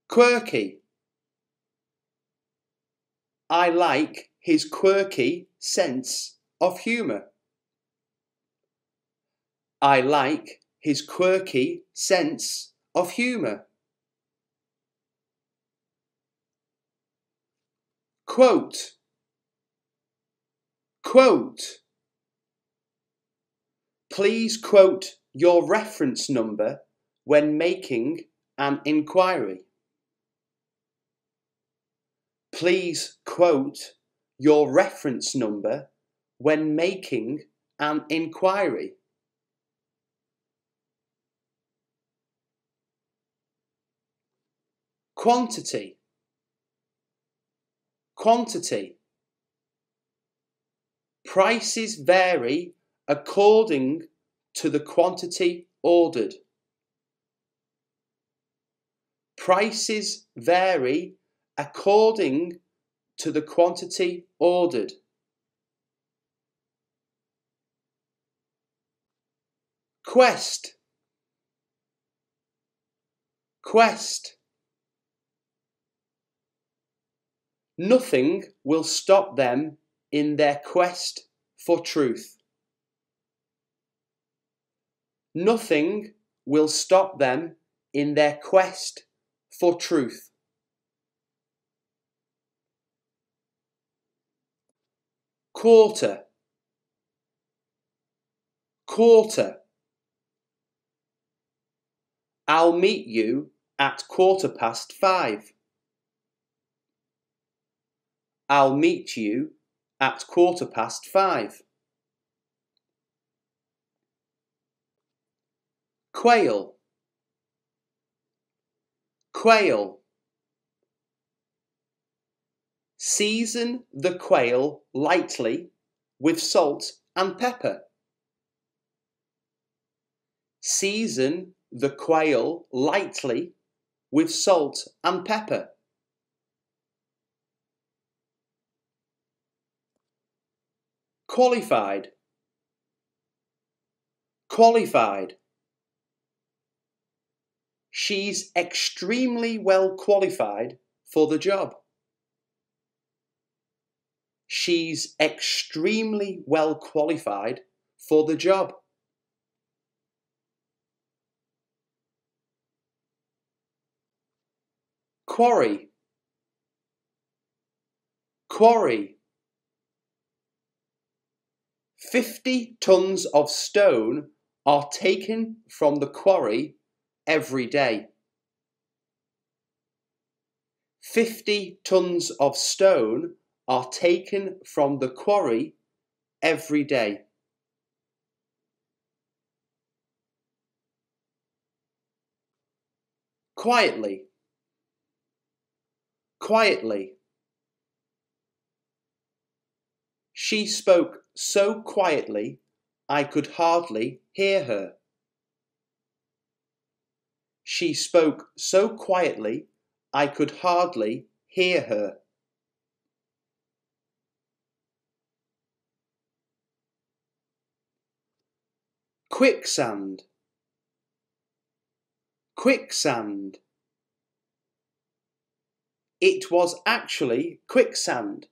Quirky. I like his quirky sense of humour. I like his quirky sense of humour. Quote. Quote. Please quote your reference number when making an inquiry. Please quote your reference number when making an inquiry. Quantity. Quantity. Prices vary according to the quantity ordered. Prices vary according to the quantity ordered. Quest. Quest. Nothing will stop them in their quest for truth. Nothing will stop them in their quest for truth. Quarter. Quarter. I'll meet you at 5:15. I'll meet you at 5:15. Quail. Quail. Season the quail lightly with salt and pepper. Season the quail lightly with salt and pepper. Qualified. Qualified. She's extremely well qualified for the job. She's extremely well qualified for the job. Quarry. Quarry. 50 tons of stone are taken from the quarry every day. 50 tons of stone are taken from the quarry every day. Quietly. Quietly. She spoke so quietly I could hardly hear her. She spoke so quietly I could hardly hear her. Quicksand. Quicksand. It was actually quicksand,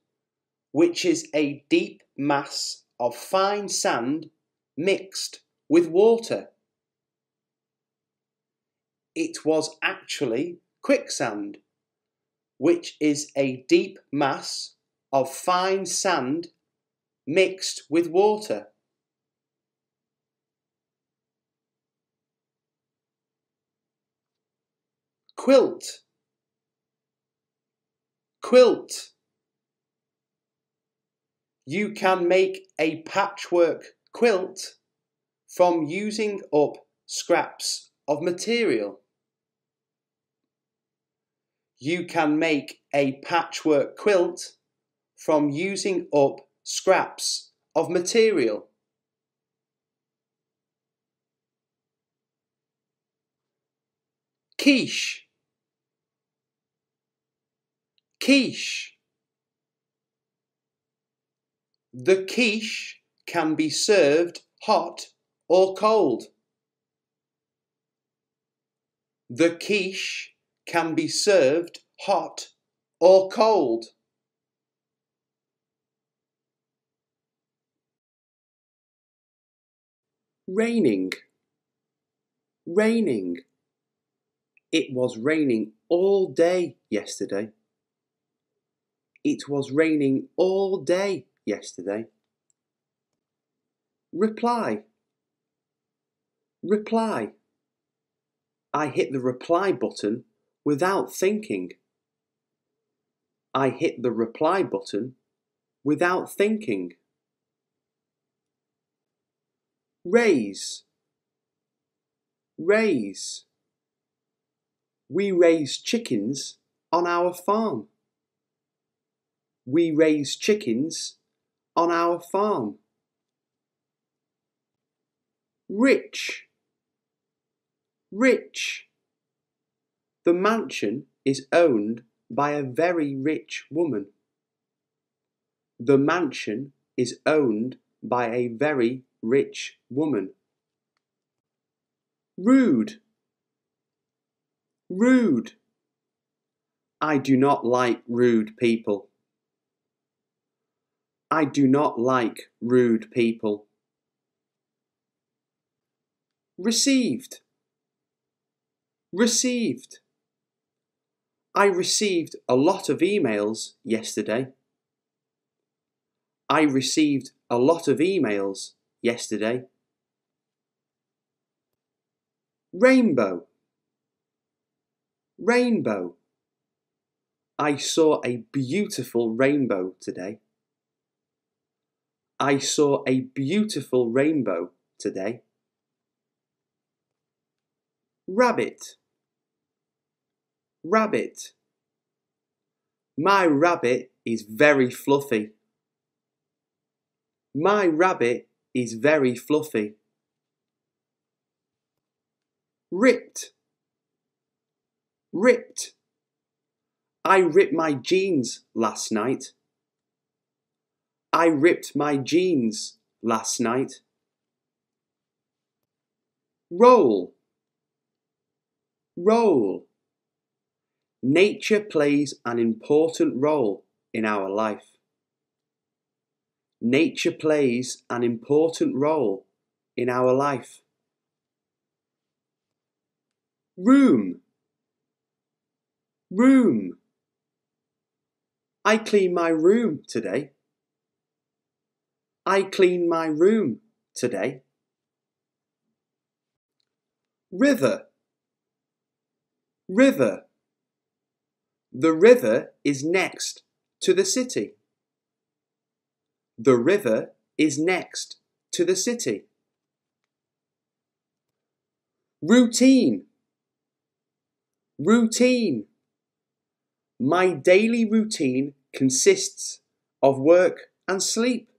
which is a deep mass of fine sand mixed with water. It was actually quicksand, which is a deep mass of fine sand mixed with water. quilt, quilt. You can make a patchwork quilt from using up scraps of material. You can make a patchwork quilt from using up scraps of material. Quiche, quiche. The quiche can be served hot or cold. The quiche can be served hot or cold. Raining, raining. It was raining all day yesterday. It was raining all day yesterday. Reply, reply. I hit the reply button without thinking. I hit the reply button without thinking. Raise, raise. We raise chickens on our farm. We raise chickens on our farm. Rich, rich. The mansion is owned by a very rich woman. The mansion is owned by a very rich woman. Rude, rude. I do not like rude people. I do not like rude people. Received, received. I received a lot of emails yesterday. I received a lot of emails yesterday. Rainbow, rainbow. I saw a beautiful rainbow today. I saw a beautiful rainbow today. Rabbit, rabbit. My rabbit is very fluffy. My rabbit is very fluffy. Ripped, ripped. I ripped my jeans last night. I ripped my jeans last night. Roll, roll. Nature plays an important role in our life. Nature plays an important role in our life. Room, room. I cleaned my room today. I cleaned my room today. River, river. The river is next to the city. The river is next to the city. Routine, routine. My daily routine consists of work and sleep.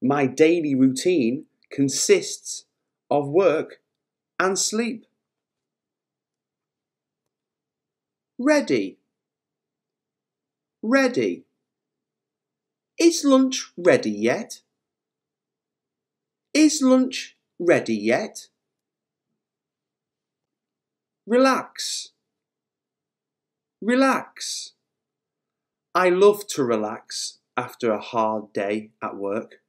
My daily routine consists of work and sleep. Ready, ready. Is lunch ready yet? Is lunch ready yet? Relax, relax. I love to relax after a hard day at work.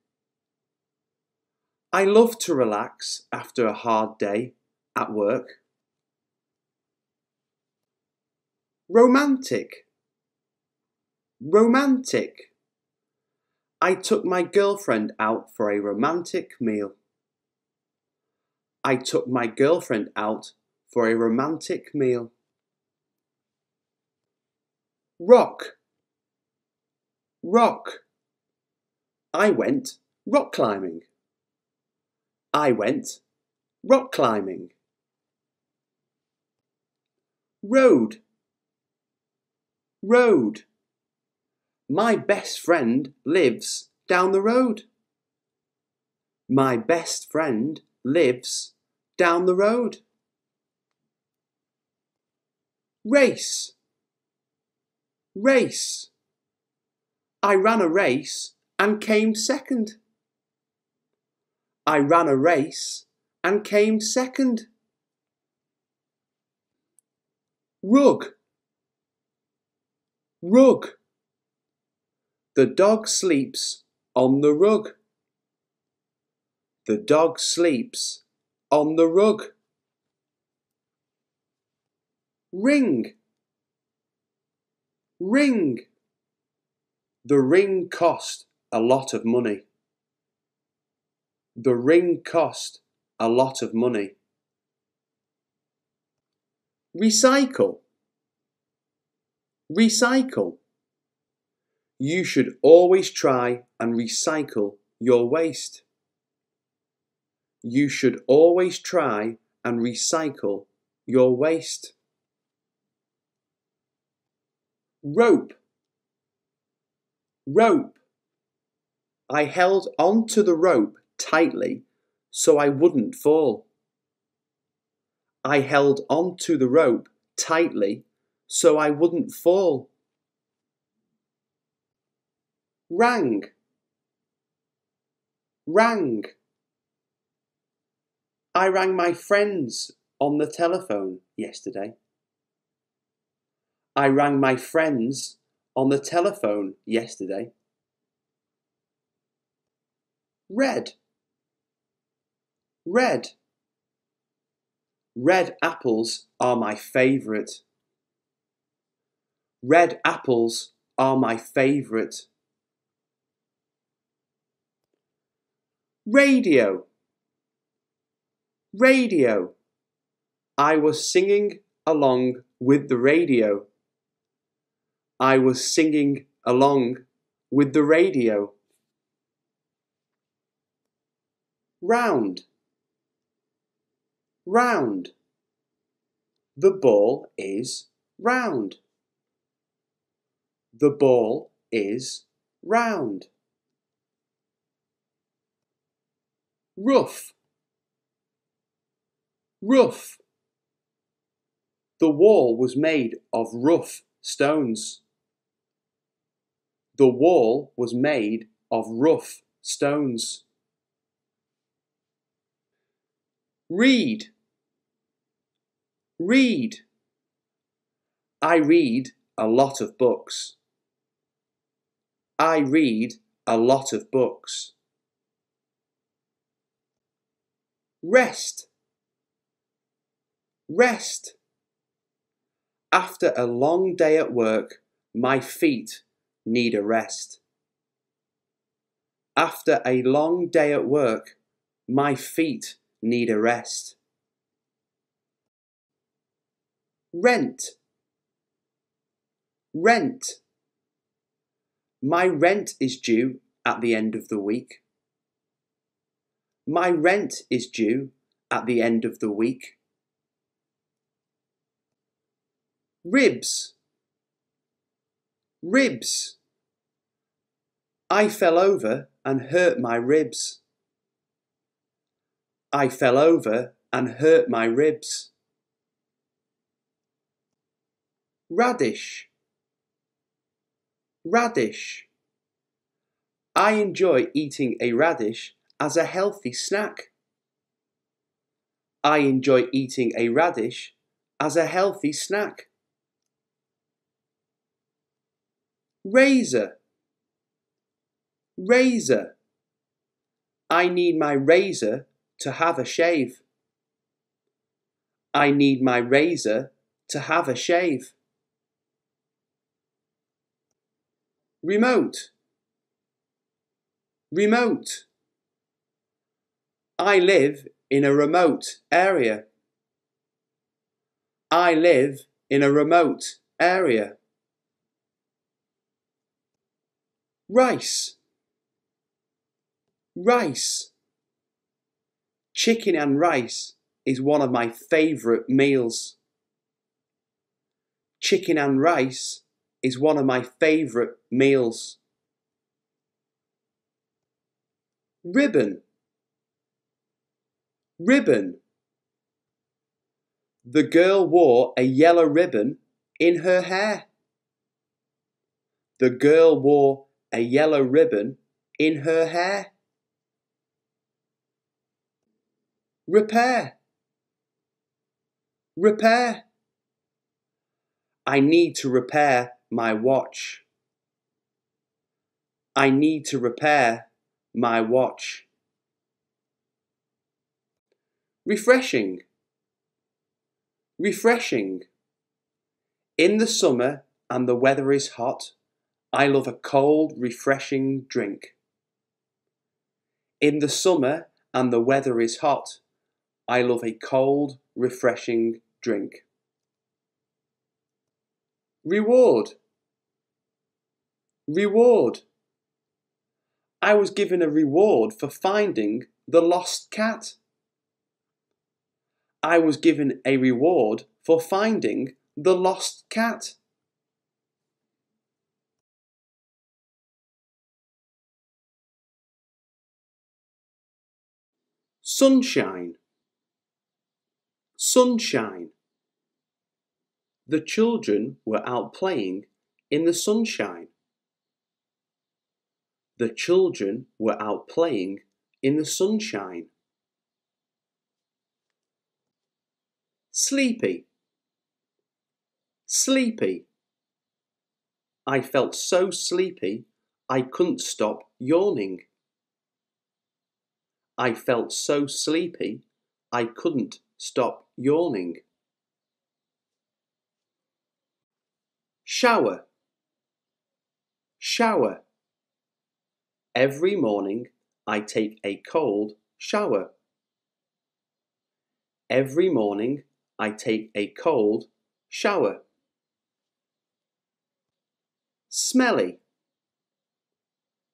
I love to relax after a hard day at work. Romantic, romantic. I took my girlfriend out for a romantic meal. I took my girlfriend out for a romantic meal. Rock, rock. I went rock climbing. I went rock climbing. Road, road. My best friend lives down the road. My best friend lives down the road. Race, race. I ran a race and came second. I ran a race and came second. Rug, rug. The dog sleeps on the rug. The dog sleeps on the rug. Ring, ring. The ring cost a lot of money. The ring cost a lot of money. Recycle, recycle. You should always try and recycle your waste. You should always try and recycle your waste. Rope, rope. I held onto the rope tightly so I wouldn't fall. I held onto the rope tightly so I wouldn't fall. Rang, rang. I rang my friends on the telephone yesterday. I rang my friends on the telephone yesterday. Red, red. Red apples are my favourite. Red apples are my favourite. Radio, radio. I was singing along with the radio. I was singing along with the radio. Round, round. The ball is round. The ball is round. Rough, rough. The wall was made of rough stones. The wall was made of rough stones. Read, read. I read a lot of books. I read a lot of books. Rest, rest. After a long day at work, my feet need a rest. After a long day at work, my feet need a rest. Rent, rent. My rent is due at the end of the week. My rent is due at the end of the week. Ribs, ribs. I fell over and hurt my ribs. I fell over and hurt my ribs. Radish, radish. I enjoy eating a radish as a healthy snack. I enjoy eating a radish as a healthy snack. Razor, razor. I need my razor to have a shave. I need my razor to have a shave. Remote, remote. I live in a remote area. I live in a remote area. Rice. Rice. Chicken and rice is one of my favourite meals. Chicken and rice is one of my favourite meals. Ribbon. Ribbon. The girl wore a yellow ribbon in her hair. The girl wore a yellow ribbon in her hair. Repair. Repair. I need to repair my watch. I need to repair my watch. Refreshing. Refreshing. In the summer and the weather is hot, I love a cold, refreshing drink. In the summer and the weather is hot, I love a cold, refreshing drink. Reward. Reward. I was given a reward for finding the lost cat. I was given a reward for finding the lost cat. Sunshine. Sunshine. The children were out playing in the sunshine. The children were out playing in the sunshine. Sleepy. Sleepy. I felt so sleepy I couldn't stop yawning. I felt so sleepy I couldn't stop yawning. Shower. Shower. Every morning I take a cold shower. Every morning I take a cold shower. Smelly.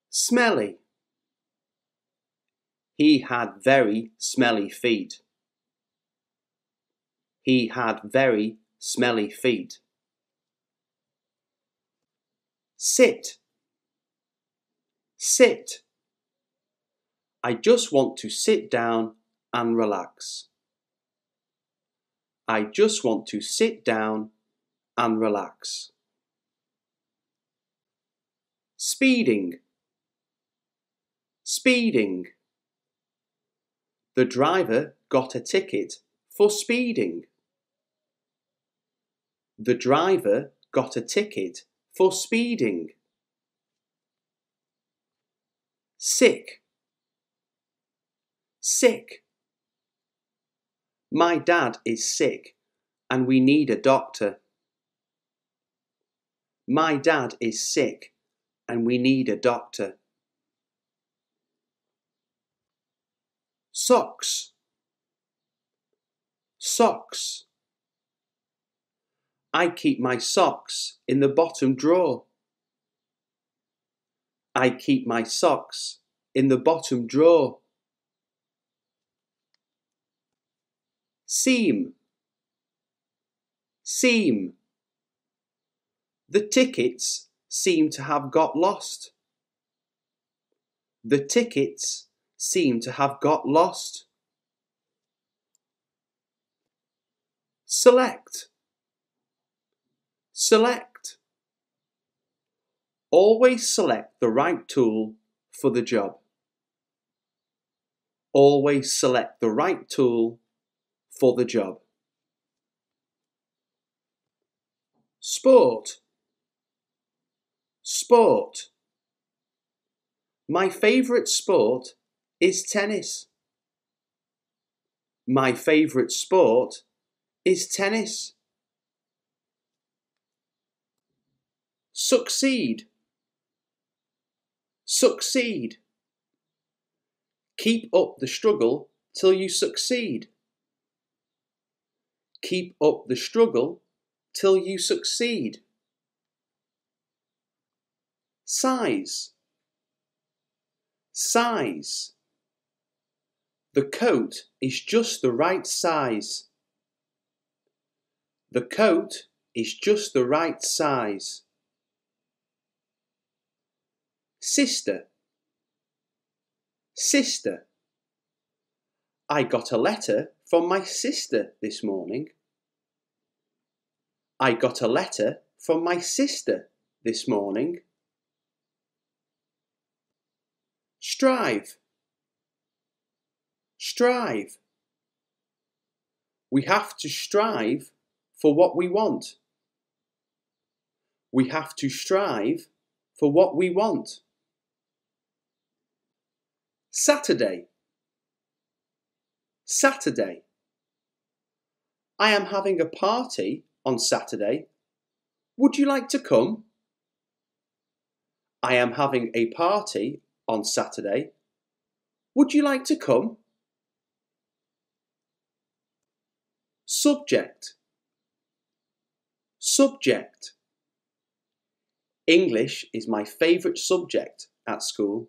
Smelly. He had very smelly feet. He had very smelly feet. Sit. Sit. I just want to sit down and relax. I just want to sit down and relax. Speeding. Speeding. The driver got a ticket for speeding. The driver got a ticket for speeding. Sick. Sick. My dad is sick and we need a doctor. My dad is sick and we need a doctor. Socks. Socks. I keep my socks in the bottom drawer. I keep my socks in the bottom drawer. Seam. Seam. The tickets seem to have got lost. The tickets seem to have got lost. Select. Select. Always select the right tool for the job. Always select the right tool for the job. Sport. Sport. My favourite sport is tennis. My favourite sport is tennis. Succeed. Succeed. Keep up the struggle till you succeed. Keep up the struggle till you succeed. Size. Size. The coat is just the right size. The coat is just the right size. Sister. Sister. I got a letter from my sister this morning. I got a letter from my sister this morning. Strive. Strive. We have to strive for what we want. We have to strive for what we want. Saturday. Saturday. I am having a party on Saturday. Would you like to come? I am having a party on Saturday. Would you like to come? Subject. Subject. English is my favourite subject at school.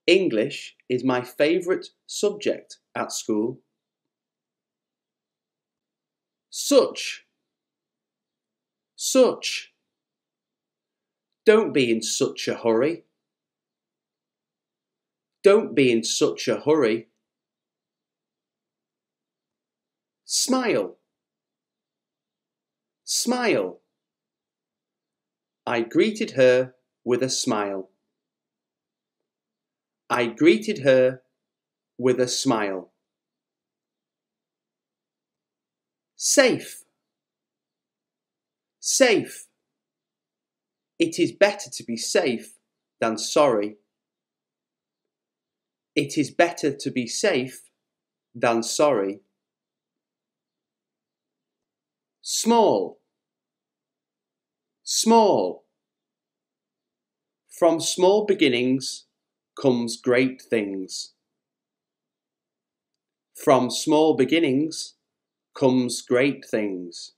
English is my favourite subject at school. Such. Such. Don't be in such a hurry. Don't be in such a hurry. Smile. Smile. I greeted her with a smile. I greeted her with a smile. Safe. Safe. It is better to be safe than sorry. It is better to be safe than sorry. Small. Small. From small beginnings comes great things. From small beginnings comes great things.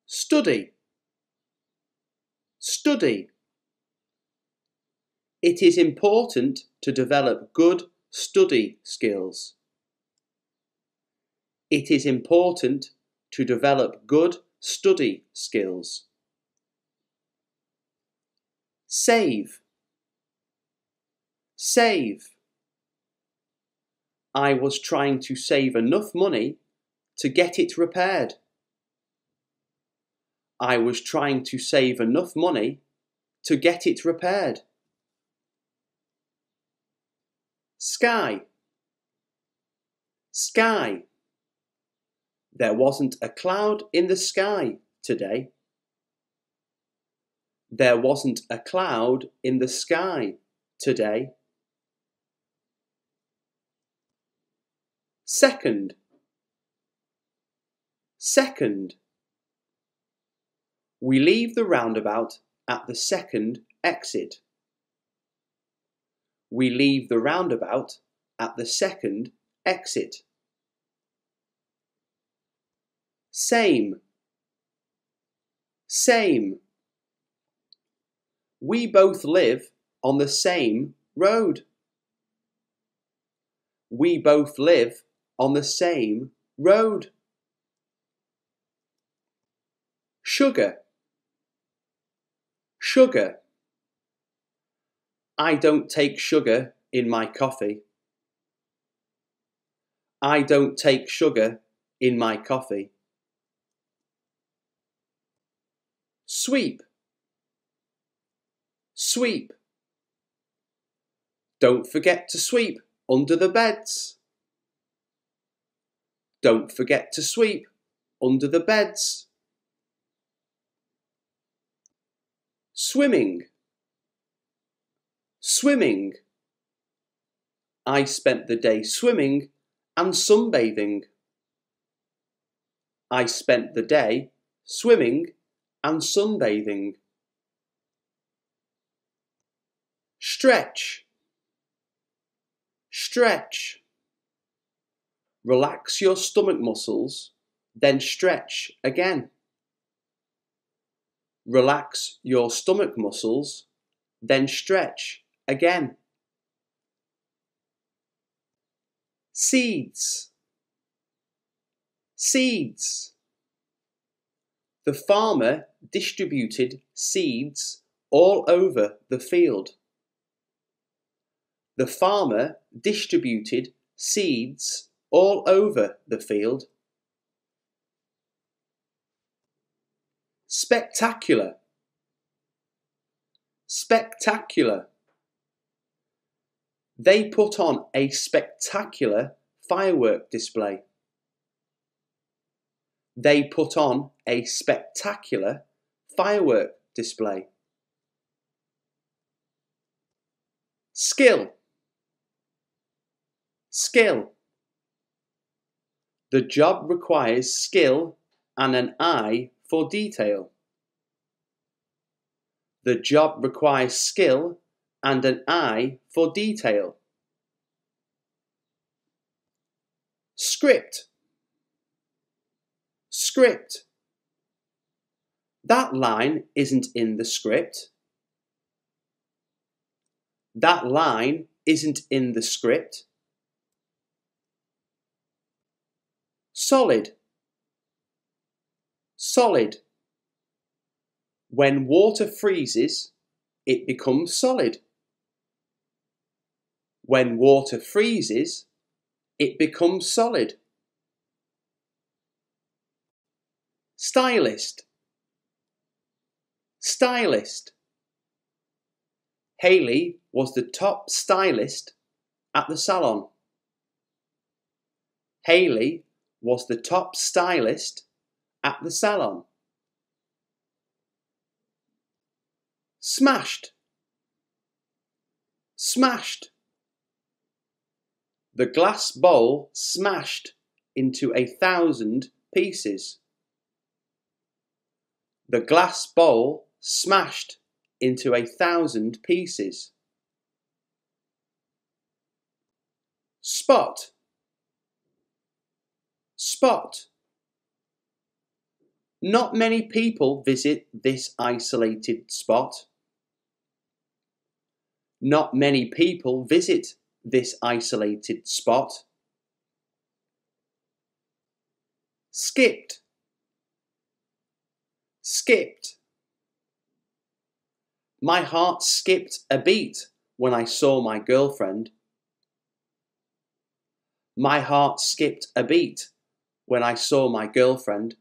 Study. Study. It is important to develop good study skills. It is important to develop good study skills. Save. Save. I was trying to save enough money to get it repaired. I was trying to save enough money to get it repaired. Sky. Sky. There wasn't a cloud in the sky today. There wasn't a cloud in the sky today. Second. Second. We leave the roundabout at the second exit. We leave the roundabout at the second exit. Same. Same. We both live on the same road. We both live on the same road. Sugar. Sugar. I don't take sugar in my coffee. I don't take sugar in my coffee. Sweep. Sweep. Don't forget to sweep under the beds. Don't forget to sweep under the beds. Swimming. Swimming. I spent the day swimming and sunbathing. I spent the day swimming and sunbathing. Stretch. Stretch. Relax your stomach muscles, then stretch again. Relax your stomach muscles, then stretch again. Seeds. Seeds. The farmer distributed seeds all over the field. The farmer distributed seeds all over the field. Spectacular. Spectacular. They put on a spectacular firework display. They put on a spectacular firework display. Skill. Skill. The job requires skill and an eye for detail. The job requires skill and an eye for detail. Script. Script. That line isn't in the script. That line isn't in the script. Solid. Solid. When water freezes, it becomes solid. When water freezes, it becomes solid. Stylist. Stylist. Hayley was the top stylist at the salon. Hayley was the top stylist at the salon. Smashed. Smashed. The glass bowl smashed into 1,000 pieces. The glass bowl smashed into 1,000 pieces. Spot. Spot. Not many people visit this isolated spot. Not many people visit this isolated spot. Skipped. Skipped. My heart skipped a beat when I saw my girlfriend. My heart skipped a beat when I saw my girlfriend.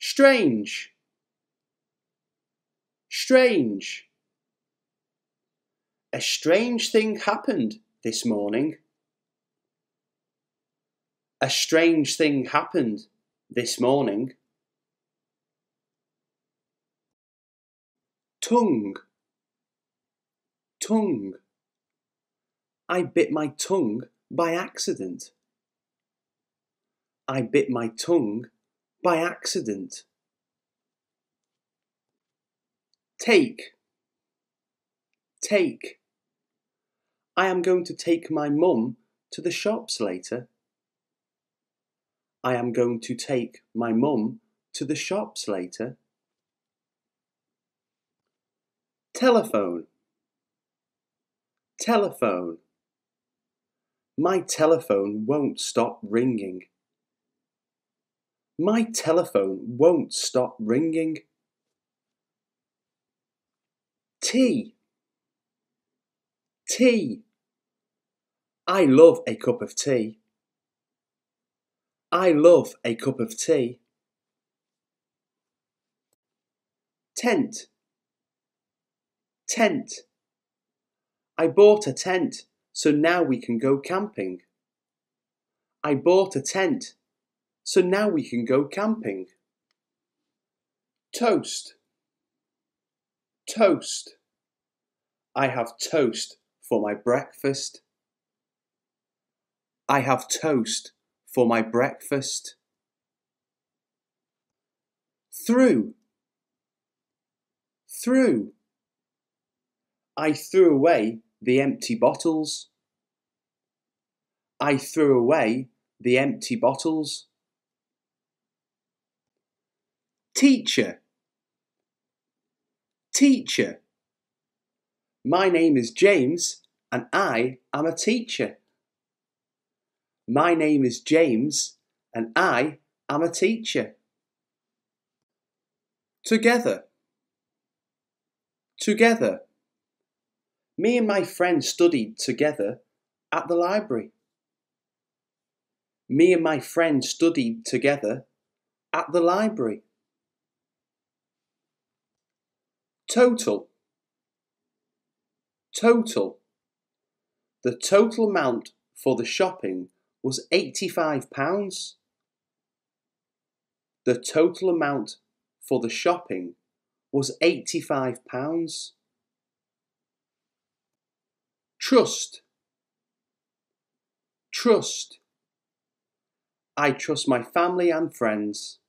Strange. Strange. A strange thing happened this morning. A strange thing happened this morning. Tongue. Tongue. I bit my tongue by accident. I bit my tongue by accident. Take. Take. I am going to take my mum to the shops later. I am going to take my mum to the shops later. Telephone. Telephone. My telephone won't stop ringing. My telephone won't stop ringing. Tea. Tea. I love a cup of tea. I love a cup of tea. Tent. Tent. I bought a tent, so now we can go camping. I bought a tent, so now we can go camping. Toast. Toast. I have toast for my breakfast. I have toast for my breakfast. Through. Through. I threw away the empty bottles. I threw away the empty bottles. Teacher, teacher. My name is James and I am a teacher. My name is James and I am a teacher. Together, together. Me and my friend studied together at the library. Me and my friend studied together at the library. Total, total. The total amount for the shopping was £85. The total amount for the shopping was £85. Trust, trust. I trust my family and friends.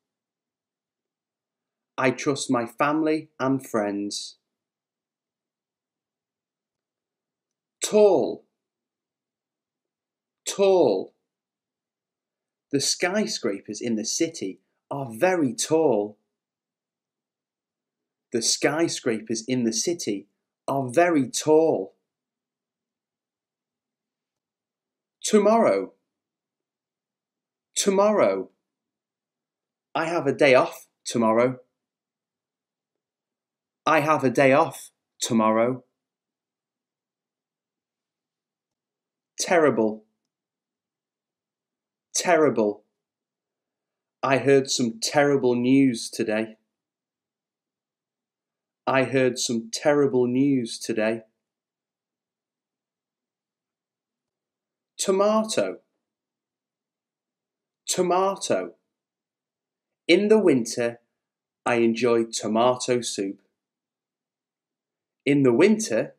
I trust my family and friends. Tall, tall. The skyscrapers in the city are very tall. The skyscrapers in the city are very tall. Tomorrow, tomorrow. I have a day off tomorrow. I have a day off tomorrow. Terrible, terrible. I heard some terrible news today. I heard some terrible news today. Tomato, tomato. In the winter, I enjoy tomato soup. In the winter,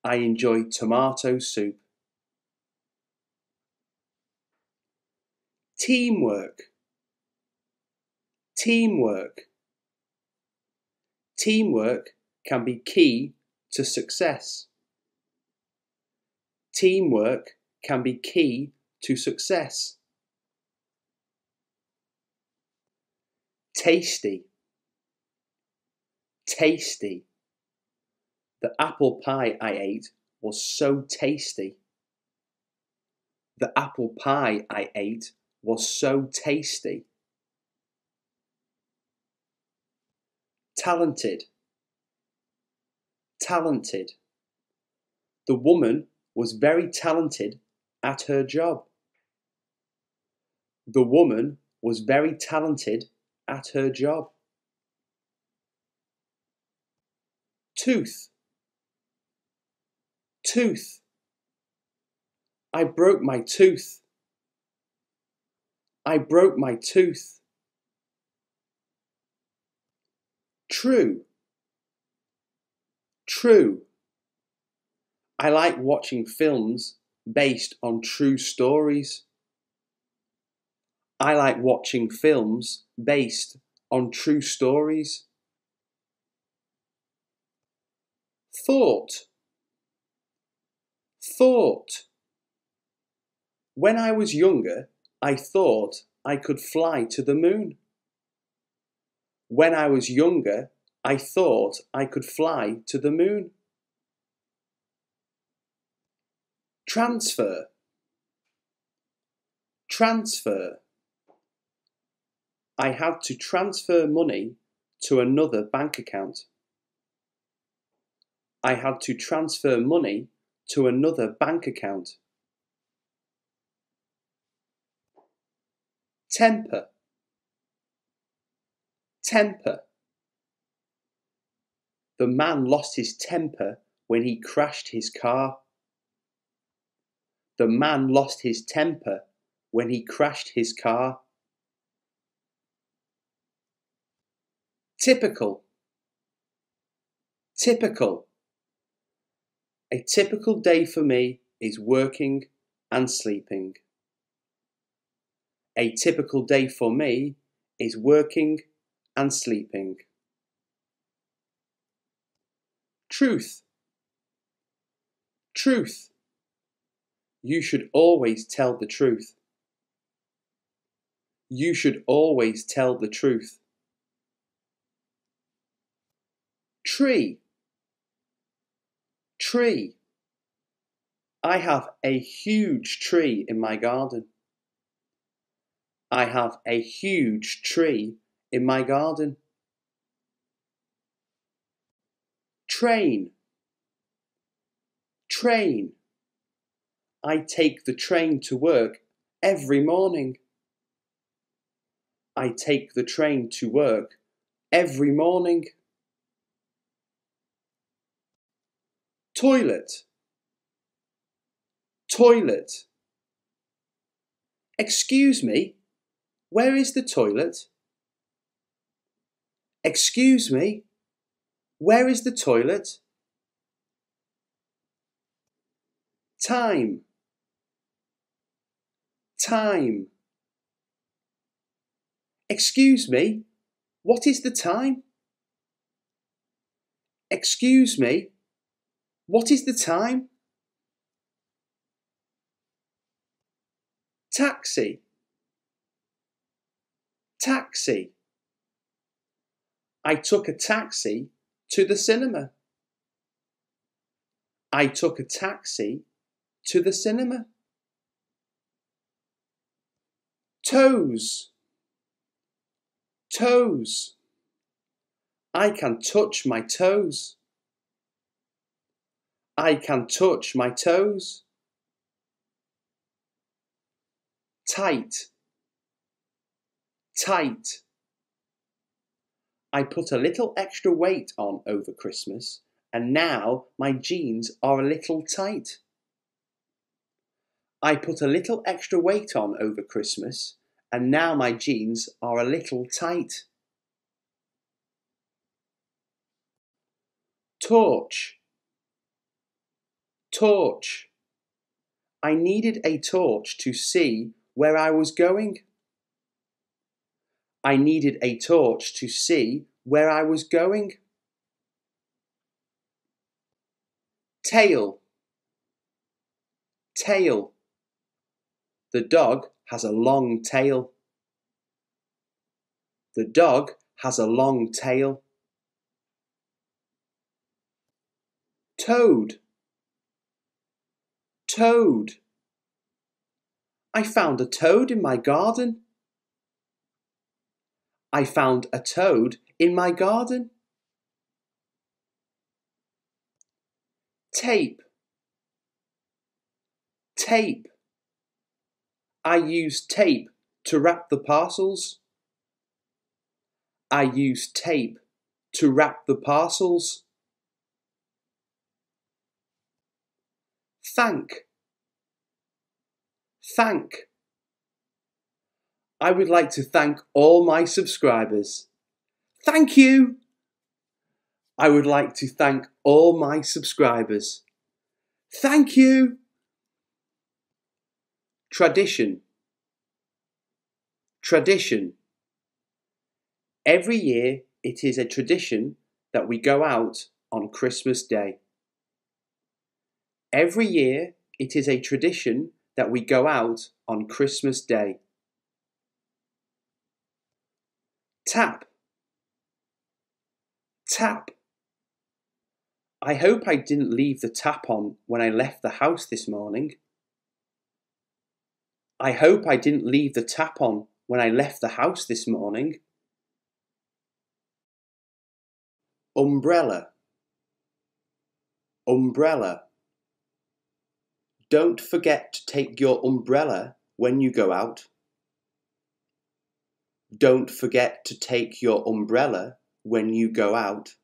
I enjoy tomato soup. Teamwork, teamwork. Teamwork can be key to success. Teamwork can be key to success. Tasty, tasty. The apple pie I ate was so tasty. The apple pie I ate was so tasty. Talented, talented. The woman was very talented at her job. The woman was very talented at her job. Tooth, tooth. I broke my tooth. I broke my tooth. True, true. I like watching films based on true stories. I like watching films based on true stories. Thought, thought. When I was younger, I thought I could fly to the moon. When I was younger, I thought I could fly to the moon. Transfer, transfer. I had to transfer money to another bank account. I had to transfer money to another bank account. Temper, temper. The man lost his temper when he crashed his car. The man lost his temper when he crashed his car. Typical, typical. A typical day for me is working and sleeping. A typical day for me is working and sleeping. Truth, truth. You should always tell the truth. You should always tell the truth. Tree. Tree. I have a huge tree in my garden. I have a huge tree in my garden. Train. Train. I take the train to work every morning. I take the train to work every morning. Toilet. Toilet. Excuse me, where is the toilet? Excuse me, where is the toilet? Time. Time. Excuse me, what is the time? Excuse me, what is the time? Taxi. Taxi. I took a taxi to the cinema. I took a taxi to the cinema. Toes. Toes. I can touch my toes. I can touch my toes. Tight. Tight. I put a little extra weight on over Christmas, and now my jeans are a little tight. I put a little extra weight on over Christmas, and now my jeans are a little tight. Torch. Torch. I needed a torch to see where I was going. I needed a torch to see where I was going. Tail. Tail. The dog has a long tail. The dog has a long tail. Toad. Toad. I found a toad in my garden. I found a toad in my garden. Tape. Tape. I used tape to wrap the parcels. I used tape to wrap the parcels. Thank. Thank. I would like to thank all my subscribers. Thank you. I would like to thank all my subscribers. Thank you. Tradition. Tradition. Every year it is a tradition that we go out on Christmas Day. Every year it is a tradition that we go out on Christmas Day. Tap. Tap. I hope I didn't leave the tap on when I left the house this morning. I hope I didn't leave the tap on when I left the house this morning. Umbrella. Umbrella. Don't forget to take your umbrella when you go out. Don't forget to take your umbrella when you go out.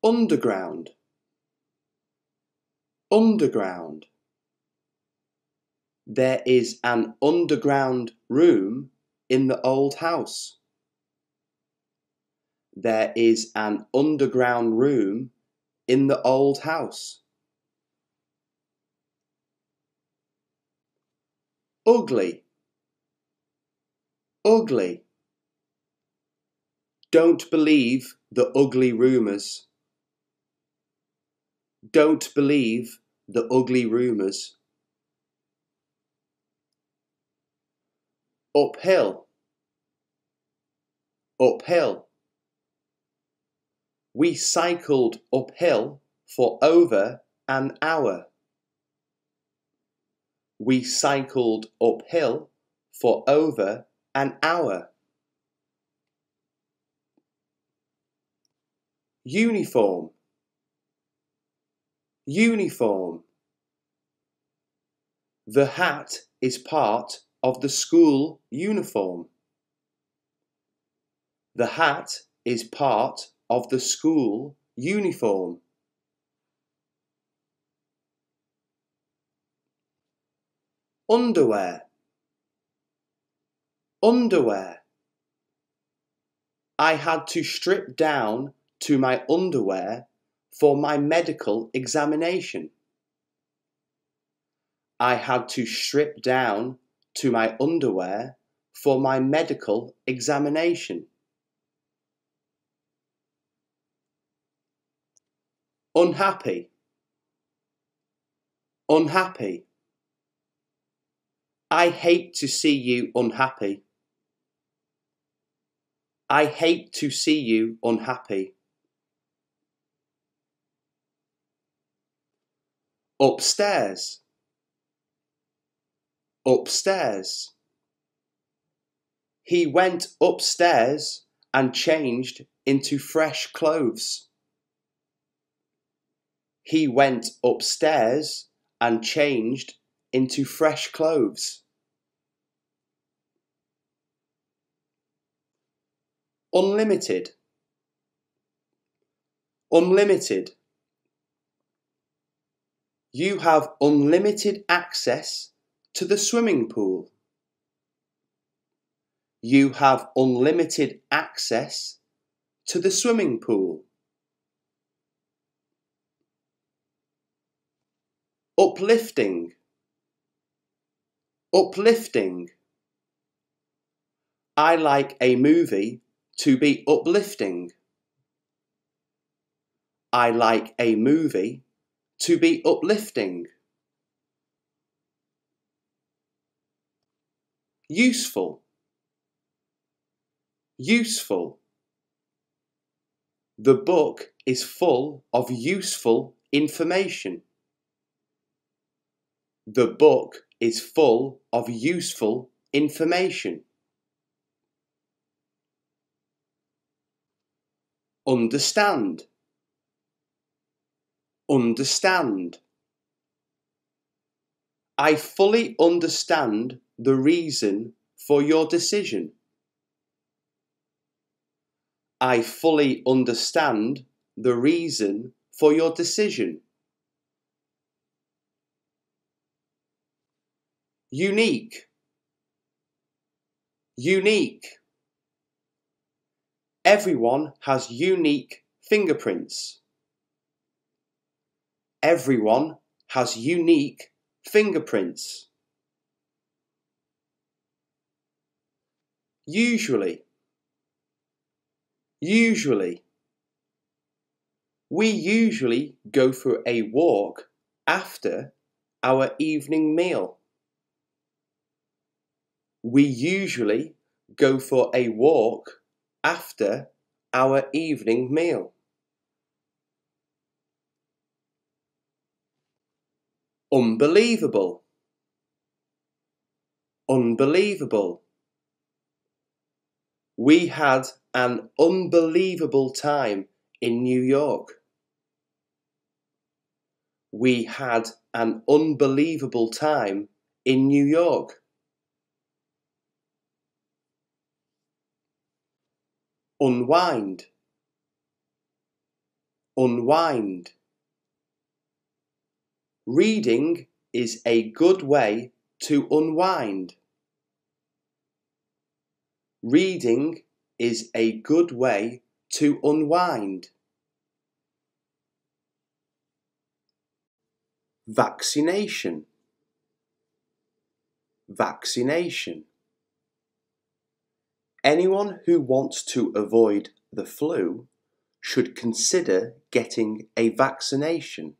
Underground. Underground. There is an underground room in the old house. There is an underground room in the old house. Ugly. Ugly. Don't believe the ugly rumours. Don't believe the ugly rumours. Uphill, uphill. We cycled uphill for over an hour. We cycled uphill for over an hour. Uniform, uniform. The hat is part of the school uniform. The hat is part of the school uniform. Underwear, underwear. I had to strip down to my underwear for my medical examination. I had to strip down to my underwear for my medical examination. Unhappy, unhappy. I hate to see you unhappy. I hate to see you unhappy. Upstairs, upstairs. He went upstairs and changed into fresh clothes. He went upstairs and changed into fresh clothes. Unlimited, unlimited. You have unlimited access to the swimming pool. You have unlimited access to the swimming pool. Uplifting, uplifting. I like a movie to be uplifting. I like a movie to be uplifting. Useful, useful. The book is full of useful information. The book is full of useful information. Understand, understand. I fully understand the reason for your decision. I fully understand the reason for your decision. Unique, unique. Everyone has unique fingerprints. Everyone has unique fingerprints. Usually, usually. We usually go for a walk after our evening meal. We usually go for a walk after our evening meal. Unbelievable, unbelievable. We had an unbelievable time in New York. We had an unbelievable time in New York. Unwind, unwind. Reading is a good way to unwind. Reading is a good way to unwind. Vaccination, vaccination. Anyone who wants to avoid the flu should consider getting a vaccination.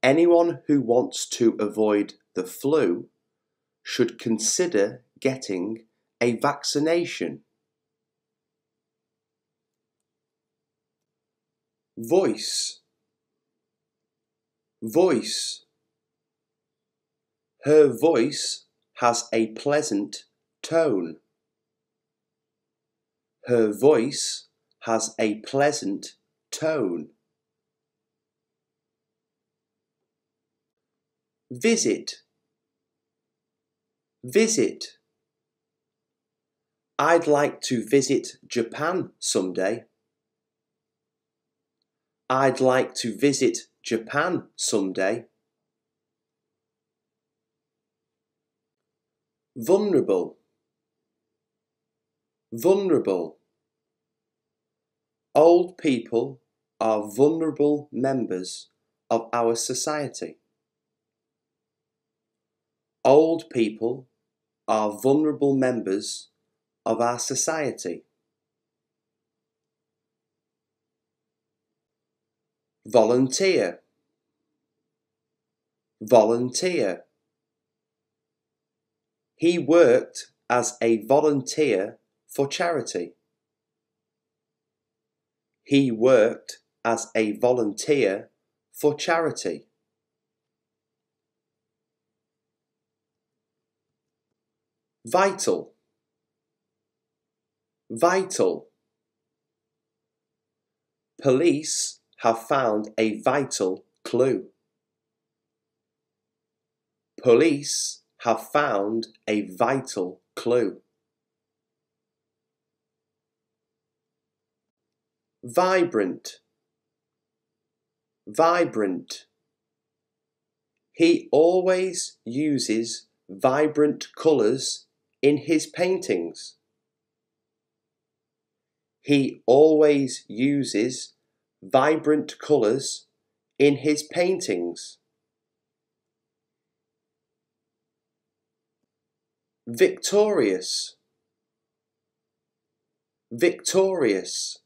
Anyone who wants to avoid the flu should consider getting a vaccination. Voice, voice. Her voice has a pleasant tone. Her voice has a pleasant tone. Visit, visit. I'd like to visit Japan someday. I'd like to visit Japan someday. Vulnerable, vulnerable. Old people are vulnerable members of our society. Old people are vulnerable members of our society. Volunteer, volunteer. He worked as a volunteer for charity. He worked as a volunteer for charity. Vital, vital. Police have found a vital clue. Police have found a vital clue. Vibrant, vibrant. He always uses vibrant colours in his paintings. He always uses vibrant colours in his paintings. Victorious, victorious.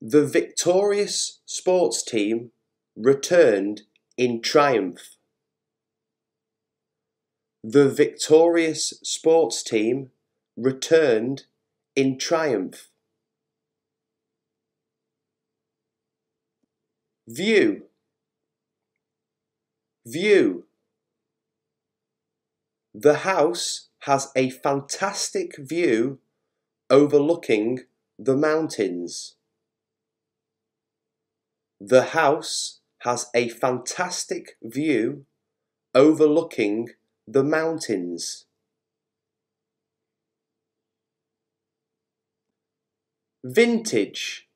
The victorious sports team returned in triumph. The victorious sports team returned in triumph. View, view. The house has a fantastic view overlooking the mountains. The house has a fantastic view overlooking the mountains. Vintage,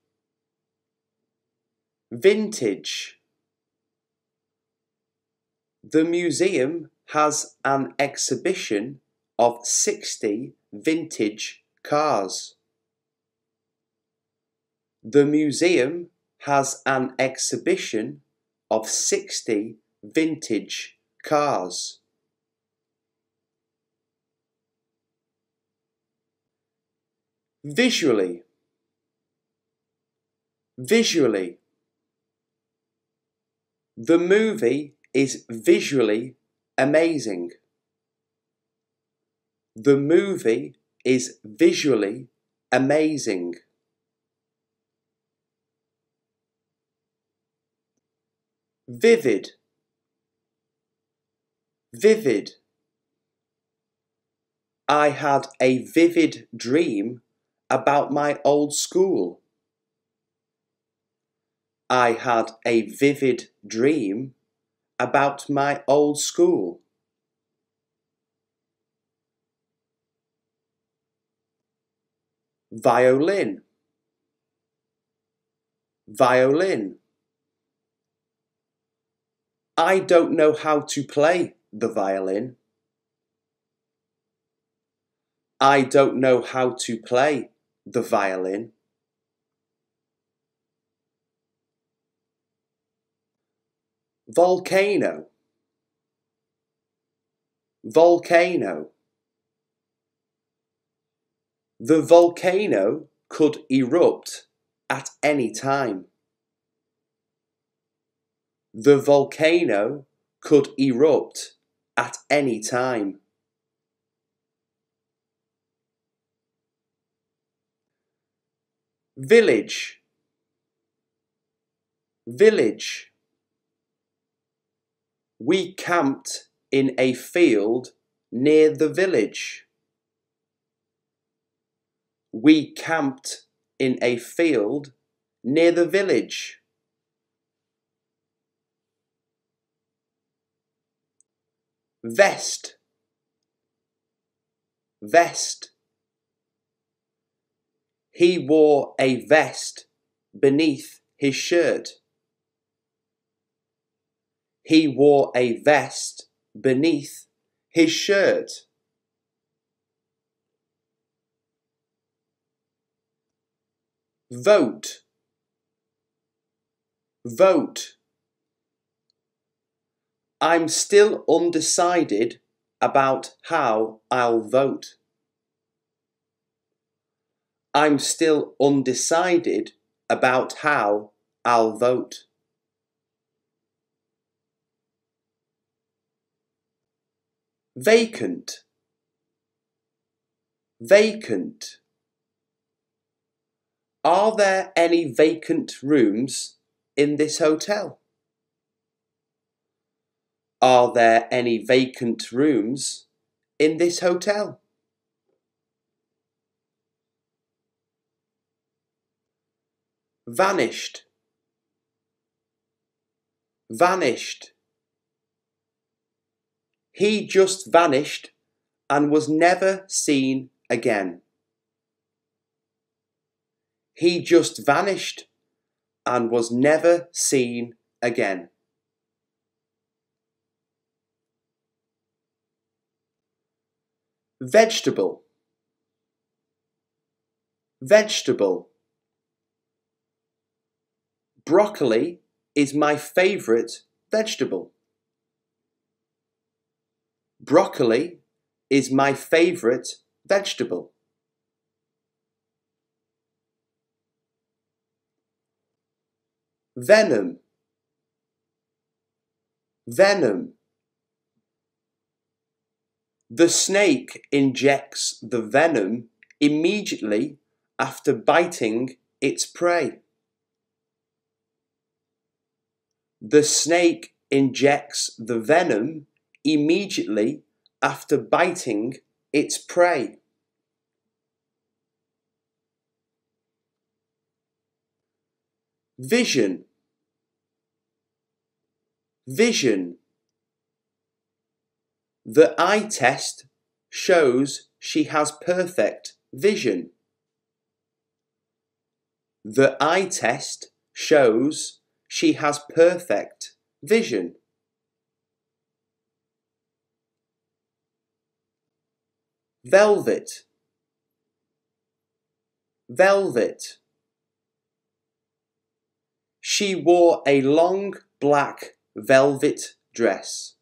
vintage. The museum has an exhibition of 60 vintage cars. The museum has an exhibition of 60 vintage cars. Visually, visually. The movie is visually amazing. The movie is visually amazing. Vivid, vivid. I had a vivid dream about my old school. I had a vivid dream about my old school. Violin, violin. I don't know how to play the violin. I don't know how to play the violin. Volcano, volcano. The volcano could erupt at any time. The volcano could erupt at any time. Village, village. We camped in a field near the village. We camped in a field near the village. Vest, vest. He wore a vest beneath his shirt. He wore a vest beneath his shirt. Vote, vote. I'm still undecided about how I'll vote. I'm still undecided about how I'll vote. Vacant, vacant. Are there any vacant rooms in this hotel? Are there any vacant rooms in this hotel? Vanished, vanished. He just vanished and was never seen again. He just vanished and was never seen again. Vegetable, vegetable. Broccoli is my favourite vegetable. Broccoli is my favourite vegetable. Venom, venom. The snake injects the venom immediately after biting its prey. The snake injects the venom immediately after biting its prey. Vision, vision. The eye test shows she has perfect vision. The eye test shows she has perfect vision. Velvet, velvet. She wore a long black velvet dress.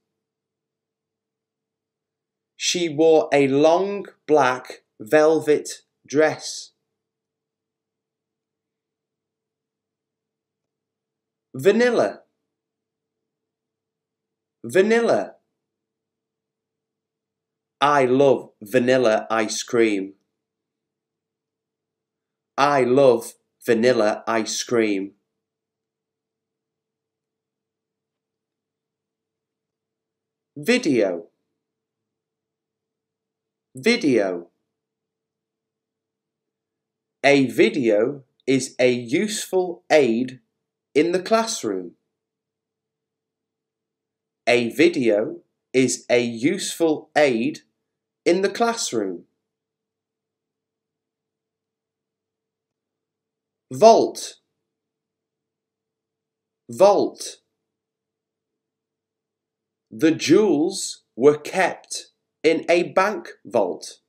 She wore a long black velvet dress. Vanilla, vanilla. I love vanilla ice cream. I love vanilla ice cream. Video, video. A video is a useful aid in the classroom. A video is a useful aid in the classroom. Vault, vault. The jewels were kept in a bank vault.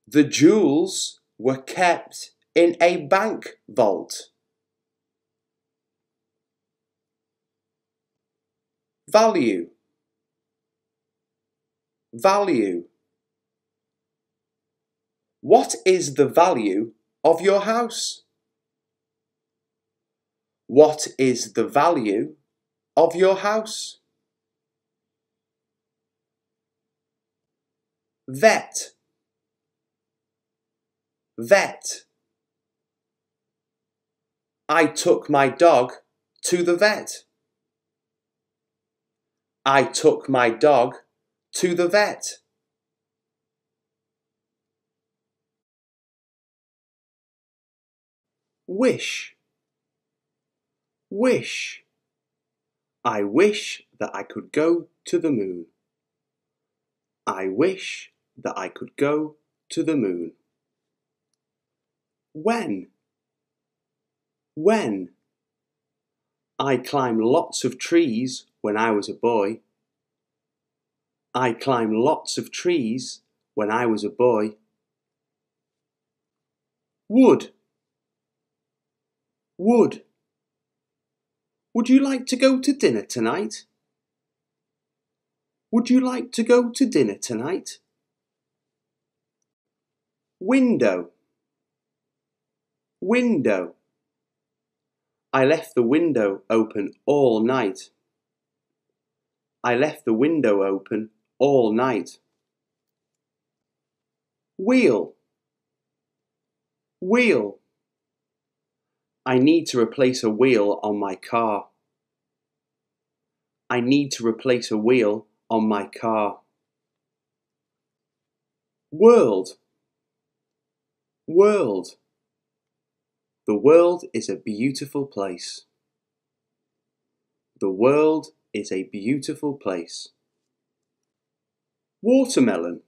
The jewels were kept in a bank vault. Value, value. What is the value of your house? What is the value of your house? Vet. Vet. I took my dog to the vet. I took my dog to the vet. Wish. Wish. I wish that I could go to the moon. I wish that I could go to the moon. When? When? I climbed lots of trees when I was a boy. I climbed lots of trees when I was a boy. Would. Would. Would you like to go to dinner tonight? Would you like to go to dinner tonight? Window. Window. I left the window open all night. I left the window open all night. Wheel. Wheel. I need to replace a wheel on my car. I need to replace a wheel on my car. World. World. The world is a beautiful place. The world is a beautiful place. Watermelon.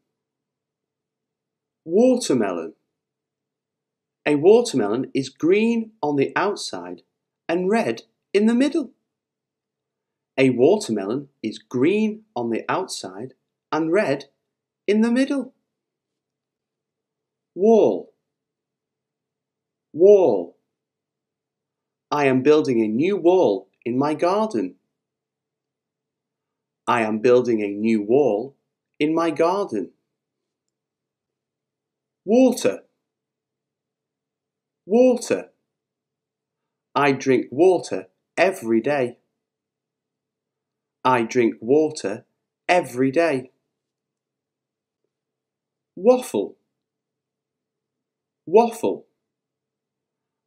Watermelon. A watermelon is green on the outside and red in the middle. A watermelon is green on the outside and red in the middle. Wall. Wall. I am building a new wall in my garden. I am building a new wall in my garden. Water. Water. I drink water every day. I drink water every day. Waffle. Waffle.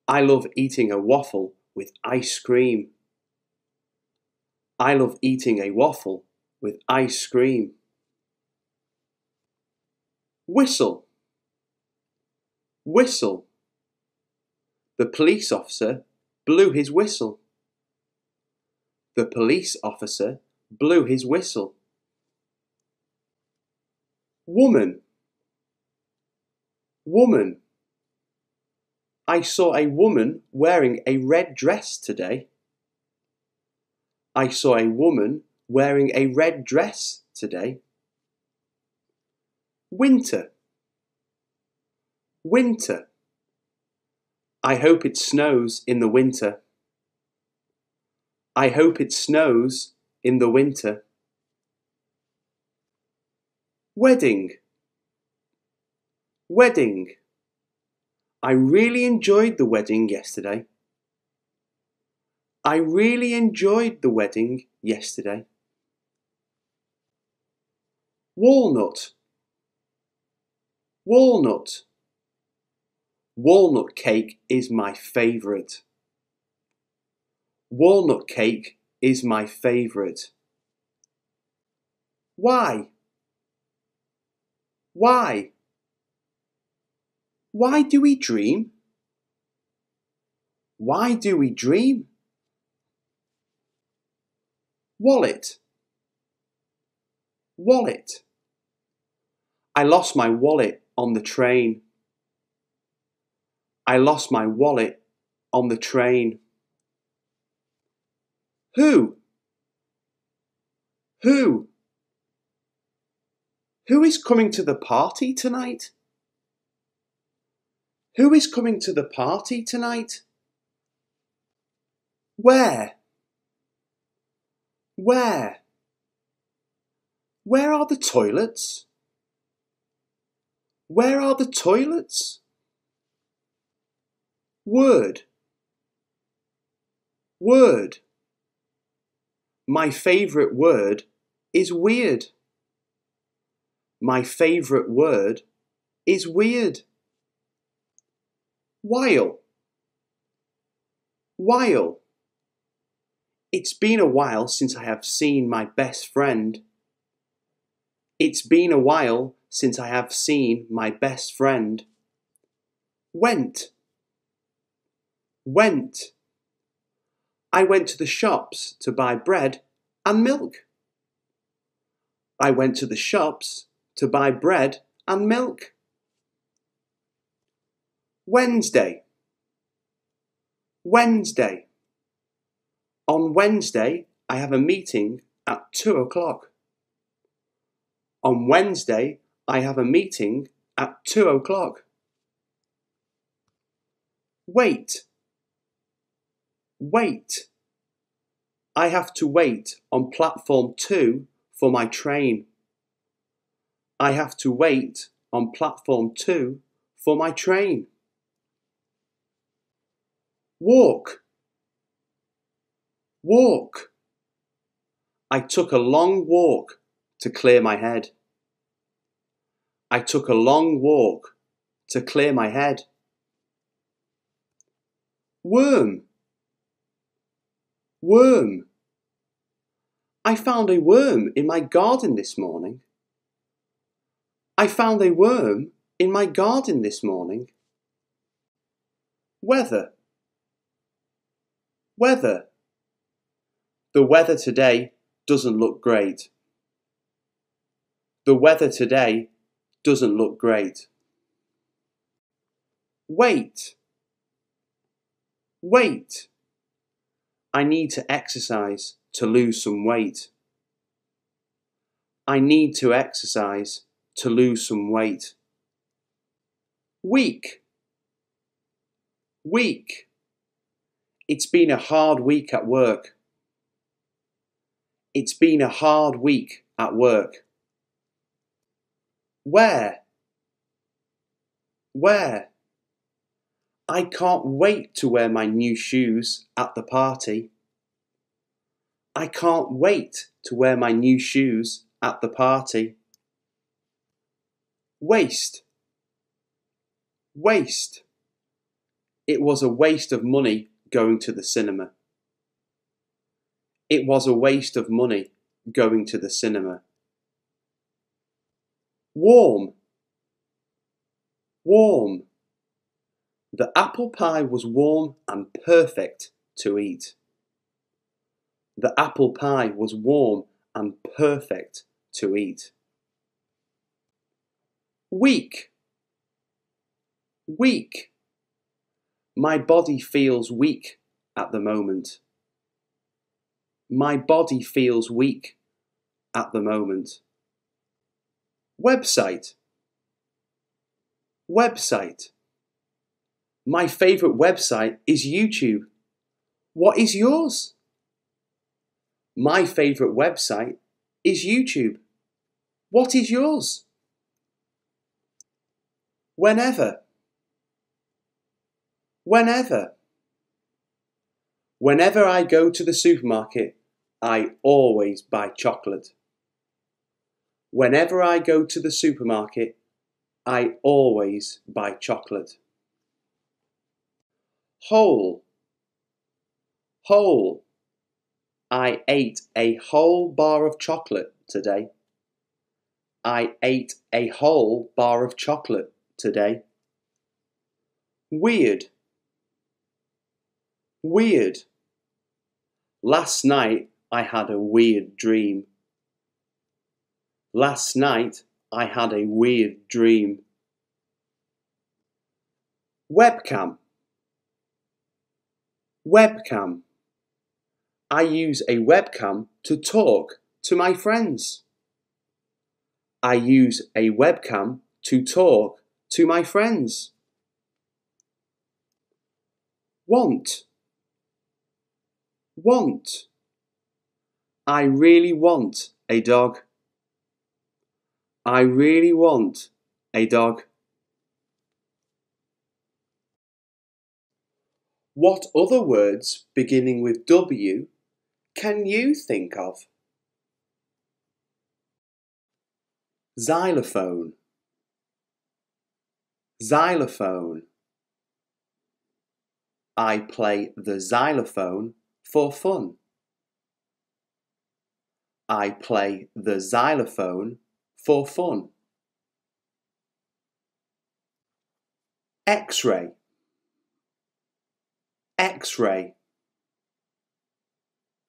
I love eating a waffle with ice cream. I love eating a waffle with ice cream. Whistle. Whistle. The police officer blew his whistle. The police officer blew his whistle. Woman. Woman. I saw a woman wearing a red dress today. I saw a woman wearing a red dress today. Winter. Winter. I hope it snows in the winter. I hope it snows in the winter. Wedding. Wedding. I really enjoyed the wedding yesterday. I really enjoyed the wedding yesterday. Walnut. Walnut. Walnut cake is my favourite. Walnut cake is my favourite. Why? Why? Why do we dream? Why do we dream? Wallet. Wallet. I lost my wallet on the train. I lost my wallet on the train. Who? Who? Who is coming to the party tonight? Who is coming to the party tonight? Where? Where? Where are the toilets? Where are the toilets? Word. Word. My favourite word is weird. My favourite word is weird. While. While. It's been a while since I have seen my best friend. It's been a while since I have seen my best friend. Went. Went. I went to the shops to buy bread and milk. I went to the shops to buy bread and milk. Wednesday. Wednesday. On Wednesday, I have a meeting at 2 o'clock. On Wednesday, I have a meeting at 2 o'clock. Wait. Wait. I have to wait on platform 2 for my train. I have to wait on platform 2 for my train. Walk. Walk. I took a long walk to clear my head. I took a long walk to clear my head. Worm. Worm. I found a worm in my garden this morning. I found a worm in my garden this morning. Weather. Weather. The weather today doesn't look great. The weather today doesn't look great. Wait. Wait. I need to exercise to lose some weight. I need to exercise to lose some weight. Week. Week. It's been a hard week at work. It's been a hard week at work. Where? Where? I can't wait to wear my new shoes at the party. I can't wait to wear my new shoes at the party. Waste. Waste. It was a waste of money going to the cinema. It was a waste of money going to the cinema. Warm. Warm. The apple pie was warm and perfect to eat. The apple pie was warm and perfect to eat. Weak. Weak. My body feels weak at the moment. My body feels weak at the moment. Website. Website. My favourite website is YouTube. What is yours? My favourite website is YouTube. What is yours? Whenever. Whenever. Whenever I go to the supermarket, I always buy chocolate. Whenever I go to the supermarket, I always buy chocolate. Whole. Whole. I ate a whole bar of chocolate today. I ate a whole bar of chocolate today. Weird. Weird. Last night I had a weird dream. Last night I had a weird dream. Webcam. Webcam. I use a webcam to talk to my friends. I use a webcam to talk to my friends. Want. Want. I really want a dog. I really want a dog. What other words beginning with W can you think of? Xylophone, xylophone. I play the xylophone for fun. I play the xylophone for fun. X-ray, X-ray.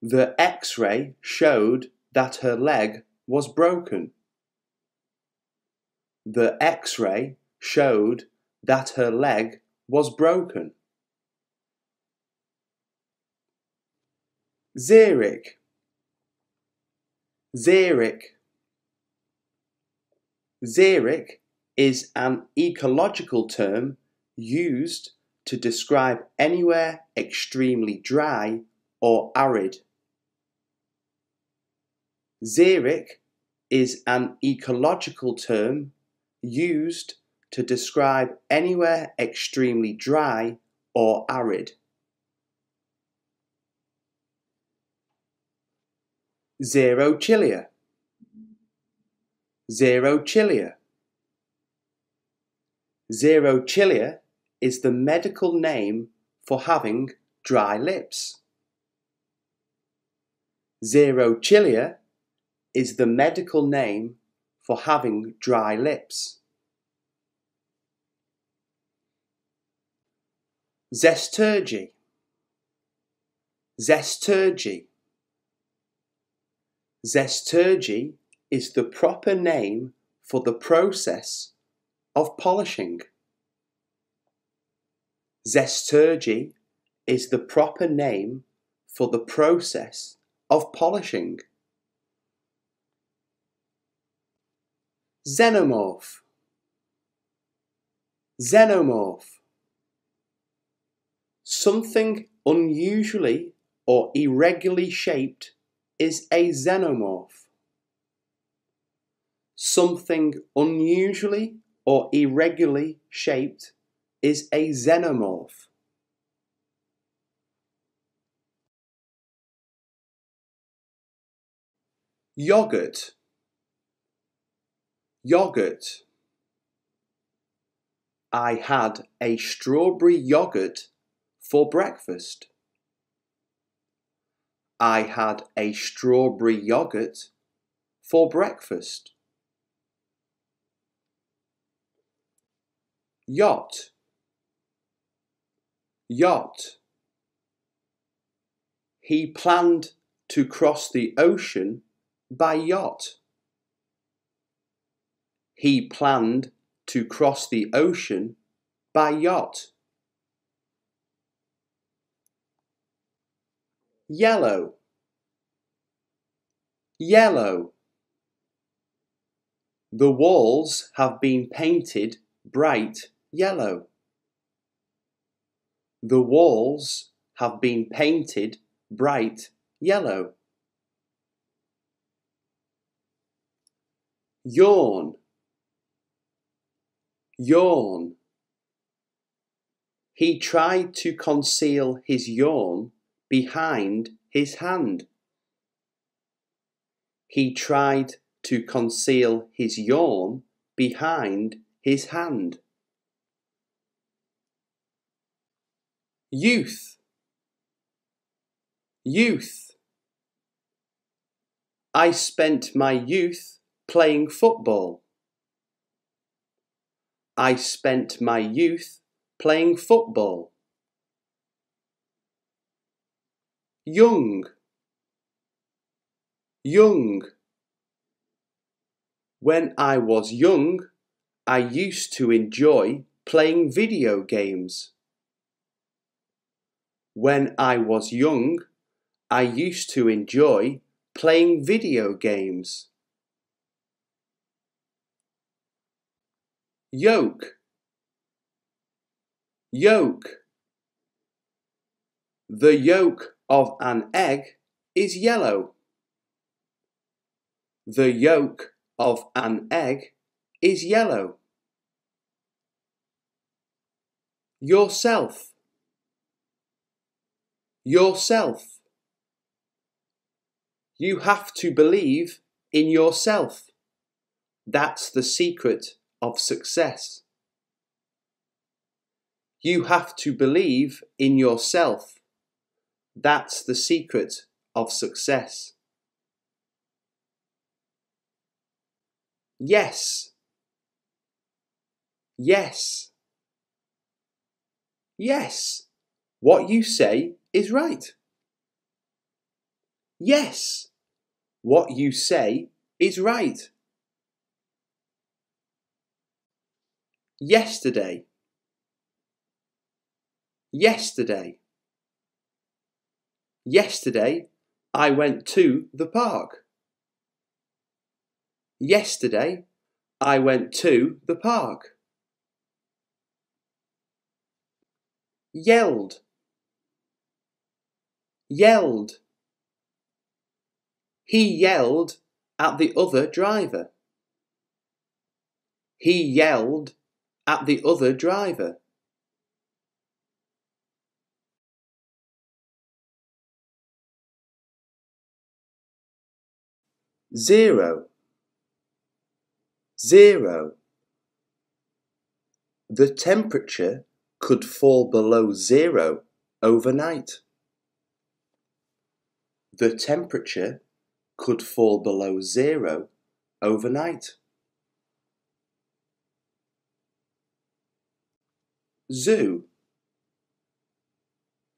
The X-ray showed that her leg was broken. The X-ray showed that her leg was broken. Xeric, xeric. Xeric is an ecological term used to describe anywhere extremely dry or arid. Xeric is an ecological term used to describe anywhere extremely dry or arid. Xerochilia, xerochilia. Xerochilia is the medical name for having dry lips. Xerochilia is the medical name for having dry lips. Zesturgy, zesturgy. Zesturgy is the proper name for the process of polishing. Zesturgy is the proper name for the process of polishing. Xenomorph, xenomorph. Something unusually or irregularly shaped is a xenomorph. Something unusually or irregularly shaped is a xenomorph. Yogurt, yogurt. I had a strawberry yogurt for breakfast. I had a strawberry yogurt for breakfast. Yacht, yacht. He planned to cross the ocean by yacht. He planned to cross the ocean by yacht. Yellow, yellow. The walls have been painted bright yellow. The walls have been painted bright yellow. Yawn, yawn. He tried to conceal his yawn behind his hand. He tried to conceal his yawn behind his hand. Youth, youth. I spent my youth playing football. I spent my youth playing football. Young, young. When I was young, I used to enjoy playing video games. When I was young, I used to enjoy playing video games. Yolk, yolk. The yolk of an egg is yellow. The yolk of an egg is yellow. Yourself, yourself. You have to believe in yourself. That's the secret of success. You have to believe in yourself. That's the secret of success. Yes. Yes. Yes. What you say is right. Yes. What you say is right. Yesterday. Yesterday. Yesterday, I went to the park. Yesterday, I went to the park. Yelled. Yelled. He yelled at the other driver. He yelled at the other driver. Zero. Zero. The temperature could fall below zero overnight. The temperature could fall below zero overnight. Zoo.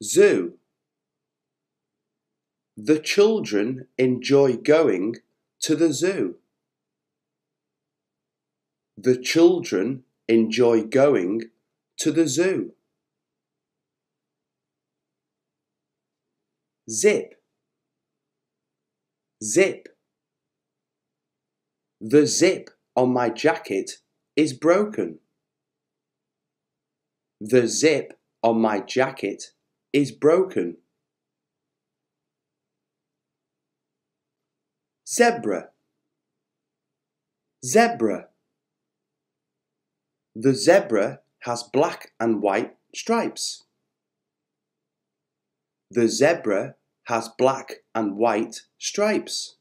Zoo. The children enjoy going to the zoo. The children enjoy going to the zoo. Zip. Zip. The zip on my jacket is broken. The zip on my jacket is broken. Zebra. Zebra. The zebra has black and white stripes. The zebra has black and white stripes.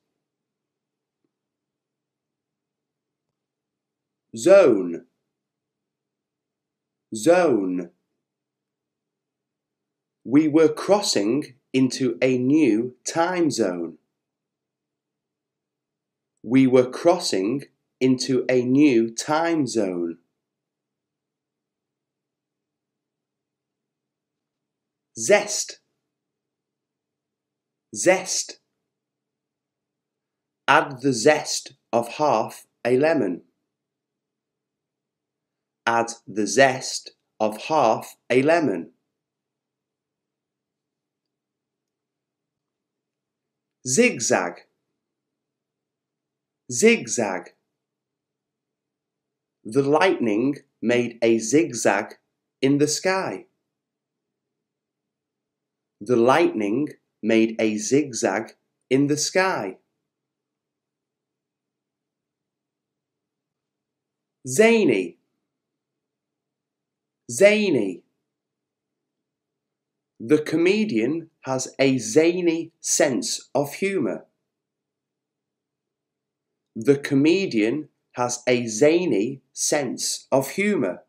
Zone. Zone. We were crossing into a new time zone. We were crossing into a new time zone. Zest. Zest. Add the zest of half a lemon. Add the zest of half a lemon. Zigzag. Zigzag. The lightning made a zigzag in the sky. The lightning made a zigzag in the sky. Zany. Zany. The comedian has a zany sense of humour. The comedian has a zany sense of humour.